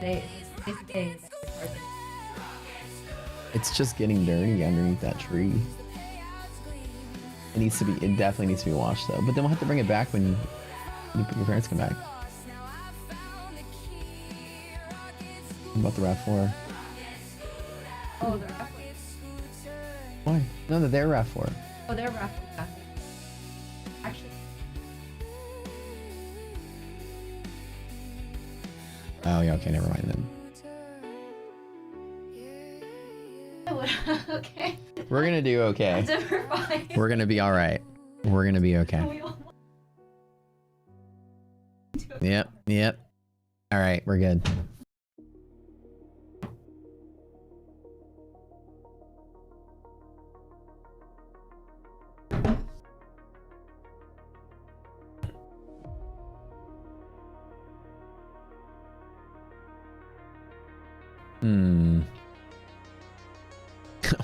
They say It's just getting dirty underneath that tree. It needs to be. It definitely needs to be washed though. But then we'll have to bring it back when your parents come back. What about the RAV4? Oh, they're RAV4. Why? No, they're RAV4. Oh, they're RAV4. Actually, Oh yeah. Okay. Never mind then. I would. Okay. We're gonna do okay. That's over fine. We're gonna be all right. We're gonna be okay. We all Yep. Yep. All right. We're good.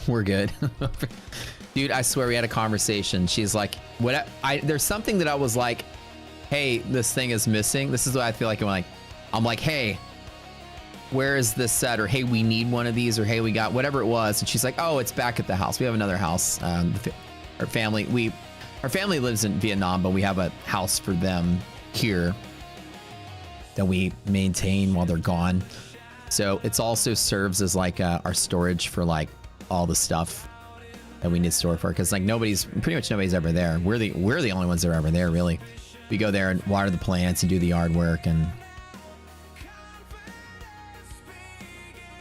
We're good. Dude, I swear we had a conversation. She's like, what there's something that I was like, hey, this thing is missing. This is what I feel like I'm like, hey, where is this set? Or hey, we need one of these, or hey, we got whatever it was. And she's like, oh, it's back at the house. We have another house. Our family lives in Vietnam, but we have a house for them here that we maintain while they're gone. So it's also serves as like our storage for like all the stuff that we need to store for, because like pretty much nobody's ever there. We're the only ones that are ever there, really. We go there and water the plants and do the yard work and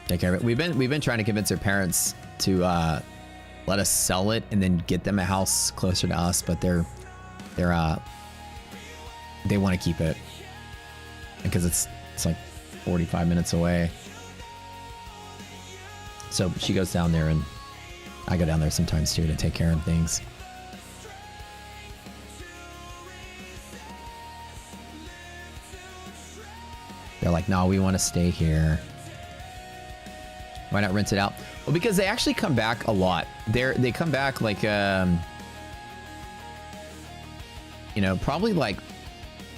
take care of it. We've been trying to convince their parents to let us sell it and then get them a house closer to us, but they want to keep it because it's like 45 minutes away. So she goes down there and I go down there sometimes too to take care of things. They're like, no, we want to stay here. Why not rent it out? Well, because they actually come back a lot. They come back like, probably like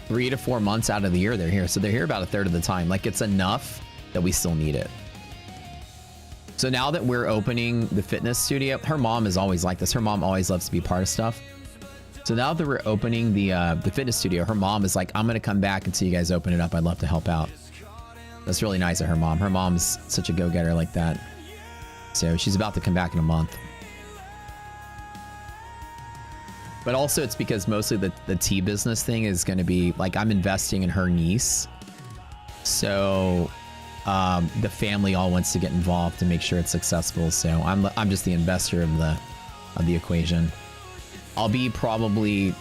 3 to 4 months out of the year they're here. So they're here about a third of the time. Like it's enough that we still need it. So now that we're opening the fitness studio, her mom is always like this. Her mom always loves to be part of stuff. So now that we're opening the fitness studio, her mom is like, I'm going to come back until you guys open it up. I'd love to help out. That's really nice of her mom. Her mom's such a go-getter like that. So she's about to come back in a month. But also it's because mostly the tea business thing is going to be like, I'm investing in her niece. So the family all wants to get involved to make sure it's successful. So I'm just the investor of the equation. I'll be probably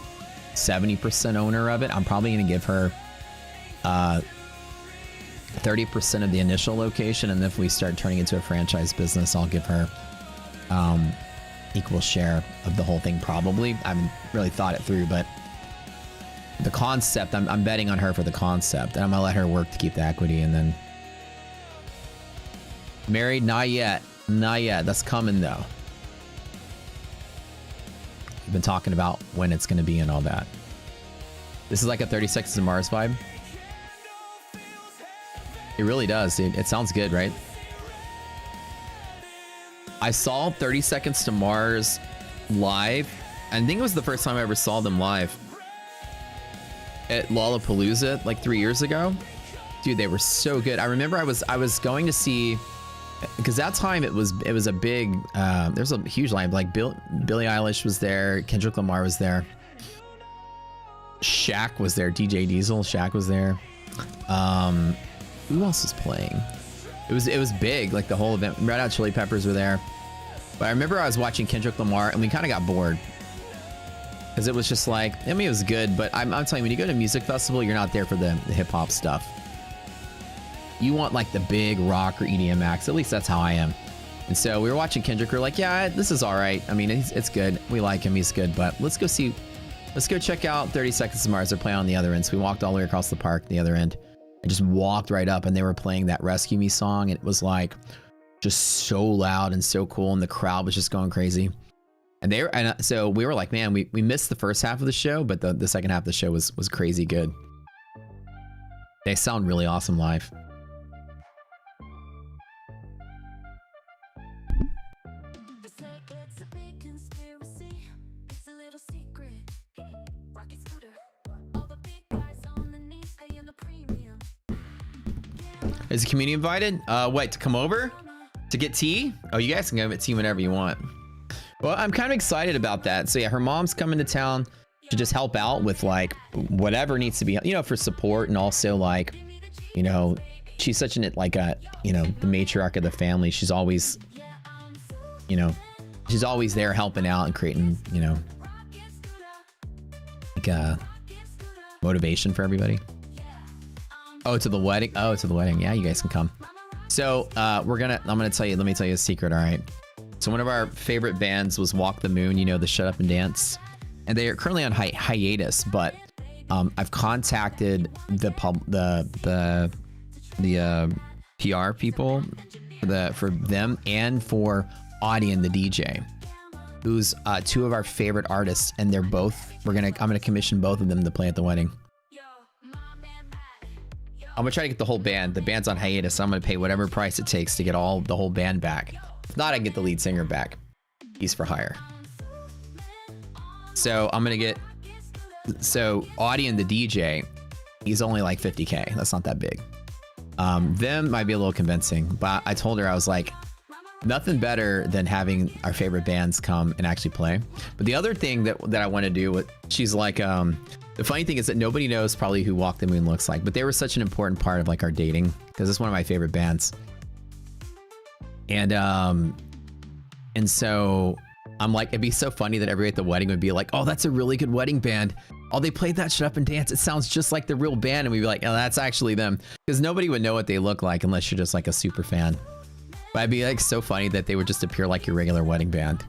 70% owner of it. I'm probably going to give her 30% of the initial location, and if we start turning into a franchise business, I'll give her equal share of the whole thing. Probably. I haven't really thought it through, but the concept, I'm betting on her for the concept, and I'm gonna let her work to keep the equity. And then married, not yet, not yet. That's coming though. We've been talking about when it's gonna be and all that. This is like a 30 Seconds to Mars vibe. It really does, dude. It sounds good, right? I saw 30 Seconds to Mars live. I think it was the first time I ever saw them live at Lollapalooza like 3 years ago. Dude, they were so good. I remember I was going to see, because that time it was a big there's a huge line, like Billie Eilish was there, Kendrick Lamar was there, Shaq was there, DJ Diesel, Shaq was there. Who else was playing? It was big, like the whole event. Red Hot Chili Peppers were there. But I remember I was watching Kendrick Lamar and we kind of got bored. Because it was just like, I mean, it was good, but I'm telling you, when you go to a music festival, you're not there for the hip hop stuff. You want like the big rock or EDM acts. At least that's how I am. And so we were watching Kendrick. We were like, yeah, this is all right. I mean, it's good. We like him. He's good. But let's go check out 30 Seconds to Mars. They're playing on the other end. So we walked all the way across the park, the other end. I just walked right up, and they were playing that Rescue Me song. And it was like just so loud and so cool, and the crowd was just going crazy. And so we were like, man, we missed the first half of the show, but the second half of the show was crazy good. They sound really awesome live. Is the community invited? What, to come over? To get tea? Oh, you guys can go get tea whenever you want. Well, I'm kind of excited about that. So yeah, her mom's coming to town to just help out with like whatever needs to be, you know, for support, and also like, you know, she's such an, like a, you know, the matriarch of the family. She's always, you know, she's always there helping out and creating, you know, like a motivation for everybody. Oh, to the wedding. Oh, to the wedding. Yeah, you guys can come. So I'm gonna tell you, let me tell you a secret. All right. So one of our favorite bands was Walk the Moon, you know, the Shut Up and Dance, and they are currently on hiatus, but I've contacted the PR people for them and for Audion, the DJ, who's two of our favorite artists, and they're both, I'm gonna commission both of them to play at the wedding. I'm gonna try to get the whole band. The band's on hiatus, so I'm gonna pay whatever price it takes to get the whole band back. If not, I can get the lead singer back. He's for hire. So I'm gonna get, Audion, the DJ, he's only like 50K. That's not that big. Them might be a little convincing, but I told her, I was like, nothing better than having our favorite bands come and actually play. But the other thing that I want to do, she's like, the funny thing is that nobody knows probably who Walk the Moon looks like, but they were such an important part of like our dating, because it's one of my favorite bands. And so I'm like, it'd be so funny that everybody at the wedding would be like, oh, that's a really good wedding band. Oh, they played that Shut Up and Dance. It sounds just like the real band. And we'd be like, oh, that's actually them. Because nobody would know what they look like unless you're just like a super fan. But it'd be like so funny that they would just appear like your regular wedding band.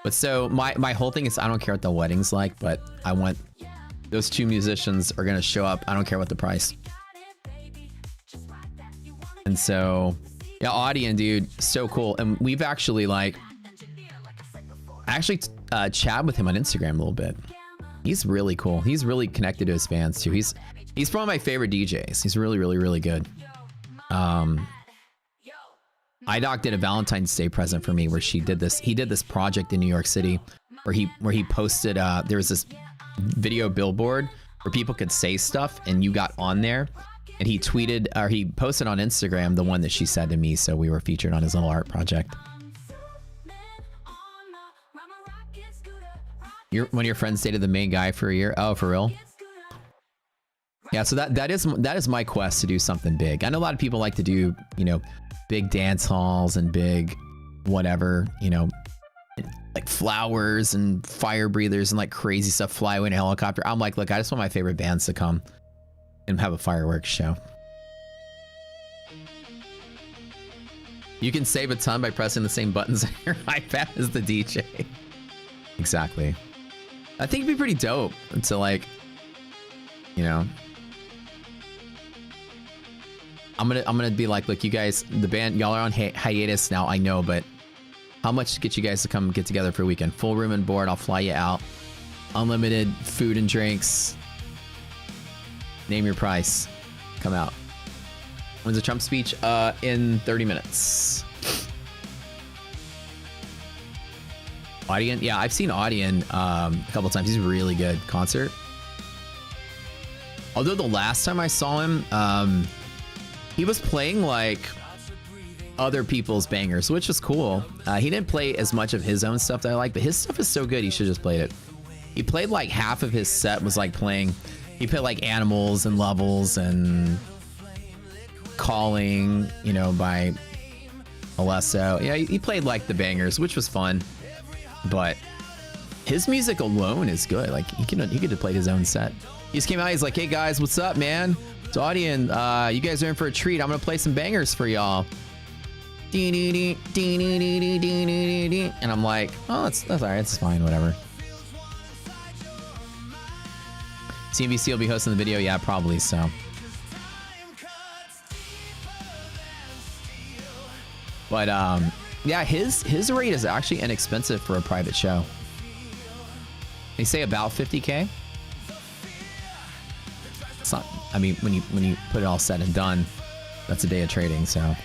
But so my whole thing is, I don't care what the wedding's like, but I want those two musicians are going to show up. I don't care what the price. And so, yeah, Audion, dude, so cool. And we've actually chat with him on Instagram a little bit. He's really cool. He's really connected to his fans too. He's one of my favorite DJs. He's really, really, really good. iDoc did a Valentine's Day present for me where he did this project in New York City where he posted, there was this video billboard where people could say stuff and you got on there, and he posted on Instagram the one that she said to me, so we were featured on his little art project. one of your friends dated the main guy for a year. Oh, for real? Yeah, so that is my quest to do something big. I know a lot of people like to do, you know, big dance halls and big whatever, you know, like flowers and fire breathers and like crazy stuff, fly away in a helicopter. I'm like, look, I just want my favorite bands to come and have a fireworks show. You can save a ton by pressing the same buttons on your iPad as the DJ. Exactly. I think it'd be pretty dope to like, you know, I'm gonna be like, look, you guys, the band, y'all are on hiatus now, I know, but how much to get you guys to come get together for a weekend? Full room and board, I'll fly you out. Unlimited food and drinks. Name your price. Come out. When's the Trump speech? In 30 minutes. Audien? Yeah, I've seen Audien a couple times. He's really good. Concert. Although the last time I saw him, he was playing like other people's bangers, which was cool. He didn't play as much of his own stuff that I like, but his stuff is so good, he should have just played it. He played like half of his set was like playing, he played like Animals and Levels and Calling, you know, by Alesso. Yeah, he played like the bangers, which was fun, but his music alone is good. Like he could have played his own set. He just came out, he's like, hey guys, what's up, man? It's Audien. You guys are in for a treat. I'm gonna play some bangers for y'all. And I'm like, oh, that's all right. It's fine. Whatever. CNBC will be hosting the video. Yeah, probably so. But yeah, his rate is actually inexpensive for a private show. They say about 50K. It's not. I mean, when you put it all said and done, that's a day of trading. So.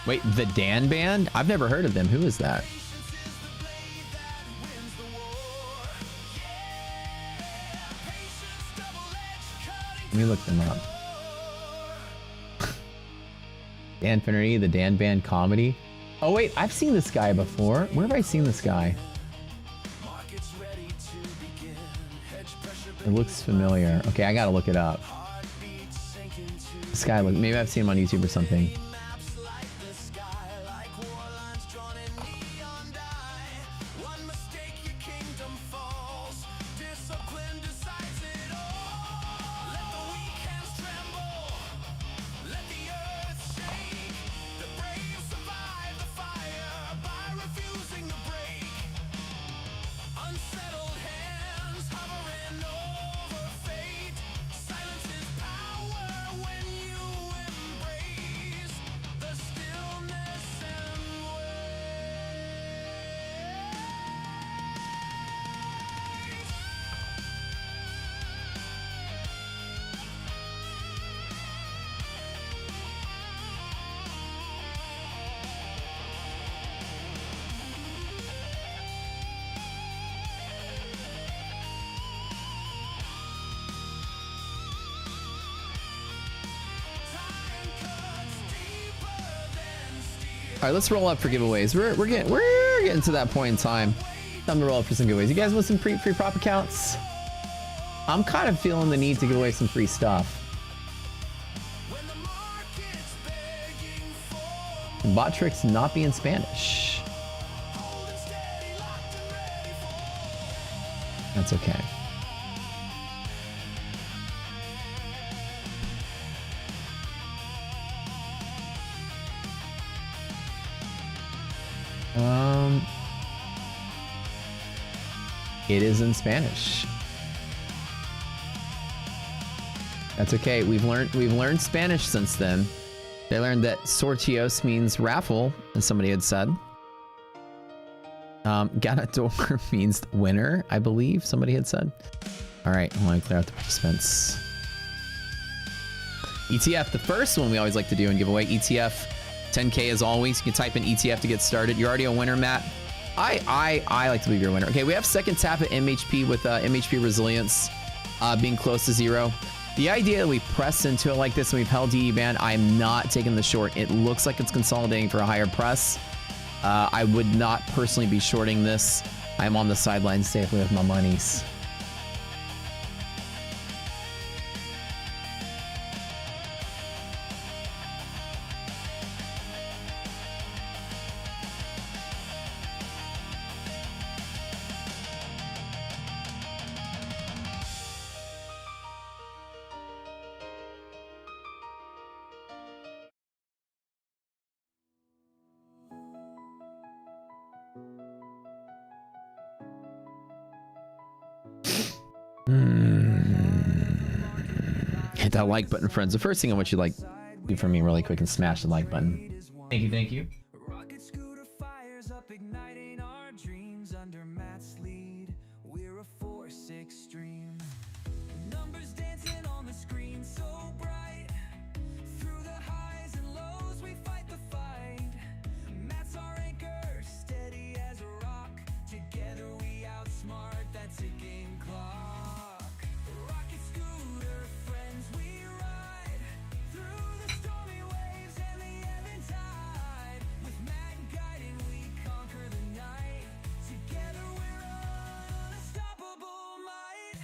Wait, the Dan Band? I've never heard of them. Who is that? Let me look them up. Dan Finnerty, the Dan Band comedy. Oh wait, I've seen this guy before. Where have I seen this guy? It looks familiar. Okay, I gotta look it up. This guy, maybe I've seen him on YouTube or something. All right, let's roll up for giveaways. We're getting to that point in time. Time to roll up for some giveaways. You guys want some free prop accounts? I'm kind of feeling the need to give away some free stuff. Bot tricks not be in Spanish. That's okay. It is in Spanish. That's okay. We've learned Spanish since then. They learned that sortios means raffle, as somebody had said. Ganador means winner, I believe somebody had said. All right, I want to clear out the participants. ETF, the first one we always like to do and give away. ETF, 10K as always. You can type in ETF to get started. You're already a winner, Matt. I like to believe you're a winner. Okay, we have second tap at MHP with MHP resilience being close to 0. The idea that we press into it like this and we've held DE band, I'm not taking the short. It looks like it's consolidating for a higher press. I would not personally be shorting this. I'm on the sidelines safely with my monies. Hit that like button, friends. The first thing I want you to like do for me really quick and smash the like button. Thank you, thank you. Rocket scooter fires up, igniting our dreams under Matt's lead. We're a force extreme. Numbers dancing on the screen, so bright. Through the highs and lows, we fight the fight. Matt's our anchor, steady as a rock. Together we outsmart that ticking clock. Rocket scooter friends, we ride through the stormy waves and the ebb tide. With Matt guiding, we conquer the night. Together we're unstoppable might.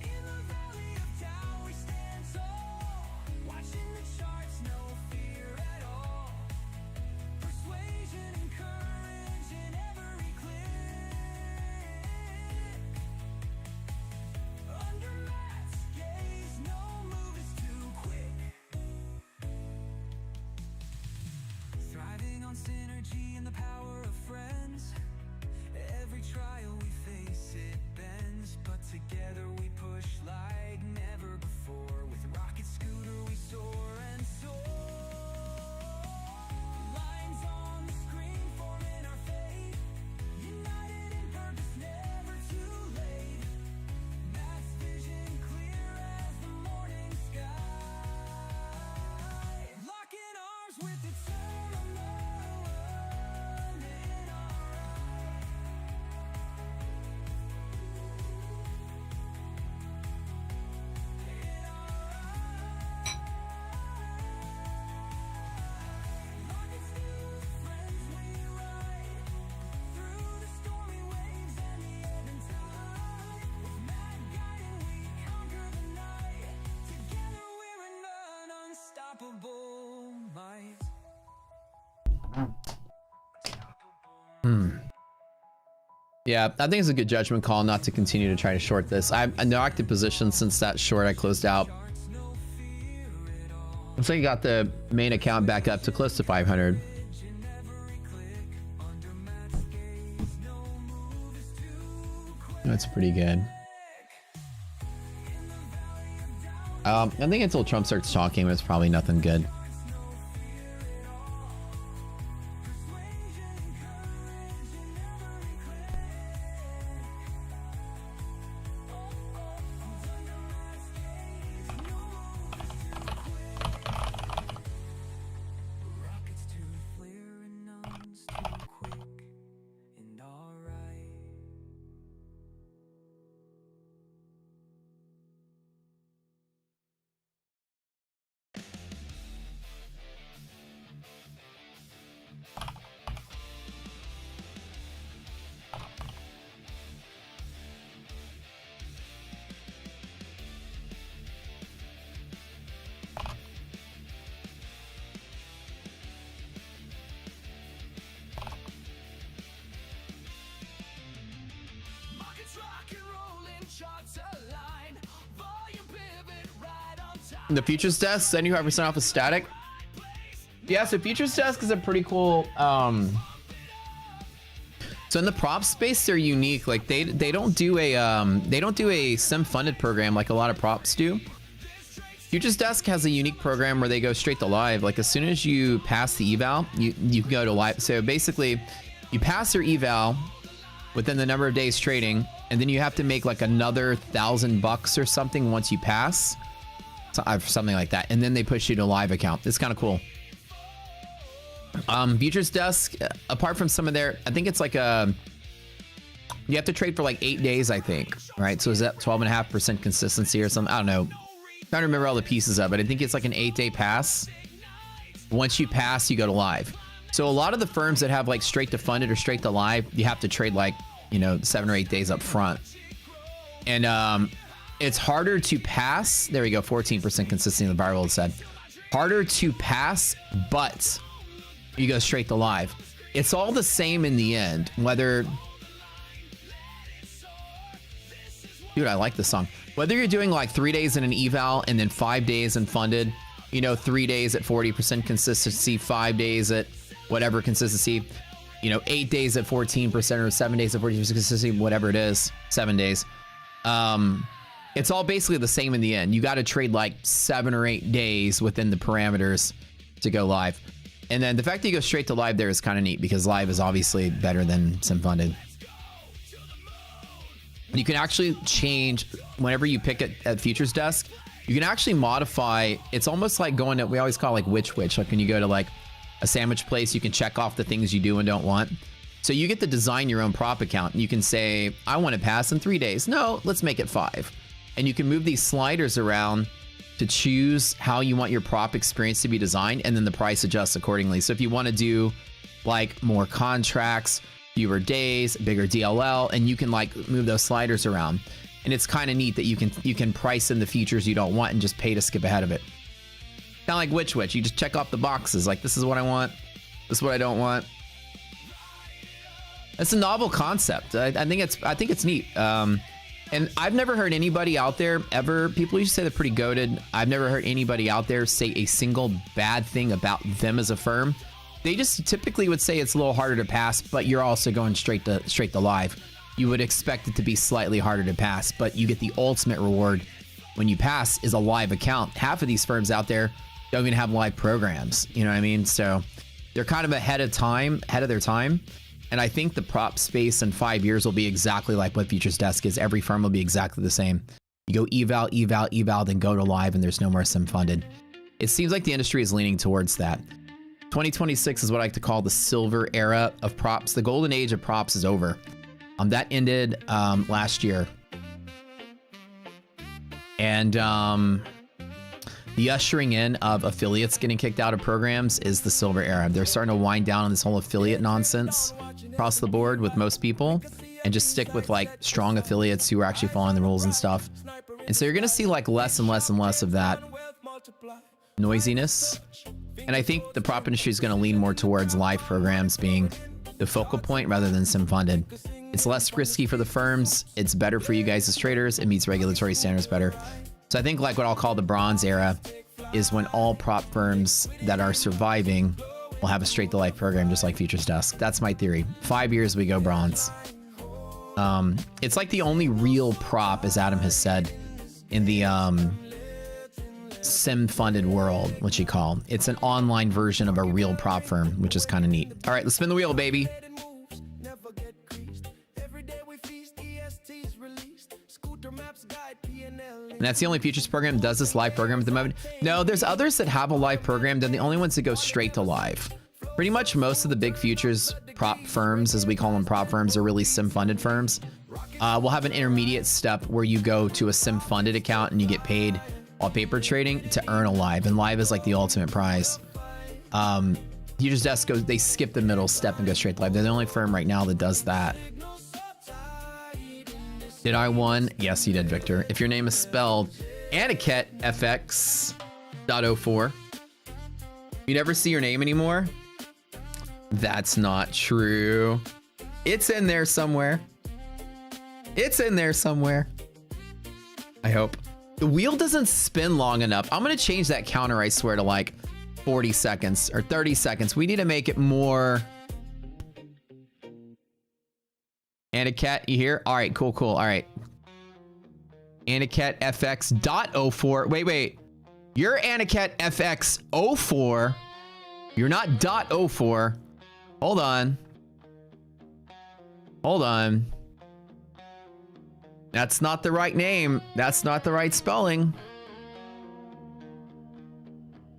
In the valley of doubt, we stand tall. Watching the charts, no fear at all. Persuasion and courage in every click. Under Matt's gaze, no move is too quick. Thriving on synergy and the power of friends. Every trial we face, it bends. But together we push like never before. With Rocket Scooter we soar and soar. Lines on the screen forming our fate. United in purpose, never too late. Matt's vision clear as the morning sky. Locking arms with eternal love in our eyes. In our eyes. Rocket Scooter friends, we ride through the stormy waves and the ebb and tide. With Matt guiding, we conquer the night. Together we're an unstoppable might. Yeah, I think it's a good judgment call not to continue to try to short this. I'm in no active position since that short I closed out. Looks like you got the main account back up to close to 500. That's pretty good. I think until Trump starts talking, it's probably nothing good. Rockets too flare and nuns too quick and alright. Markets rock and rolling, charts align. Volume pivot right on time. The futures desk, 75% off of static. Yeah, so futures desk is a pretty cool. So in the prop space, they're unique. Like they don't do a sim funded program like a lot of props do. Futures Desk has a unique program where they go straight to live. Like as soon as you pass the eval, you can go to live. So basically, you pass your eval within the number of days trading, and then you have to make like another $1,000 or something once you pass, so, something like that, and then they push you to a live account. It's kind of cool. Futures Desk, apart from some of their, I think it's like a, you have to trade for like 8 days, I think, right? So is that 12.5% consistency or something? I don't know. Trying to remember all the pieces of it. I think it's like an 8-day pass. Once you pass, you go to live. So a lot of the firms that have like straight to funded or straight to live, you have to trade like, you know, 7 or 8 days up front. And it's harder to pass. There we go. 14% consistency in the viral it said. Harder to pass, but you go straight to live. It's all the same in the end, whether... Dude, I like this song. Whether you're doing like 3 days in an eval and then 5 days in funded, you know, 3 days at 40% consistency, 5 days at whatever consistency, you know, 8 days at 14% or 7 days at 40% consistency, whatever it is, 7 days. It's all basically the same in the end. You got to trade like 7 or 8 days within the parameters to go live. And then the fact that you go straight to live there is kind of neat because live is obviously better than sim funded. You can actually change whenever you pick it at futures desk. You can actually modify. It's almost like going to, we always call it like which. Like when you go to like a sandwich place, you can check off the things you do and don't want. So you get to design your own prop account. You can say, I want to pass in 3 days. No, let's make it 5. And you can move these sliders around to choose how you want your prop experience to be designed, and then the price adjusts accordingly. So if you want to do like more contracts, fewer days, bigger DLL, and you can like move those sliders around. And it's kind of neat that you can price in the features you don't want and just pay to skip ahead of it. Kind of like which. You just check off the boxes. Like, this is what I want. This is what I don't want. It's a novel concept. I think it's neat. And I've never heard anybody out there ever, people used to say they're pretty goated. I've never heard anybody out there say a single bad thing about them as a firm. They just typically would say it's a little harder to pass, but you're also going straight to live. You would expect it to be slightly harder to pass, but you get the ultimate reward when you pass is a live account. Half of these firms out there don't even have live programs. You know what I mean? So they're kind of ahead of their time. And I think the prop space in 5 years will be exactly like what Futures Desk is. Every firm will be exactly the same. You go eval, then go to live, and there's no more sim funded. It seems like the industry is leaning towards that. 2026 is what I like to call the silver era of props. The golden age of props is over. That ended last year. And the ushering in of affiliates getting kicked out of programs is the silver era. They're starting to wind down on this whole affiliate nonsense across the board with most people and just stick with like strong affiliates who are actually following the rules and stuff. And so you're going to see like less and less and less of that noisiness. And I think the prop industry is going to lean more towards live programs being the focal point rather than sim funded. It's less risky for the firms. It's better for you guys as traders. It meets regulatory standards better. So I think like what I'll call the bronze era is when all prop firms that are surviving will have a straight to live program just like Futures Desk. That's my theory. 5 years we go bronze. It's like the only real prop, as Adam has said, in the sim funded world, which you call. It's an online version of a real prop firm, which is kind of neat. All right, let's spin the wheel, baby. And that's the only futures program that does this live program at the moment. No, there's others that have a live program. They're the only ones that go straight to live. Pretty much most of the big futures prop firms, as we call them prop firms, are really sim funded firms. We'll have an intermediate step where you go to a sim funded account and you get paid while paper trading to earn a live. And live is like the ultimate prize. Futures Desk goes, they skip the middle step and go straight to live. They're the only firm right now that does that. Did I won? Yes, you did, Victor. If your name is spelled Aniket FX.04, you never see your name anymore? That's not true. It's in there somewhere. It's in there somewhere. I hope. The wheel doesn't spin long enough. I'm going to change that counter, I swear, to like 40 seconds or 30 seconds. We need to make it more... Aniket, you here? All right, cool. All right. Aniket FX.04. Wait. You're Aniket FX04. You're not .04. Hold on. That's not the right name. That's not the right spelling.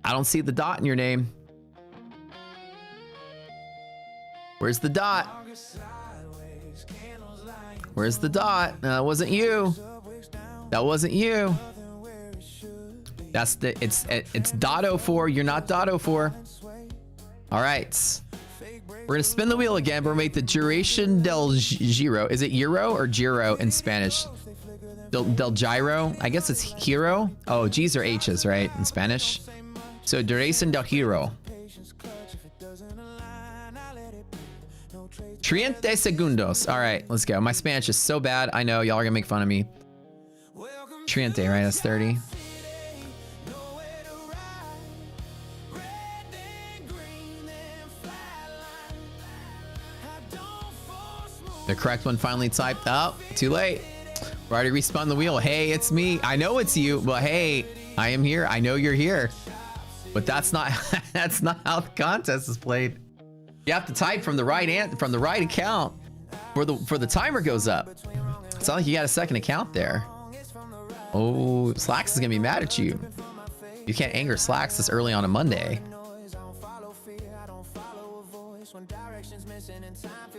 I don't see the dot in your name. Where's the dot? Where's the dot? That wasn't you. That wasn't you. That's the, it's .04. You're not .04. All right. We're gonna spin the wheel again, but we'll make the duration del giro. Is it euro or giro in Spanish? Del gyro? I guess it's hero. Oh, G's or H's, right? In Spanish. So duration del giro. 30 segundos. All right, let's go. My Spanish is so bad. I know y'all are gonna make fun of me. 30, right? That's 30. The correct one finally typed. Oh, too late. We already respun the wheel. Hey, it's me. I know it's you, but hey, I am here. I know you're here. But that's not that's not how the contest is played. You have to type from the right account for the timer goes up. It's not like you got a second account there. Oh, Slacks is gonna be mad at you. You can't anger Slacks this early on a Monday.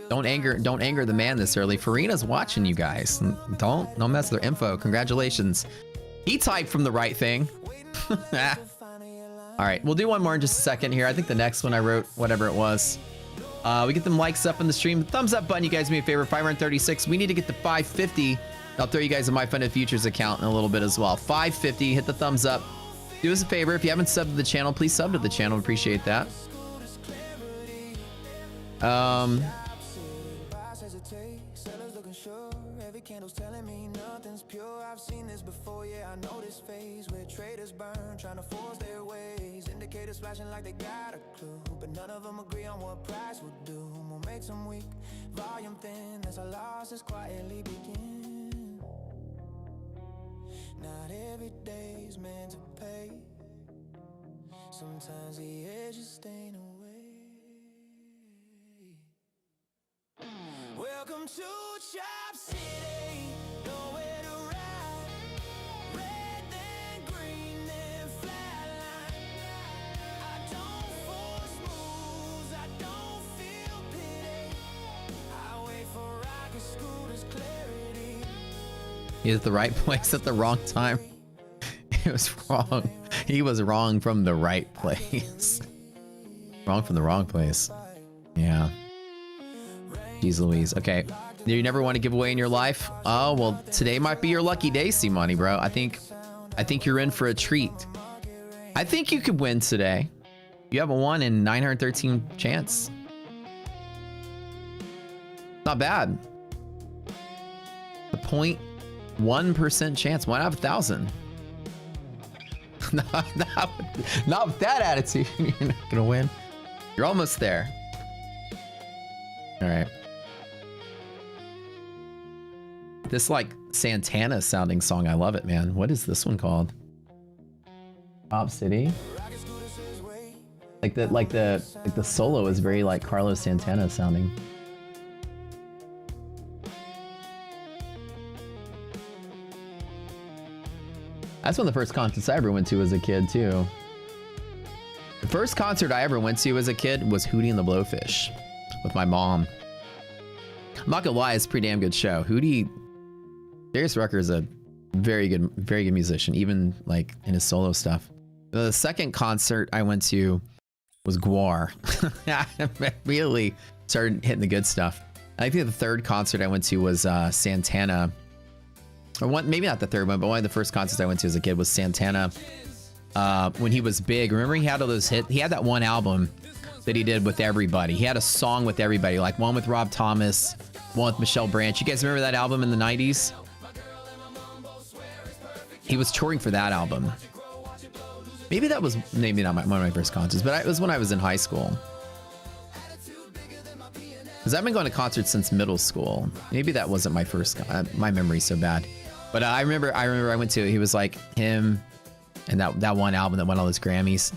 Don't anger the man this early. Farina's watching you guys. Don't mess with their info. Congratulations. He typed from the right thing. All right, we'll do one more in just a second here. I think the next one I wrote, whatever it was. We get them likes up in the stream. Thumbs up button, you guys do me a favor. 536. We need to get to 550. I'll throw you guys in my Fun of Futures account in a little bit as well. 550. Hit the thumbs up. Do us a favor. If you haven't subbed to the channel, please sub to the channel. Appreciate that. Flashing like they got a clue, but none of them agree on what price will do. We'll make some weak, volume thin as our losses quietly begin. Not every day's meant to pay. Sometimes the edge is staying away. Welcome to Chop City. Nowhere to ride. Red then green then flatline. He's at the right place at the wrong time. He was wrong. He was wrong from the right place. Wrong from the wrong place. Yeah. Jeez Louise. Okay. You never want to give away in your life? Oh, well, today might be your lucky day, C-Money, bro. I think you're in for a treat. I think you could win today. You have a 1 in 913 chance. Not bad. A 0.1% chance. 1 out of 1,000. Not with that attitude. You're not gonna win. You're almost there. All right. This like Santana sounding song. I love it, man. What is this one called? Pop City. Like the solo is very like Carlos Santana sounding. That's one of the first concerts I ever went to as a kid too. The first concert I ever went to as a kid was Hootie and the Blowfish with my mom. I'm not gonna lie, it's a pretty damn good show. Hootie, Darius Rucker is a very good musician, even like in his solo stuff. The second concert I went to was Guar. I really started hitting the good stuff. I think the third concert I went to was Santana. Or one, maybe not the third one, but one of the first concerts I went to as a kid was Santana. When he was big, remember he had all those hits? He had that one album that he did with everybody. He had a song with everybody, like one with Rob Thomas, one with Michelle Branch. You guys remember that album in the 90s? He was touring for that album. Maybe that was maybe not one of my first concerts, but it was when I was in high school. Because I've been going to concerts since middle school. Maybe that wasn't my first. My memory's so bad. But I remember I went to. He was like him, and that one album that won all those Grammys.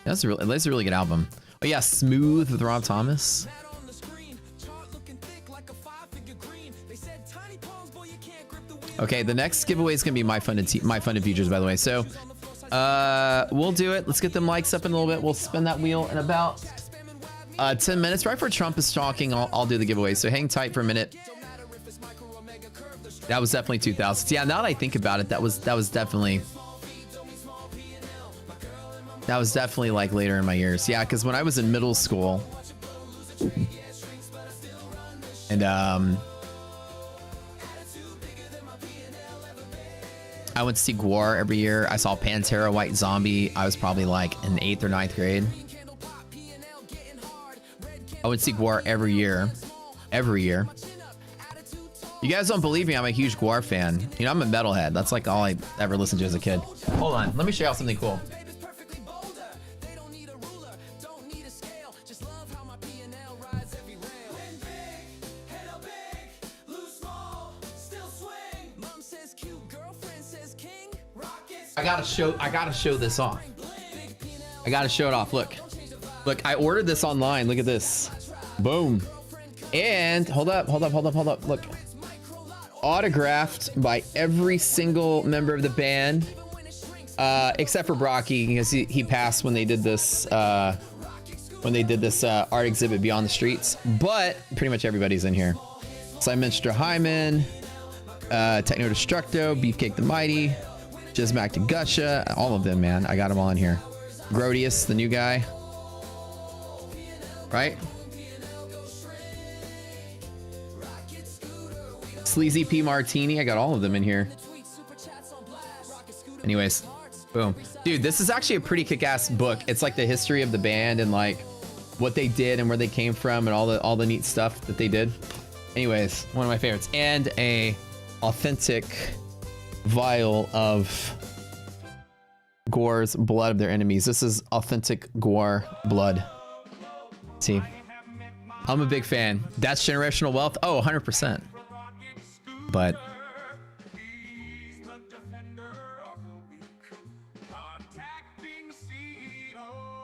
That's a really good album. Oh yeah, Smooth with Rob Thomas. Okay, the next giveaway is gonna be my fun and futures, by the way. So, we'll do it. Let's get them likes up in a little bit. We'll spin that wheel in about 10 minutes. Right before Trump is talking, I'll do the giveaway. So hang tight for a minute. That was definitely 2000s. Yeah, now that I think about it, that was definitely That was definitely like later in my years. Yeah, because when I was in middle school, and I went to see Gwar every year. I saw Pantera, White Zombie. I was probably like in 8th or 9th grade. I would see Gwar every year. Every year. You guys don't believe me, I'm a huge Gwar fan. You know, I'm a metalhead. That's like all I ever listened to as a kid. Hold on, let me show y'all something cool. I gotta show this off. I gotta show it off. Look, I ordered this online. Look at this. Boom. And hold up. Look, autographed by every single member of the band, except for Brocky, because he passed when they did this art exhibit Beyond the Streets. But pretty much everybody's in here. Simon Hyman, Techno Destructo, Beefcake the Mighty, Jizmac to Gusha, all of them, man. I got them all in here. Grodius, the new guy. Right? Sleazy P Martini, I got all of them in here. Anyways, boom. Dude, this is actually a pretty kick-ass book. It's like the history of the band and like what they did and where they came from and all the neat stuff that they did. Anyways, one of my favorites. And a authentic vial of Gwar's blood of their enemies. This is authentic Gwar blood. See, I'm a big fan. That's generational wealth. Oh, 100%. But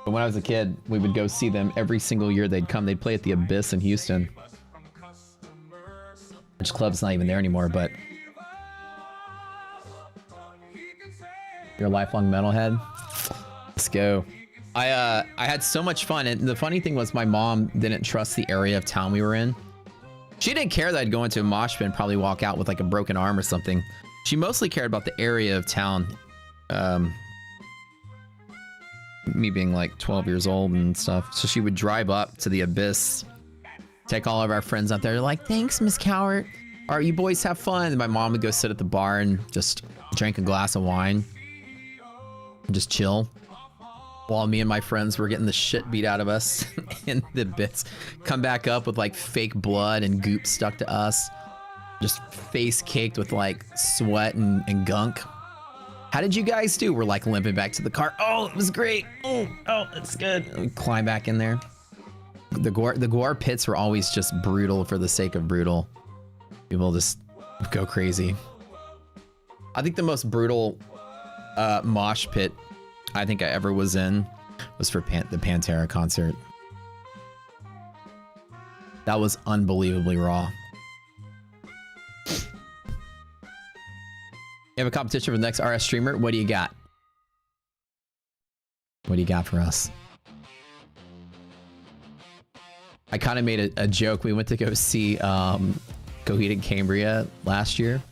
when I was a kid, we would go see them every single year. They'd come. They'd play at the Abyss in Houston, which club's not even there anymore. But you're a lifelong metalhead. Let's go. I had so much fun, and the funny thing was my mom didn't trust the area of town we were in. She didn't care that I'd go into a mosh pit and probably walk out with like a broken arm or something. She mostly cared about the area of town. Me being like 12 years old and stuff. So she would drive up to the Abyss, take all of our friends out there. They're like, thanks, Miss Cowart. All right, you boys have fun. And my mom would go sit at the bar and just drink a glass of wine and just chill. While me and my friends were getting the shit beat out of us in the bits. Come back up with like fake blood and goop stuck to us. Just face caked with like sweat and gunk. How did you guys do? We're like limping back to the car. Oh, it was great. Oh, it's good. And we climb back in there. The Gwar pits were always just brutal for the sake of brutal. People just go crazy. I think the most brutal mosh pit I think I ever was in was for the Pantera concert. That was unbelievably raw. You have a competition for the next RS streamer? What do you got? What do you got for us? I kind of made a joke. We went to go see Coheed and Cambria last year.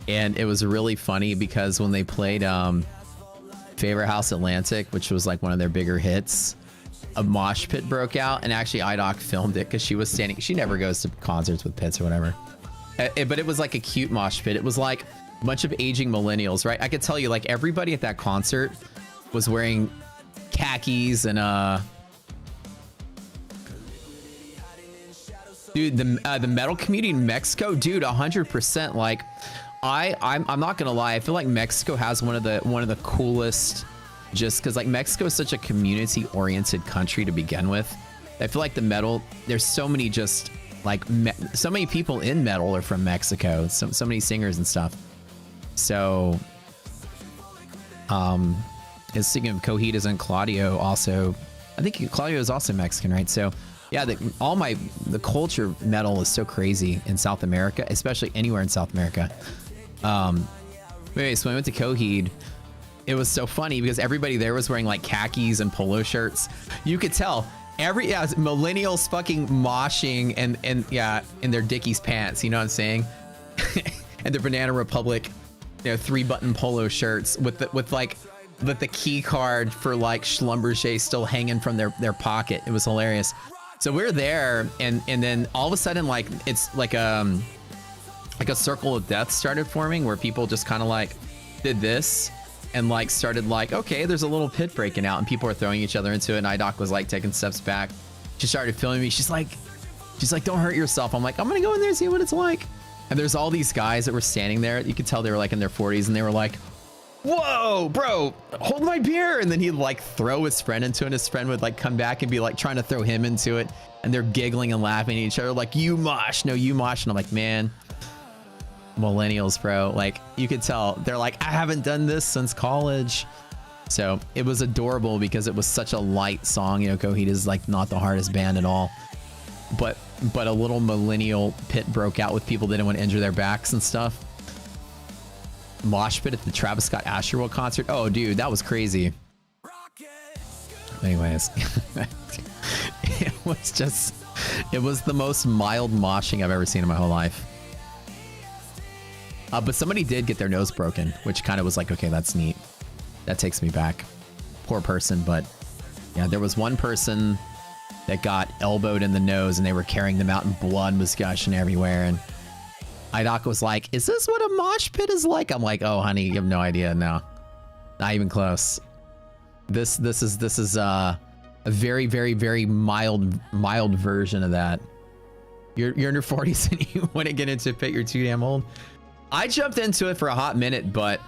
And it was really funny because when they played Favorite House Atlantic, which was like one of their bigger hits, a mosh pit broke out, and actually IDOC filmed it because she was standing. She never goes to concerts with pits or whatever, but it was like a cute mosh pit. It was like a bunch of aging millennials, right? I could tell you, like, everybody at that concert was wearing khakis and dude, the metal community in Mexico, dude, 100%. Like, I'm not gonna lie, I feel like Mexico has one of the coolest, just because like Mexico is such a community oriented country to begin with. I feel like the metal, there's so many just like so many people in metal are from Mexico, so many singers and stuff. So speaking of Coheed and Claudio, also I think Claudio is also Mexican, right? So yeah, the culture metal is so crazy in South America, especially anywhere in South America. Anyway, so when I went to Coheed, it was so funny because everybody there was wearing like khakis and polo shirts. You could tell millennials fucking moshing and in their Dickies pants, you know what I'm saying? And their Banana Republic, 3-button polo shirts with like but the key card for like Schlumberger still hanging from their pocket. It was hilarious. So we're there, and then all of a sudden, like it's like a circle of death started forming where people just kind of like did this and like started like, okay, there's a little pit breaking out and people are throwing each other into it. And IDOC was like taking steps back. She started filming me. She's like, don't hurt yourself. I'm like, I'm gonna go in there and see what it's like. And there's all these guys that were standing there. You could tell they were like in their 40s, and they were like, whoa, bro, hold my beer. And then he'd like throw his friend into it, and his friend would like come back and be like trying to throw him into it. And they're giggling and laughing at each other like, you mosh, no, you mosh. And I'm like, man, millennials, bro. Like you could tell they're like, I haven't done this since college. So it was adorable because it was such a light song. You know, Coheed is like not the hardest band at all. But a little millennial pit broke out with people that didn't want to injure their backs and stuff. Mosh pit at the Travis Scott Astroworld concert. Oh, dude, that was crazy. Anyways, it was the most mild moshing I've ever seen in my whole life. But somebody did get their nose broken, which kind of was like, okay, that's neat. That takes me back. Poor person, but yeah, there was one person that got elbowed in the nose and they were carrying them out and blood was gushing everywhere. And IDOC was like, is this what a mosh pit is like? I'm like, oh, honey, you have no idea. No, not even close. This is a very, very, very mild version of that. You're in your 40s and you want to get into a pit, you're too damn old. I jumped into it for a hot minute, but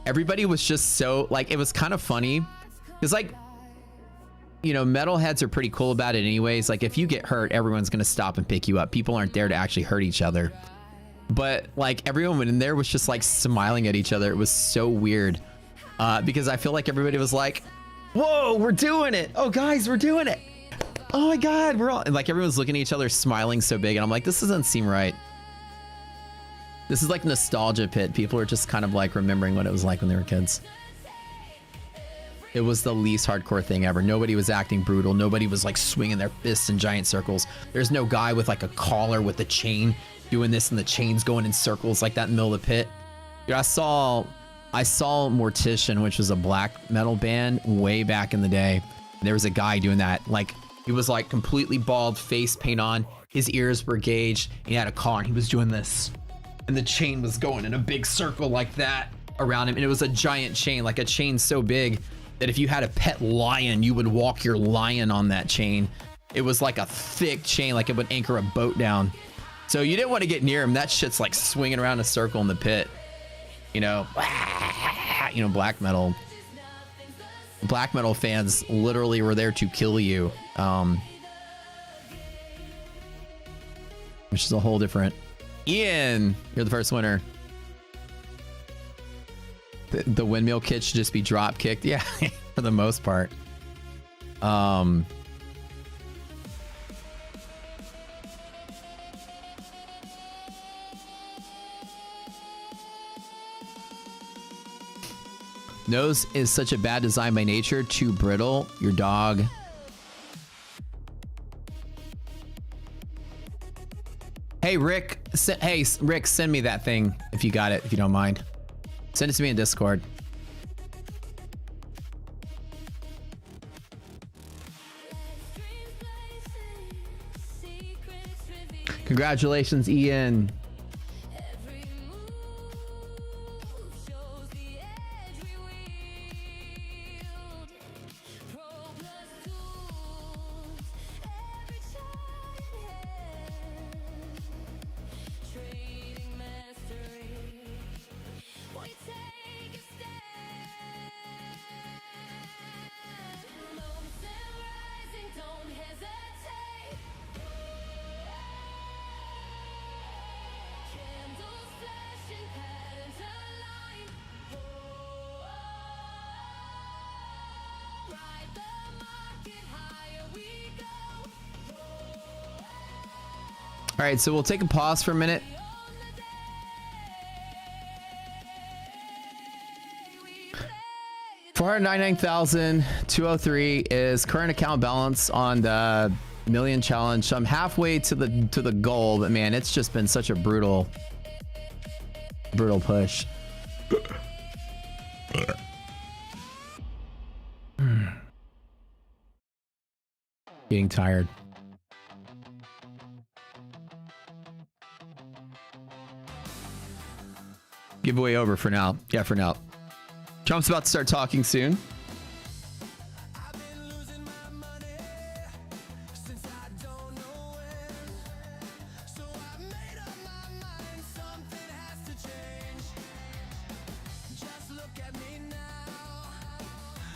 everybody was just so like, it was kind of funny because like, you know, metalheads are pretty cool about it anyways. Like if you get hurt, everyone's going to stop and pick you up. People aren't there to actually hurt each other. But like everyone in there was just like smiling at each other. It was so weird because I feel like everybody was like, whoa, we're doing it. Oh guys, we're doing it. Oh my God, we're all, and like everyone's looking at each other smiling so big. And I'm like, this doesn't seem right. This is like nostalgia pit. People are just kind of like remembering what it was like when they were kids. It was the least hardcore thing ever. Nobody was acting brutal. Nobody was like swinging their fists in giant circles. There's no guy with like a collar with a chain doing this and the chains going in circles like that in the middle of the pit. Dude, I saw Mortician, which was a black metal band way back in the day. There was a guy doing that. Like he was like completely bald, face paint on. His ears were gauged. He had a collar and he was doing this. And the chain was going in a big circle like that around him. And it was a giant chain, like a chain so big that if you had a pet lion, you would walk your lion on that chain. It was like a thick chain, like it would anchor a boat down. So you didn't want to get near him. That shit's like swinging around a circle in the pit. You know, black metal fans literally were there to kill you. Which is a whole different. Ian, you're the first winner. The windmill kit should just be drop kicked. Yeah, for the most part. Nose is such a bad design by nature. Too brittle. Your dog. Hey, Rick. Hey, Rick, send me that thing if you got it, if you don't mind. Send it to me in Discord. Congratulations, Ian. All right, so we'll take a pause for a minute. $499,203 is current account balance on the million challenge. So I'm halfway to the goal, but man, it's just been such a brutal push. Getting tired. Giveaway over for now. Yeah, for now. Trump's about to start talking soon. I've been losing my money since I don't know when. So I made up my mind, something has to change. Just look at me now.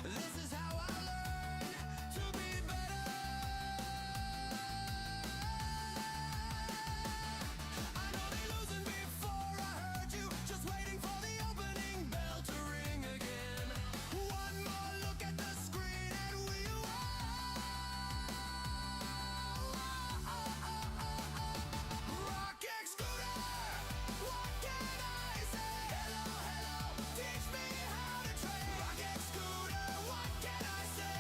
This is how I learned to be better. I know they losing before I heard you. Just waiting for the opening bell to ring again. One more look at the screen and we Rocket scooter, what can I say? Hello, hello, teach me how to train. Rocket scooter, what can I say?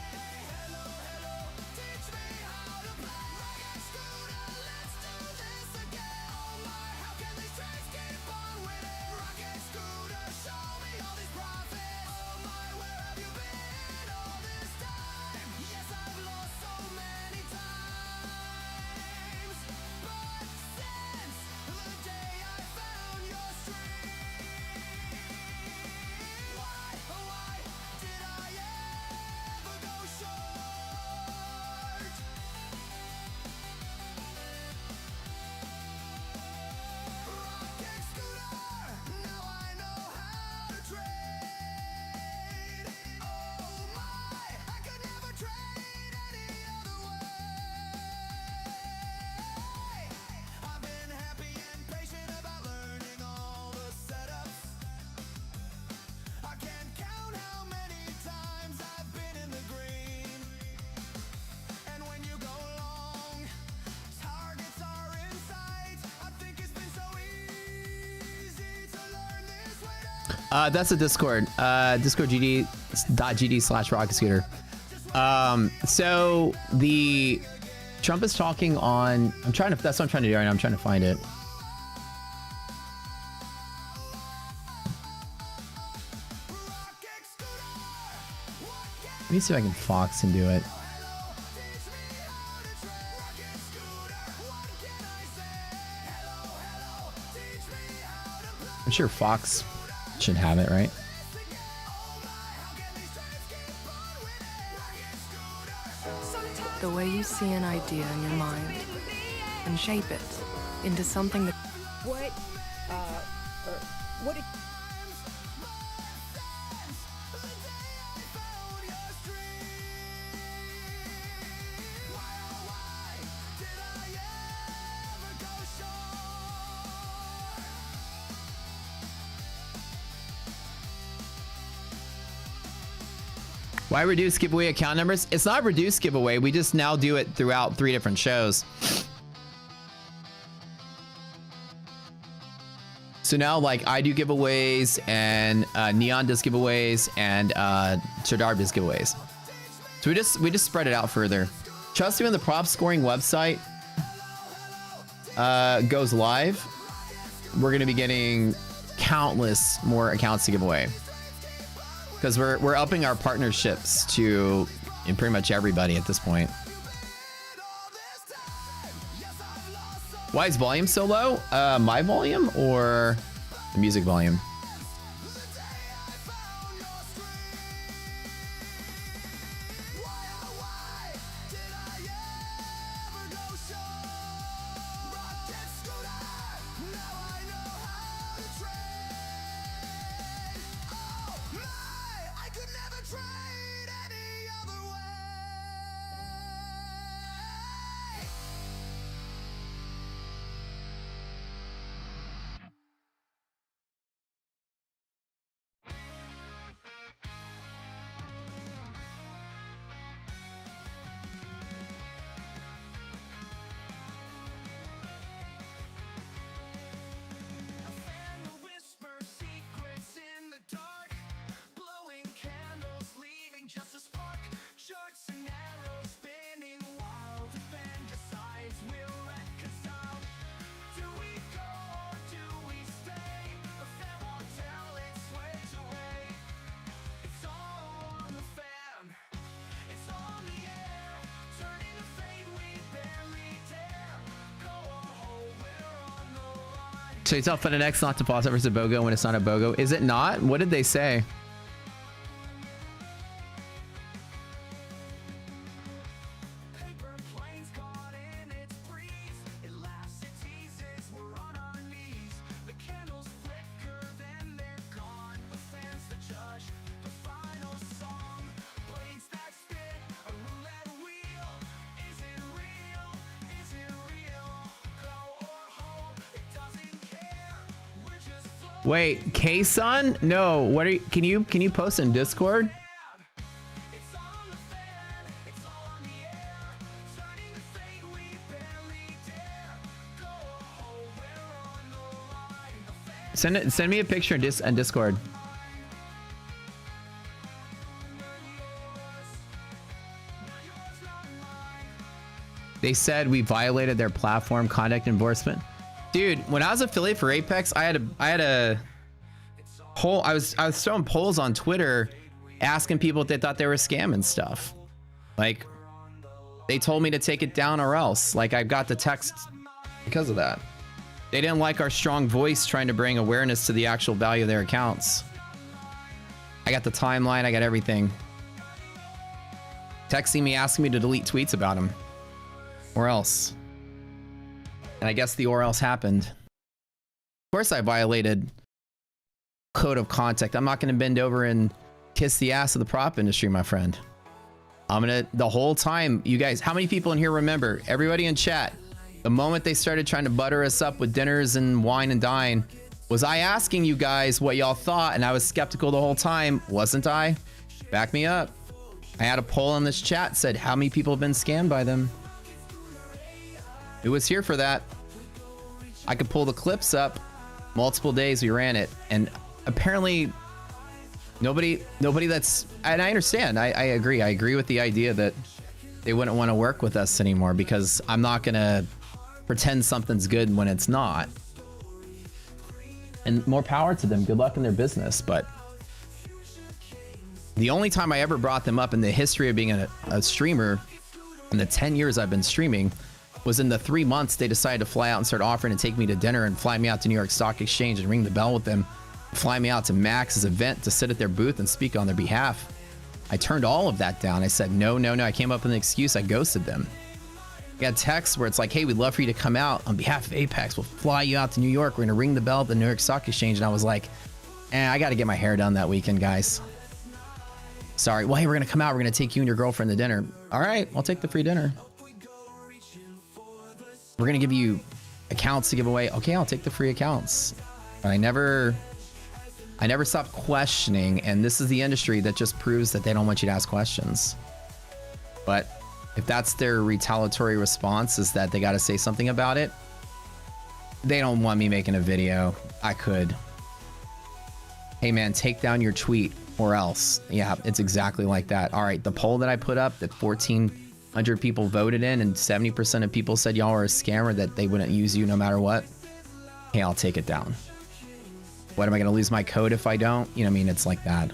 Hello, hello, teach me how to play. Rocket scooter, let's do this again. Oh my, how can these trains keep on winning? Rocket scooter, show me all these profits. Oh my, where have you been all this time? Yes, I've lost so many times, but since the day I found your stream, why, oh why did I ever go short? Rocket scooter, now I know how to trade. Oh my, I could never trade any other way. I've been happy and patient about learning all the setups. I can't count how many times I've been in the green. And when you go long, targets are in sight. I think it's been so easy to learn this way. That's a Discord. Discord GD.gd/rocket scooter. So the Trump is talking on. That's what I'm trying to do right now. I'm trying to find it. Let me see if I can Fox and do it. I'm sure Fox should have it, right? The way you see an idea in your mind and shape it into something that Why reduce giveaway account numbers? It's not reduced giveaway. We just now do it throughout 3 different shows. So now, like, I do giveaways, and Neon does giveaways, and Darb does giveaways. So we just spread it out further. Trust me, when the prop scoring website goes live, we're gonna be getting countless more accounts to give away. Because we're upping our partnerships to pretty much everybody at this point. Why is volume so low? My volume or the music volume? So you tell FunNX not to pause it versus a BOGO when it's not a BOGO. Is it not? What did they say? Wait, K-Sun? No, what are you, can you post in Discord? Send me a picture in Discord. They said we violated their platform conduct enforcement. Dude, when I was affiliate for Apex, I had a poll. I was throwing polls on Twitter asking people if they thought they were scamming stuff. Like, they told me to take it down or else. Like, I got the text because of that. They didn't like our strong voice trying to bring awareness to the actual value of their accounts. I got the timeline, I got everything. Texting me, asking me to delete tweets about them. Or else. And I guess the or else happened. Of course I violated code of conduct. I'm not going to bend over and kiss the ass of the prop industry, my friend. I'm going to, the whole time, you guys, how many people in here remember? Everybody in chat, the moment they started trying to butter us up with dinners and wine and dine, was I asking you guys what y'all thought? And I was skeptical the whole time, wasn't I? Back me up. I had a poll in this chat, said how many people have been scammed by them. Who was here for that? I could pull the clips up. Multiple days we ran it, and apparently nobody that's, and I understand. I agree. I agree with the idea that they wouldn't want to work with us anymore because I'm not gonna pretend something's good when it's not. And more power to them. Good luck in their business. But the only time I ever brought them up in the history of being a streamer, in the 10 years I've been streaming, was in the 3 months they decided to fly out and start offering to take me to dinner and fly me out to New York Stock Exchange and ring the bell with them, fly me out to Max's event to sit at their booth and speak on their behalf. I turned all of that down. I said, no. I came up with an excuse. I ghosted them. I got texts where it's like, hey, we'd love for you to come out on behalf of Apex. We'll fly you out to New York. We're going to ring the bell at the New York Stock Exchange. And I was like, I got to get my hair done that weekend, guys. Sorry. Well, hey, we're going to come out. We're going to take you and your girlfriend to dinner. All right, I'll take the free dinner. We're going to give you accounts to give away. Okay, I'll take the free accounts. But I never stopped questioning, and this is the industry that just proves that they don't want you to ask questions. But if that's their retaliatory response, is that they got to say something about it, they don't want me making a video. I could. Hey man, take down your tweet or else. Yeah, it's exactly like that. All right, the poll that I put up that 1,400 people voted in and 70% of people said y'all are a scammer, that they wouldn't use you no matter what. Hey, I'll take it down. What, am I going to lose my code if I don't? You know what I mean? It's like that.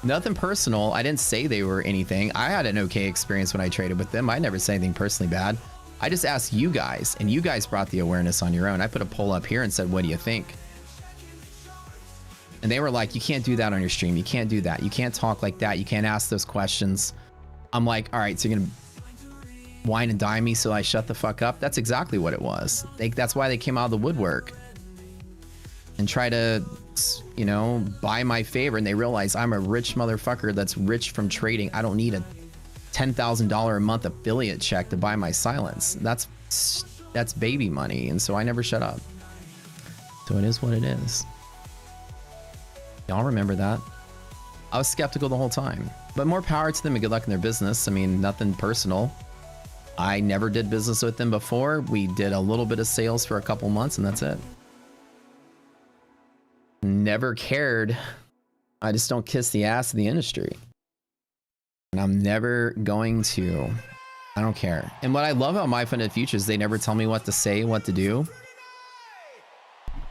Nothing personal. I didn't say they were anything. I had an okay experience when I traded with them. I never said anything personally bad. I just asked you guys, and you guys brought the awareness on your own. I put a poll up here and said, what do you think? And they were like, you can't do that on your stream. You can't do that. You can't talk like that. You can't ask those questions. I'm like, all right, so you're going to wine and dine me so I shut the fuck up? That's exactly what it was. That's why they came out of the woodwork and try to, you know, buy my favor. And they realize I'm a rich motherfucker that's rich from trading. I don't need a $10,000 a month affiliate check to buy my silence. That's baby money. And so I never shut up. So it is what it is. Y'all remember that. I was skeptical the whole time, but more power to them and good luck in their business. I mean, nothing personal. I never did business with them before. We did a little bit of sales for a couple months and that's it. Never cared. I just don't kiss the ass of the industry. And I'm never going to. I don't care. And what I love about My Funded Futures, they never tell me what to say, what to do.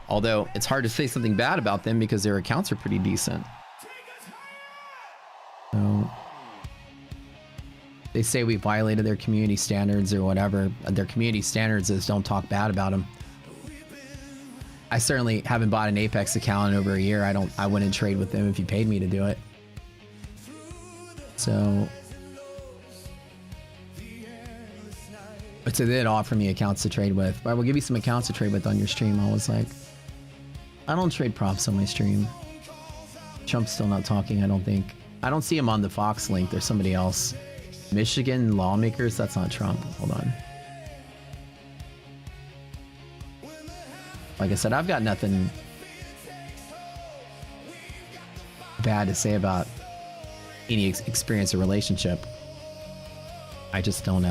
Although it's hard to say something bad about them because their accounts are pretty decent. So they say we violated their community standards or whatever. Their community standards is don't talk bad about them. I certainly haven't bought an Apex account in over a year. I wouldn't trade with them if you paid me to do it. So, but so they did offer me accounts to trade with. But I will give you some accounts to trade with on your stream. I was like, I don't trade props on my stream. Trump's still not talking, I don't think. I don't see him on the Fox link. There's somebody else. Michigan lawmakers? That's not Trump. Hold on. Like I said, I've got nothing bad to say about any experience or relationship. I just don't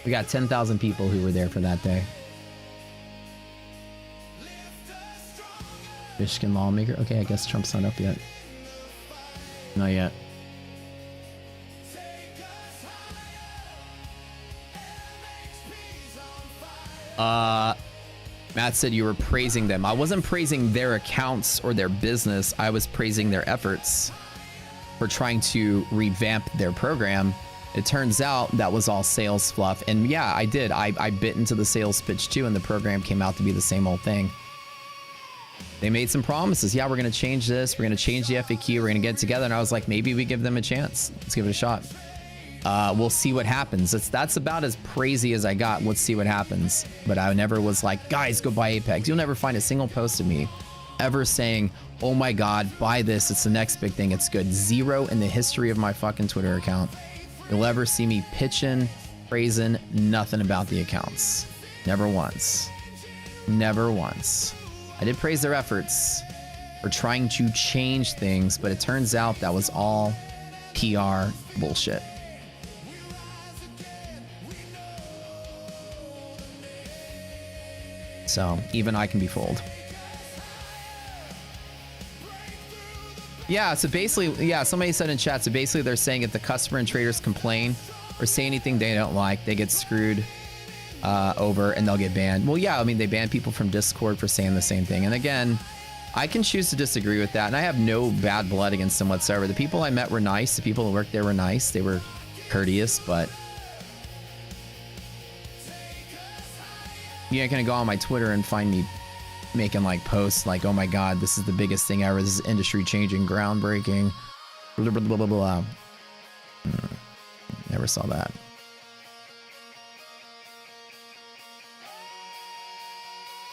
we got 10,000 people who were there for that day. Michigan lawmaker. Okay, I guess Trump's not up yet. Not yet. Matt said you were praising them. I wasn't praising their accounts or their business. I was praising their efforts for trying to revamp their program. It turns out that was all sales fluff. And yeah, I did. I bit into the sales pitch too, and the program came out to be the same old thing. They made some promises. Yeah, we're going to change this. We're going to change the FAQ. We're going to get together. And I was like, maybe we give them a chance. Let's give it a shot. We'll see what happens. That's about as crazy as I got. Let's see what happens. But I never was like, guys, go buy Apex. You'll never find a single post of me ever saying, oh my God, buy this. It's the next big thing. It's good. Zero in the history of my fucking Twitter account. You'll ever see me pitching, praising, nothing about the accounts. Never once. Never once. I did praise their efforts for trying to change things, but it turns out that was all PR bullshit. So even I can be fooled. Yeah, so basically, yeah, somebody said in chat, so basically they're saying if the customer and traders complain or say anything they don't like, they get screwed over and they'll get banned. Well, yeah, I mean, they ban people from Discord for saying the same thing. And again, I can choose to disagree with that, and I have no bad blood against them whatsoever. The people I met were nice. The people who worked there were nice. They were courteous, but you ain't gonna go on my Twitter and find me making like posts like, oh my God, this is the biggest thing ever. This is industry changing, groundbreaking, blah, blah, blah, blah, blah. Never saw that.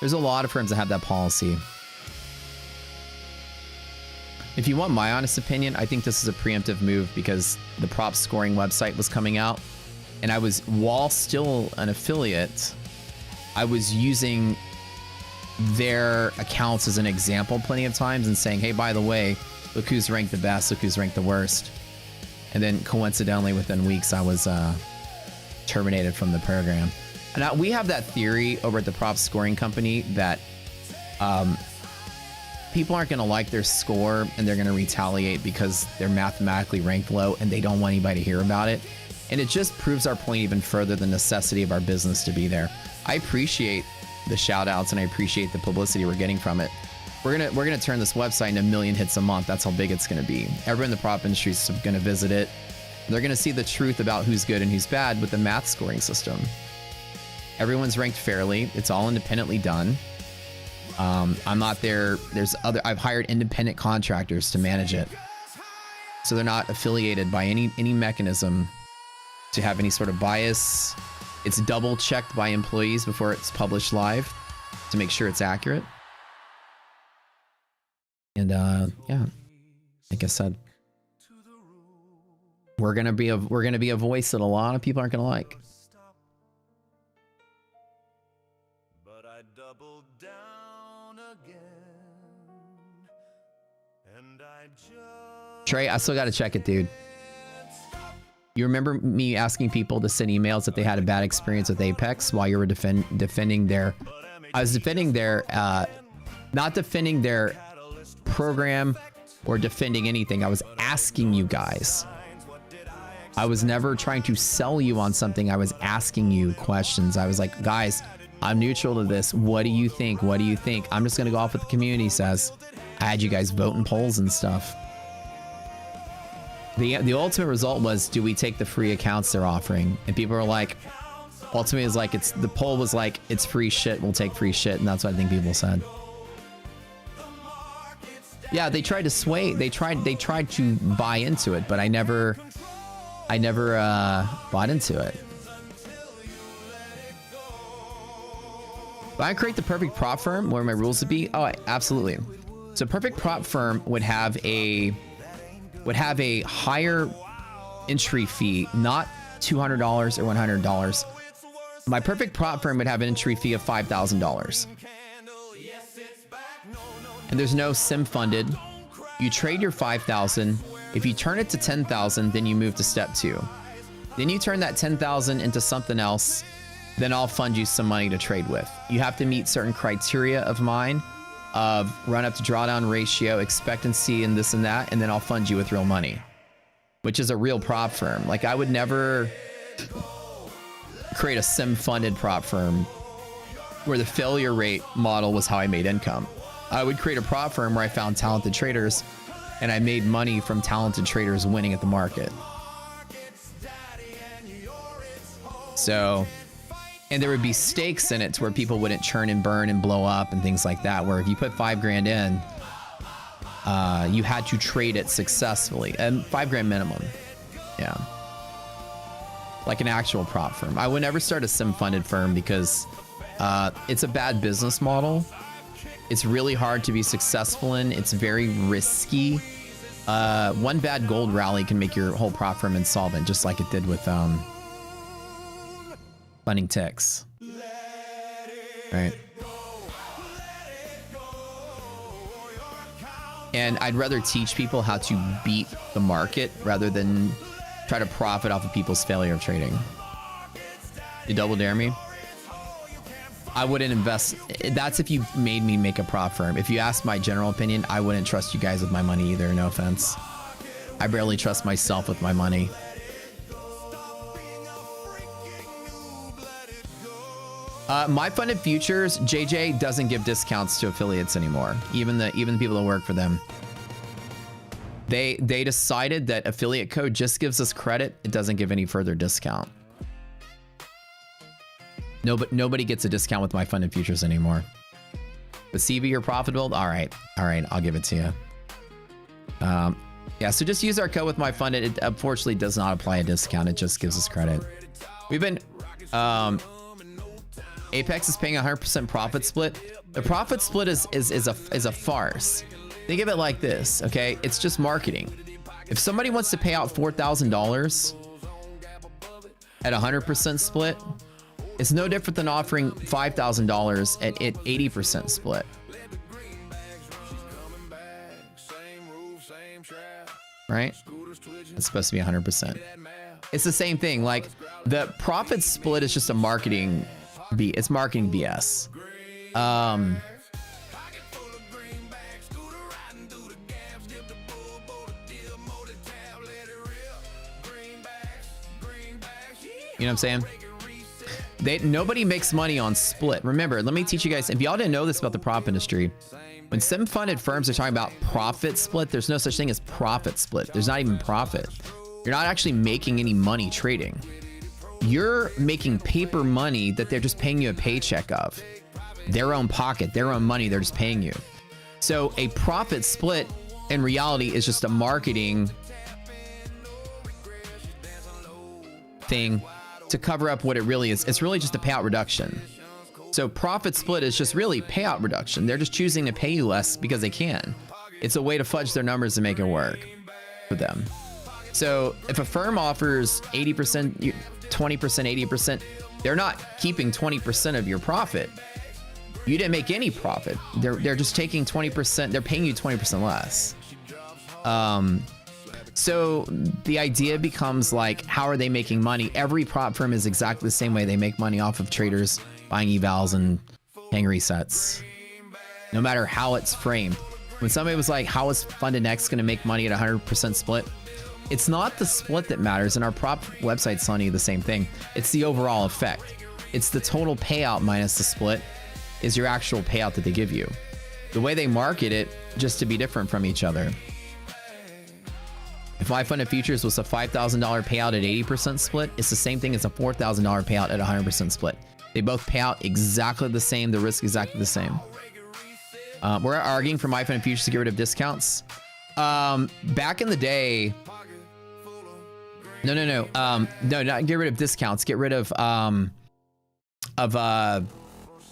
There's a lot of firms that have that policy. If you want my honest opinion, I think this is a preemptive move because the prop scoring website was coming out, and I was, while still an affiliate, I was using their accounts as an example plenty of times and saying, hey, by the way, look who's ranked the best, look who's ranked the worst. And then coincidentally, within weeks, I was terminated from the program. And we have that theory over at the prop scoring company that people aren't going to like their score and they're going to retaliate because they're mathematically ranked low and they don't want anybody to hear about it. And it just proves our point even further, the necessity of our business to be there. I appreciate the shout outs and I appreciate the publicity we're getting from it. We're gonna turn this website into 1 million hits a month. That's how big it's gonna be. Everyone in the prop industry is gonna visit it. They're gonna see the truth about who's good and who's bad with the math scoring system. Everyone's ranked fairly. It's all independently done. I'm not there. I've hired independent contractors to manage it. So they're not affiliated by any mechanism to have any sort of bias. It's double checked by employees before it's published live to make sure it's accurate. And yeah, like I said, we're gonna be a voice that a lot of people aren't gonna like. But I doubled down again, and I just Trey, I still gotta check it, dude. You remember me asking people to send emails if they had a bad experience with Apex while you were defending their... I was defending their... not defending their program or defending anything. I was asking you guys. I was never trying to sell you on something. I was asking you questions. I was like, guys, I'm neutral to this. What do you think? What do you think? I'm just going to go off what the community says. I had you guys vote in polls and stuff. The ultimate result was, do we take the free accounts they're offering? And people are like, Ultimately, it's like the poll was like, it's free shit. We'll take free shit, and that's what I think people said. Yeah, they tried to sway. They tried to buy into it, but I never bought into it. If I create the perfect prop firm, what are my rules to be? Oh, absolutely. So perfect prop firm would have a higher entry fee, not $200 or $100. My perfect prop firm would have an entry fee of $5,000. And there's no sim funded. You trade your 5,000. If you turn it to 10,000, then you move to step 2. Then you turn that 10,000 into something else. Then I'll fund you some money to trade with. You have to meet certain criteria of mine, of run up to drawdown ratio, expectancy, and this and that, and then I'll fund you with real money, which is a real prop firm. Like, I would never create a sim funded prop firm where the failure rate model was how I made income. I would create a prop firm where I found talented traders and I made money from talented traders winning at the market. So, and there would be stakes in it to where people wouldn't churn and burn and blow up and things like that, where if you put 5 grand in, you had to trade it successfully, and 5 grand minimum. Yeah. Like an actual prop firm. I would never start a sim funded firm because it's a bad business model. It's really hard to be successful in. It's very risky. One bad gold rally can make your whole prop firm insolvent, just like it did with funding ticks. Right. And I'd rather teach people how to beat the market rather than try to profit off of people's failure of trading. You double dare me? I wouldn't invest. That's if you made me make a prop firm. If you ask my general opinion, I wouldn't trust you guys with my money either. No offense. I barely trust myself with my money. My funded futures, JJ doesn't give discounts to affiliates anymore. Even the people that work for them. They decided that affiliate code just gives us credit. It doesn't give any further discount. Nobody gets a discount with my funded futures anymore. The CV or profit build? All right, I'll give it to you. Yeah, so just use our code with my funded. It unfortunately does not apply a discount. It just gives us credit. We've been, Apex is paying 100% profit split. The profit split is a farce. Think of it like this, okay? It's just marketing. If somebody wants to pay out $4,000 at 100% split, it's no different than offering $5,000 at 80% split. Right? It's supposed to be 100%. It's the same thing. Like, the profit split is just a marketing it's marketing BS. You know what I'm saying? Nobody makes money on split. Remember, let me teach you guys, if y'all didn't know this about the prop industry, when sim funded firms are talking about profit split, there's no such thing as profit split. There's not even profit. You're not actually making any money trading. You're making paper money that they're just paying you a paycheck of. Their own pocket, their own money, they're just paying you. So a profit split in reality is just a marketing thing to cover up what it really is. It's really just a payout reduction. So profit split is just really payout reduction. They're just choosing to pay you less because they can. It's a way to fudge their numbers to make it work for them. So if a firm offers 80%, 20%, 80%, they're not keeping 20% of your profit. You didn't make any profit. They're just taking 20%. They're paying you 20% less. So the idea becomes like, how are they making money? Every prop firm is exactly the same way. They make money off of traders buying evals and paying resets, no matter how it's framed. When somebody was like, how is Funded X going to make money at 100% split? It's not the split that matters, and our prop website's telling you the same thing. It's the overall effect. It's the total payout minus the split is your actual payout that they give you. The way they market it just to be different from each other. If my fund of futures was a $5,000 payout at 80% split, it's the same thing as a $4,000 payout at 100% split. They both pay out exactly the same. The risk exactly the same. We're arguing for my fund of futures to get rid of discounts. Back in the day, no, not get rid of discounts. Get rid of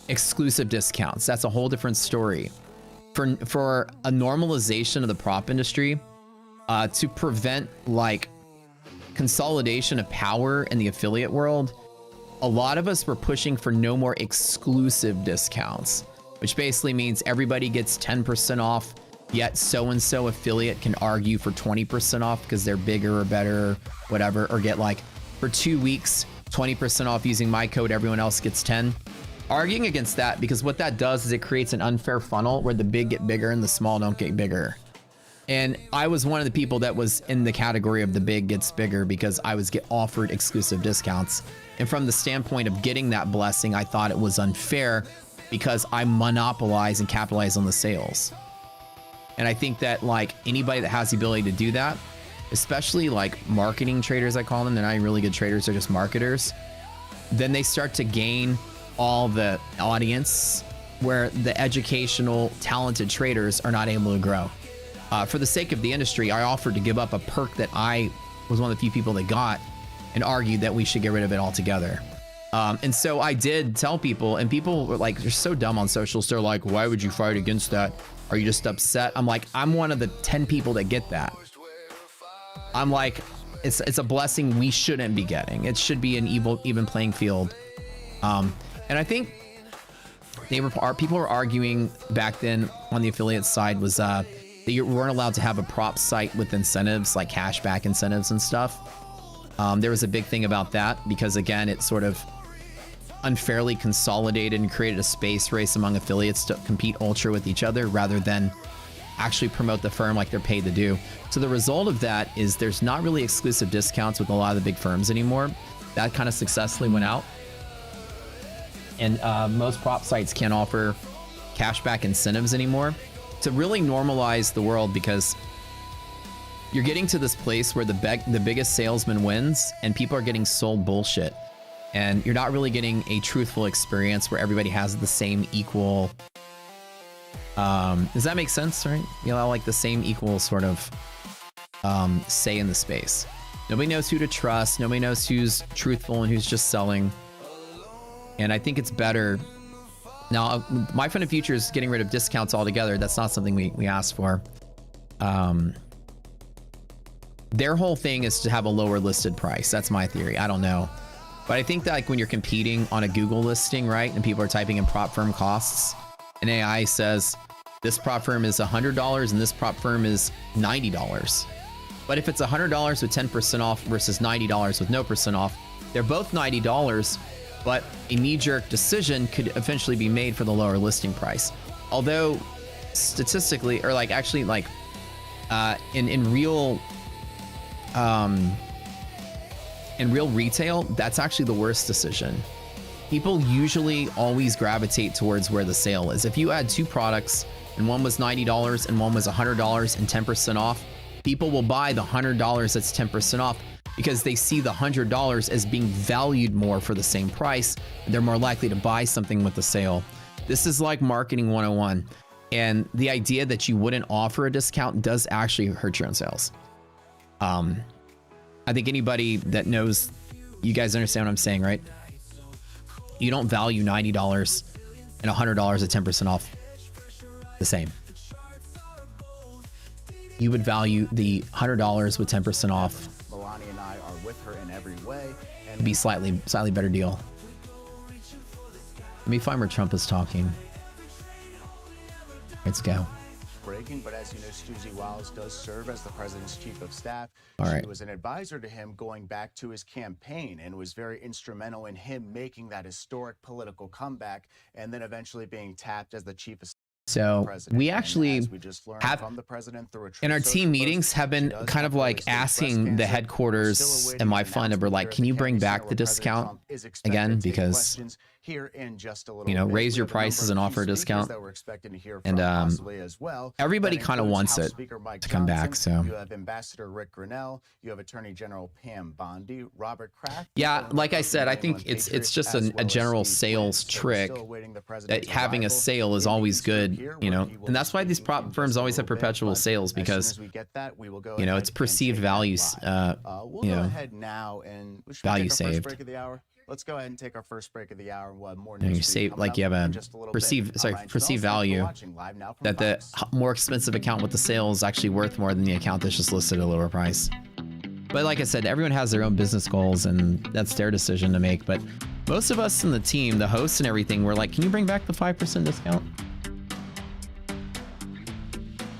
exclusive discounts. That's a whole different story. For a normalization of the prop industry, to prevent like consolidation of power in the affiliate world, a lot of us were pushing for no more exclusive discounts, which basically means everybody gets 10% off, yet so-and-so affiliate can argue for 20% off because they're bigger or better or whatever, or get like for 2 weeks, 20% off using my code, everyone else gets 10. Arguing against that, because what that does is it creates an unfair funnel where the big get bigger and the small don't get bigger. And I was one of the people that was in the category of the big gets bigger because I was offered exclusive discounts. And from the standpoint of getting that blessing, I thought it was unfair because I monopolize and capitalize on the sales. And I think that like anybody that has the ability to do that, especially like marketing traders, I call them, they're not even really good traders, they're just marketers. Then they start to gain all the audience where the educational, talented traders are not able to grow. For the sake of the industry, I offered to give up a perk that I was one of the few people that got and argued that we should get rid of it altogether. And so I did tell people, and people were like, they're so dumb on socials. They're like, why would you fight against that? Are you just upset? I'm like, I'm one of the 10 people that get that. I'm like, it's a blessing we shouldn't be getting. It should be an even playing field. And I think people were arguing back then on the affiliate side was that you weren't allowed to have a prop site with incentives like cashback incentives and stuff. There was a big thing about that because again, it sort of unfairly consolidated and created a space race among affiliates to compete ultra with each other rather than actually promote the firm like they're paid to do. So the result of that is there's not really exclusive discounts with a lot of the big firms anymore. That kind of successfully went out. And most prop sites can't offer cashback incentives anymore to really normalize the world, because you're getting to this place where the biggest salesman wins and people are getting sold bullshit. And you're not really getting a truthful experience where everybody has the same equal, does that make sense, right? You know, like the same equal sort of say in the space. Nobody knows who to trust. Nobody knows who's truthful and who's just selling. And I think it's better. Now, my fund of futures getting rid of discounts altogether, that's not something we asked for. Their whole thing is to have a lower listed price. That's my theory. I don't know. But I think that like when you're competing on a Google listing, right, and people are typing in prop firm costs, and AI says this prop firm is $100 and this prop firm is $90. But if it's $100 with 10% off versus $90 with no percent off, they're both $90, but a knee-jerk decision could eventually be made for the lower listing price. Although statistically, or like actually like in real retail, that's actually the worst decision. People usually always gravitate towards where the sale is. If you had two products and one was $90 and one was $100 and 10% off, people will buy the $100 that's 10% off because they see the $100 as being valued more for the same price. They're more likely to buy something with the sale. This is like marketing 101. And the idea that you wouldn't offer a discount does actually hurt your own sales. I think anybody that knows, you guys understand what I'm saying, right? You don't value $90 and $100 at 10% off the same. You would value the $100 with 10% off. Melania and I are with her in every way. And it'd be slightly better deal. Let me find where Trump is talking. Let's go. Breaking, but as you know, Susie Wiles does serve as the president's chief of staff. All right. She was an advisor to him going back to his campaign and was very instrumental in him making that historic political comeback and then eventually being tapped as the chief of So president. we actually we just learned have from the president through a in our Truth team Social meetings post, have been she does kind of have like early stage breast asking the cancer. We're headquarters still awaiting and my an fund, we're announcement like, where can you the bring campaign back center the where President discount Trump is expected again? to take Because questions. here in just a little You know, bit. raise We your have a prices number and of offer a key speakers discount. that we're expecting to hear And, from possibly as well. everybody That kind of includes wants House it Speaker Mike to come back, Johnson, so. you have Ambassador Rick Grinnell, you have Attorney General Pam Bondi, Robert Kraft. Yeah, like I said, I think it's just a general sales trick that having a sale is always good, you know, and that's why these prop firms always have perpetual sales, because, you know, it's perceived values, we'll you go know, ahead now and should we value take our first saved. break of the hour? Let's go ahead and take our first break of the hour. We'll have more You know, news you for save, coming like up you have in a just little bit. perceived, sorry, Ryan perceived Schmelz, thanks for value watching Live Now from that the Fox. more expensive account with the sale is actually worth more than the account that's just listed at a lower price. But like I said, everyone has their own business goals, and that's their decision to make. But most of us in the team, the hosts and everything, we're like, can you bring back the 5% discount?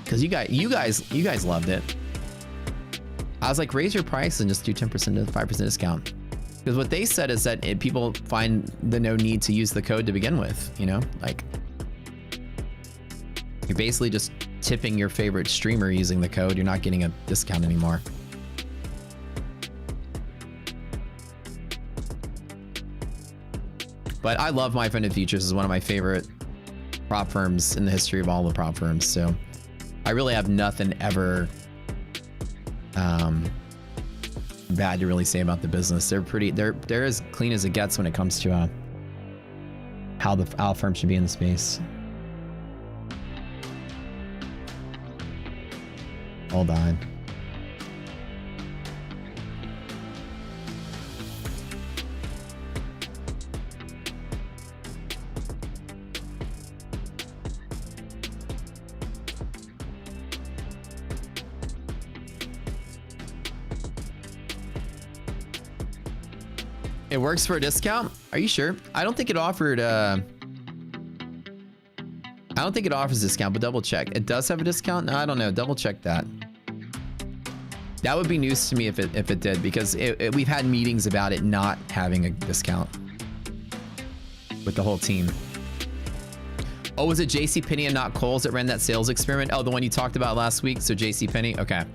Because you guys loved it. I was like, raise your price and just do 10% to 5% discount. Because what they said is that people find the no need to use the code to begin with, you know? Like, you're basically just tipping your favorite streamer using the code. You're not getting a discount anymore. But I love My Funded Futures. It's one of my favorite prop firms in the history of all the prop firms. So I really have nothing ever bad to really say about the business. They're as clean as it gets when it comes to how the firm should be in the space. Hold on. It works for a discount? Are you sure? I don't think it offered, I don't think it offers a discount, but double check. It does have a discount? No, I don't know. Double check that. That would be news to me if it did, because we've had meetings about it not having a discount with the whole team. Oh, was it JCPenney and not Kohl's that ran that sales experiment? Oh, the one you talked about last week? So JCPenney? Okay.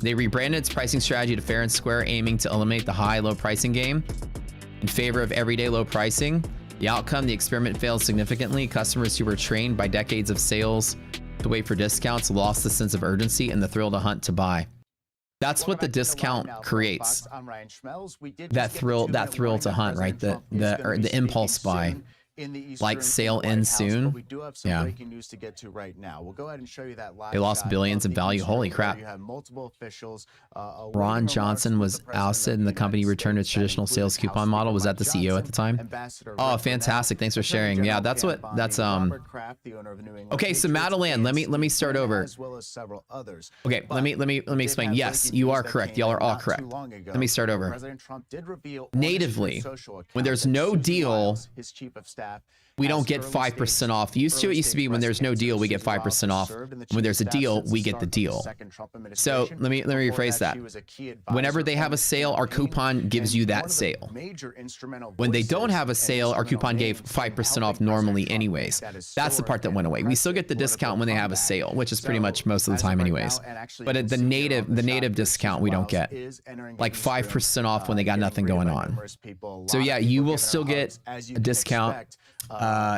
They rebranded its pricing strategy to fair and square, aiming to eliminate the high-low pricing game in favor of everyday low pricing. The outcome, the experiment failed significantly. Customers who were trained by decades of sales to wait for discounts lost the sense of urgency and the thrill to hunt to buy. That's what the discount creates. That thrill to hunt, right? The impulse buy. Like sale ends soon. We do have some breaking news to get to right now. We'll go ahead and show you that live. They lost billions of value. Holy crap. You have multiple officials. Ron Johnson was ousted and the company returned to its traditional sales coupon model. Was that the CEO at the time? Oh, fantastic. Thanks for sharing. Yeah, that's okay, so Madeline, let me start over. Okay, let me explain. Yes, you are correct. Y'all are all correct. Let me start over. Natively, when there's no deal, we don't get 5% off. It used to be when there's no deal, we get 5% off. When there's a deal, we get the deal. So let me rephrase that. Whenever they have a sale, our coupon gives you that sale. When they don't have a sale, our coupon gave 5% off normally anyways. That's the part that went away. We still get the discount when they have a sale, which is pretty much most of the time anyways. But at the native discount, we don't get like 5% off when they got nothing going on. So yeah, you will still get a discount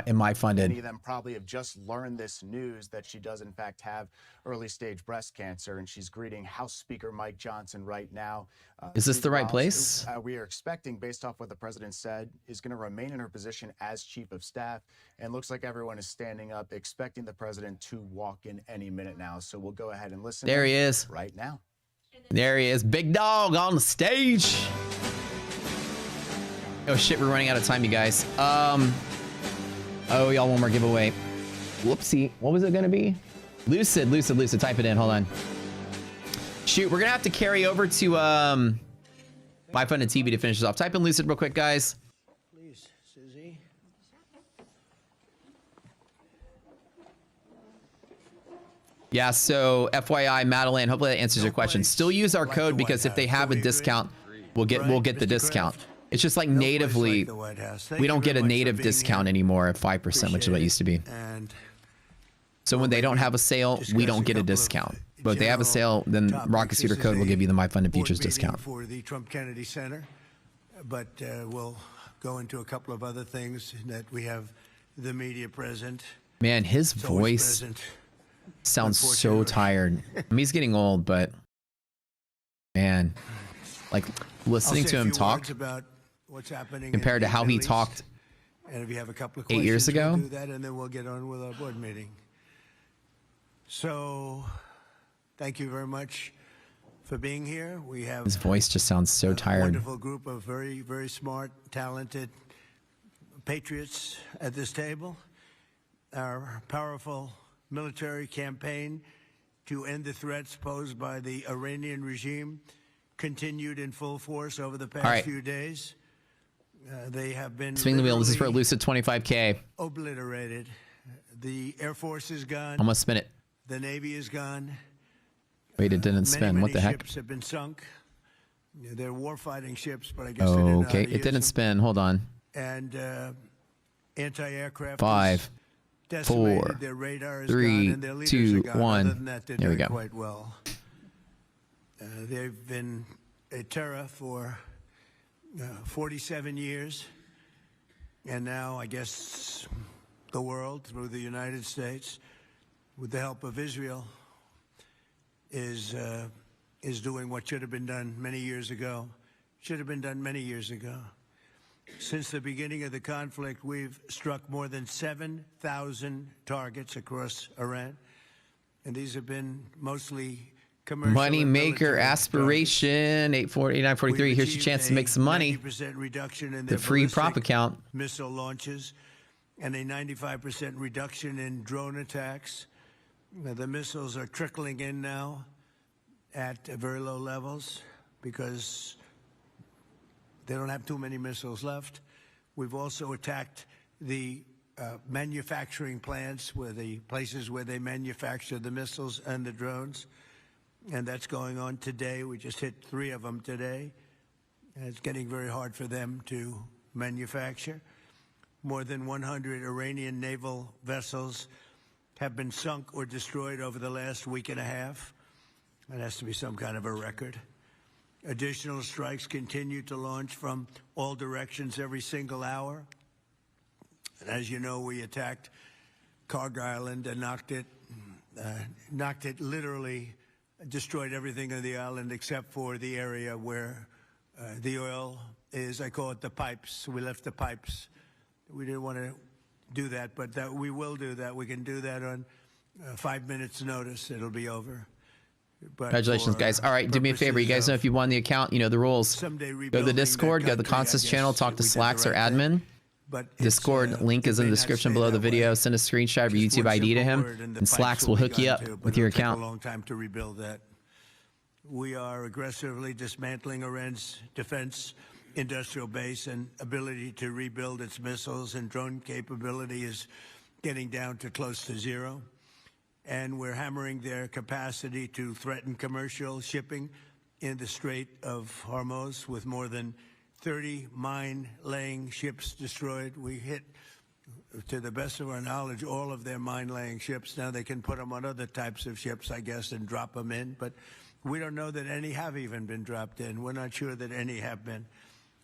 in My Funded. Many of them probably have just learned this news that she does in fact have early stage breast cancer, and she's greeting House Speaker Mike Johnson right now. Is this the right place? We are expecting, based off what the president said, is going to remain in her position as chief of staff, and looks like everyone is standing up, expecting the president to walk in any minute now. So we'll go ahead and listen. There he is. Right now. There he is. Big dog on the stage. Oh shit, we're running out of time, you guys. Oh, y'all, one more giveaway. Whoopsie. What was it going to be? Lucid. Type it in. Hold on. Shoot, we're going to have to carry over to My Funded TV to finish this off. Type in Lucid real quick, guys. Please, Susie. Yeah, so FYI, Madeline, hopefully that answers your question. Still use our code because if they have a discount, we'll get the discount. It's just like natively, we don't get a native discount anymore at 5%, which is what it used to be. So when they don't have a sale, we don't get a discount. But if they have a sale, then Rocket Suiter code will give you the My Funded Futures discount. For the Trump Kennedy Center, but we'll go into a couple of other things that we have the media present. Man, his It's always voice present. sounds so Unfortunately. tired. I mean, he's getting old, but man, like listening I'll say to a him few talk words about what's happening compared to in how the he Middle East. talked And if you have a couple of 8 questions, years ago. we'll do that, and then we'll get on with our board meeting. So, thank you very much for being here. We have His voice just sounds so a tired. wonderful group of very, very smart, talented patriots at this table. Our powerful military campaign to end the threats posed by the Iranian regime continued in full force over the past right. few days. They have been Swing the wheel. This is for literally Lucid 25K. obliterated. The Air Force is gone. Almost spin it. The Navy is gone. Wait, it didn't spin. Many What the heck? ships have been sunk. They're warfighting ships, but I guess they didn't know how Okay, to it use didn't them. spin. Hold on. And anti-aircraft 5, is decimated. 4, Their radar is 3, gone, and their leaders 2, are gone. 1. Other than that, they're There we doing go. quite well. They've been a terror for 47 years, and now I guess the world, through the United States, with the help of Israel, is doing what should have been done many years ago. Should have been done many years ago. Since the beginning of the conflict, we've struck more than 7,000 targets across Iran, and these have been mostly commercial Money and maker military aspiration 8943. We've Here's your chance to achieved make some money. a 90% reduction in The their free prop ballistic account. missile launches and a 95% reduction in drone attacks. The missiles are trickling in now at very low levels because they don't have too many missiles left. We've also attacked the manufacturing plants, where the places where they manufacture the missiles and the drones, and that's going on today. We just hit 3 of them today. And it's getting very hard for them to manufacture. More than 100 Iranian naval vessels have been sunk or destroyed over the last week and a half. That has to be some kind of a record. Additional strikes continue to launch from all directions every single hour. And as you know, we attacked Carg Island and knocked it literally, destroyed everything on the island except for the area where the oil is. I call it the pipes. We left the pipes. We didn't want to do that, but we will do that. We can do that on 5 minutes' notice. It'll be over. But Congratulations, guys. All right, do me a favor. You guys know if you won the account, you know the rules. Go to the Discord, go to the Constance channel, talk to Slacks or admin. Discord link is in the description below the video. Send a screenshot of your YouTube ID to him, and Slacks will hook you up with your account. It'll take a long time to rebuild that. We are aggressively dismantling Iran's defense industrial base, and ability to rebuild its missiles and drone capability is getting down to close to zero. And we're hammering their capacity to threaten commercial shipping in the Strait of Hormuz, with more than 30 mine-laying ships destroyed. We hit, to the best of our knowledge, all of their mine-laying ships. Now they can put them on other types of ships, I guess, and drop them in. But we don't know that any have even been dropped in. We're not sure that any have been.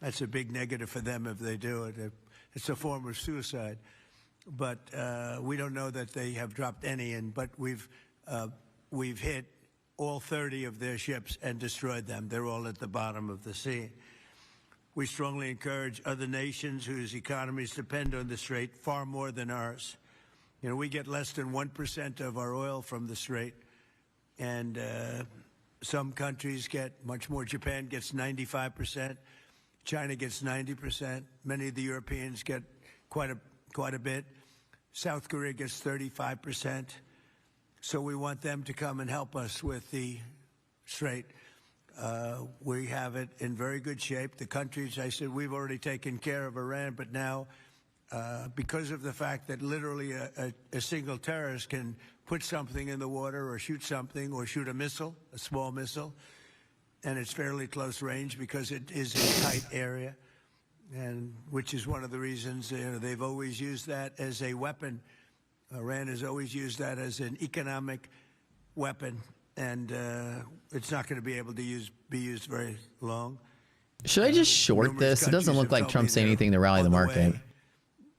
That's a big negative for them if they do it. It's a form of suicide. But we don't know that they have dropped any in. But we've hit all 30 of their ships and destroyed them. They're all at the bottom of the sea. We strongly encourage other nations whose economies depend on the Strait far more than ours. You know, we get less than 1% of our oil from the Strait, and some countries get much more. Japan gets 95%. China gets 90%. Many of the Europeans get quite a bit. South Korea gets 35%. So we want them to come and help us with the Strait. We have it in very good shape. The countries, I said, we've already taken care of Iran, but now, because of the fact that literally a single terrorist can put something in the water or shoot something or shoot a missile, a small missile, and it's fairly close range because it is a tight area, and which is one of the reasons they've always used that as a weapon. Iran has always used that as an economic weapon, and it's not going to be able to be used very long. Should I just short numerous this? It doesn't countries look have like told Trump's me saying they're anything to rally the on market.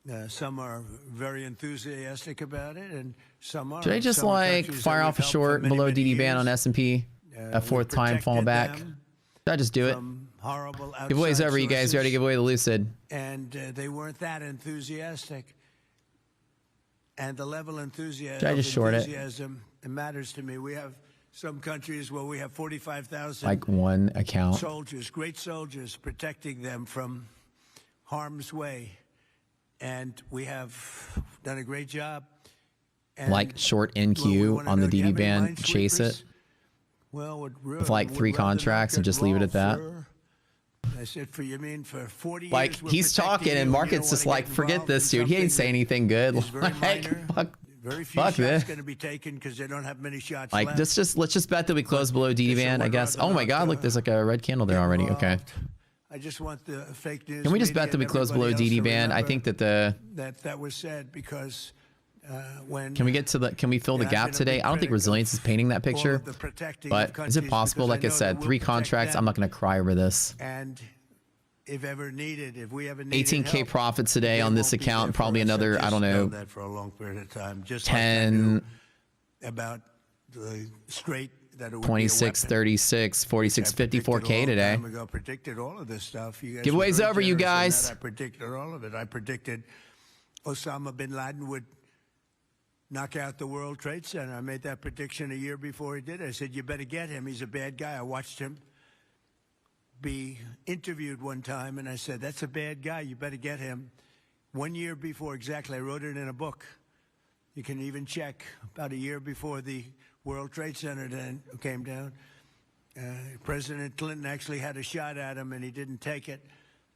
way. Some are very enthusiastic about it, and some are. Should I just some are like countries fire that off a we've helped short for many, below many DD ban on years. S&P? A fourth time fall protected back? them Should I just do it? from horrible Giveaway's outside over, you guys. We already sources, give away the Lucid. and they weren't that enthusiastic. And the level of Should I just short it? enthusiasm it matters to me. We have some countries where we have 45,000 Like one account. soldiers, great soldiers, protecting them from harm's way. And we have done a great job. And Like short well, we NQ wanna on the know, do you DD have any ban. Chase it. minesweepers? Well, With like 3 contracts and just leave it at that. I said, you mean for 40 Like years we're he's protecting talking you and you Market's don't just wanna like, get forget involved this in dude. He ain't something saying that anything good. is very Like, minor. Very few fuck shots this. going to be taken because they don't have many shots Like left. let's just bet that we close below DD so ban, I I'd guess. rather Oh my not, god, look, there's like a red candle there already. Okay. involved. I just want the fake news. Can we just media bet that we and close below everybody else DD to ban? I remember think that that was said because when can we get to the can we fill the I've gap been a today? big I don't think critic Resilience is painting that all picture. of the protecting But of is it countries possible? because Like I know that said, we'll 3 protect contracts. them. I'm not gonna cry over this. And if ever needed, if we ever needed 18K help, profits today they on this won't be there account. for Probably us. another, I've I don't just known know, that for a long period of time. Just 10, like I knew about the straight that it would 26, be a weapon. 36, 46, I predicted 54K a long today. time ago, predicted all of this stuff. You guys Giveaway's were very over, you generous in guys. that. I predicted all of it. I predicted Osama bin Laden would knock out the World Trade Center. I made that prediction a year before he did it. I said, you better get him. He's a bad guy. I watched him be interviewed one time, and I said, that's a bad guy. You better get him. 1 year before, exactly. I wrote it in a book. You can even check about a year before the World Trade Center then came down. President Clinton actually had a shot at him, and he didn't take it.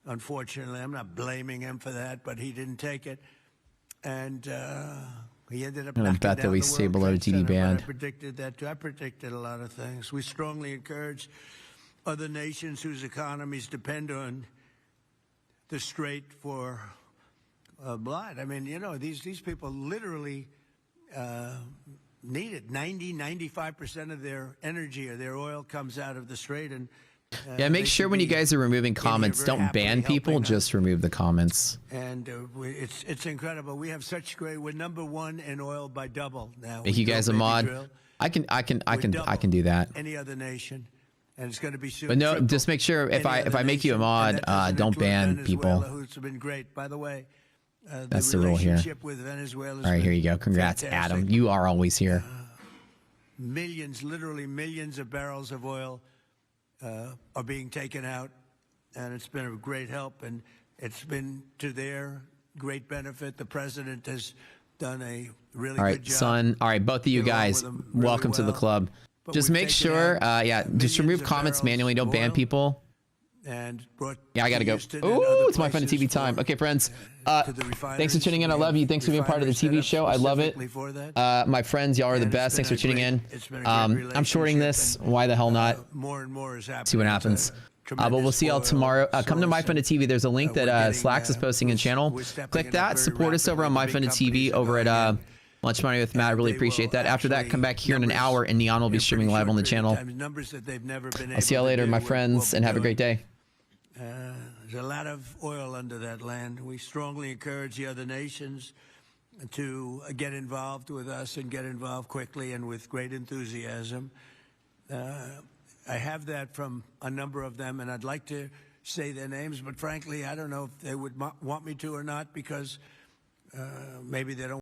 Unfortunately, I'm not blaming him for that, but he didn't take it. And he ended up I'm gonna knocking bet that down we the stay World below Trade DD Center, but band. I predicted that too. I predicted a lot of things. We strongly encourage other nations whose economies depend on the Strait for blood. I mean, you know, these people literally need it. 95% of their energy or their oil comes out of the Strait. And Yeah, make they sure should when you be guys are removing in here comments, very don't happily ban people, helping us. just remove the comments. And it's incredible. We have such great. We're number 1 in oil by double now. Make We you guys a drill, mod. baby drill. I can We're do that. double any other nation, and it's going to be soon. But no, triple just make sure if any I other make you a nation, mod, and that doesn't don't include ban Venezuela, people. who's been great, by the way. That's the rule here. relationship with Venezuela. All right, here you go. Congrats, fantastic. Adam. You are always here. Millions, literally millions of barrels of oil are being taken out, and it's been a great help, and it's been to their great benefit. The president has done a really All right, good job. son. All right, both of you Get along guys, with them really welcome to the well. club. But Just we've make taken sure, out yeah, just millions remove of comments barrels manually. Don't of ban oil people. And brought Yeah, I gotta go. Houston and Ooh, other it's my fun to TV places time. for, Okay, friends. to the Thanks for tuning in. I love you. Thanks for being part of the TV refineries show. I set up love it. specifically for that. My friends, y'all are the And it's best. been Thanks for a tuning great- in. it's been a great I'm shorting this. relationship, Why the hell not? and, more and more is happening. See what It's a happens. But we'll tremendous see y'all oil tomorrow. Come to source, MyFunded TV. There's a link we're that getting, Slacks is posting in channel. we're stepping Click it up that. very Support us over on rapidly. The big MyFunded TV companies are over at going in. Lunch Money with Matt. I And really they appreciate will that. After that, come back here in an numbers hour, and Neon will be in a streaming pretty live on the short period channel. of time, numbers that they've never been I'll see y'all able to later, do my with friends, what and we're have a great doing. day. There's a lot of oil under that land. We strongly encourage the other nations to get involved with us and get involved quickly and with great enthusiasm. I have that from a number of them, and I'd like to say their names, but frankly, I don't know if they would want me to or not, because maybe they don't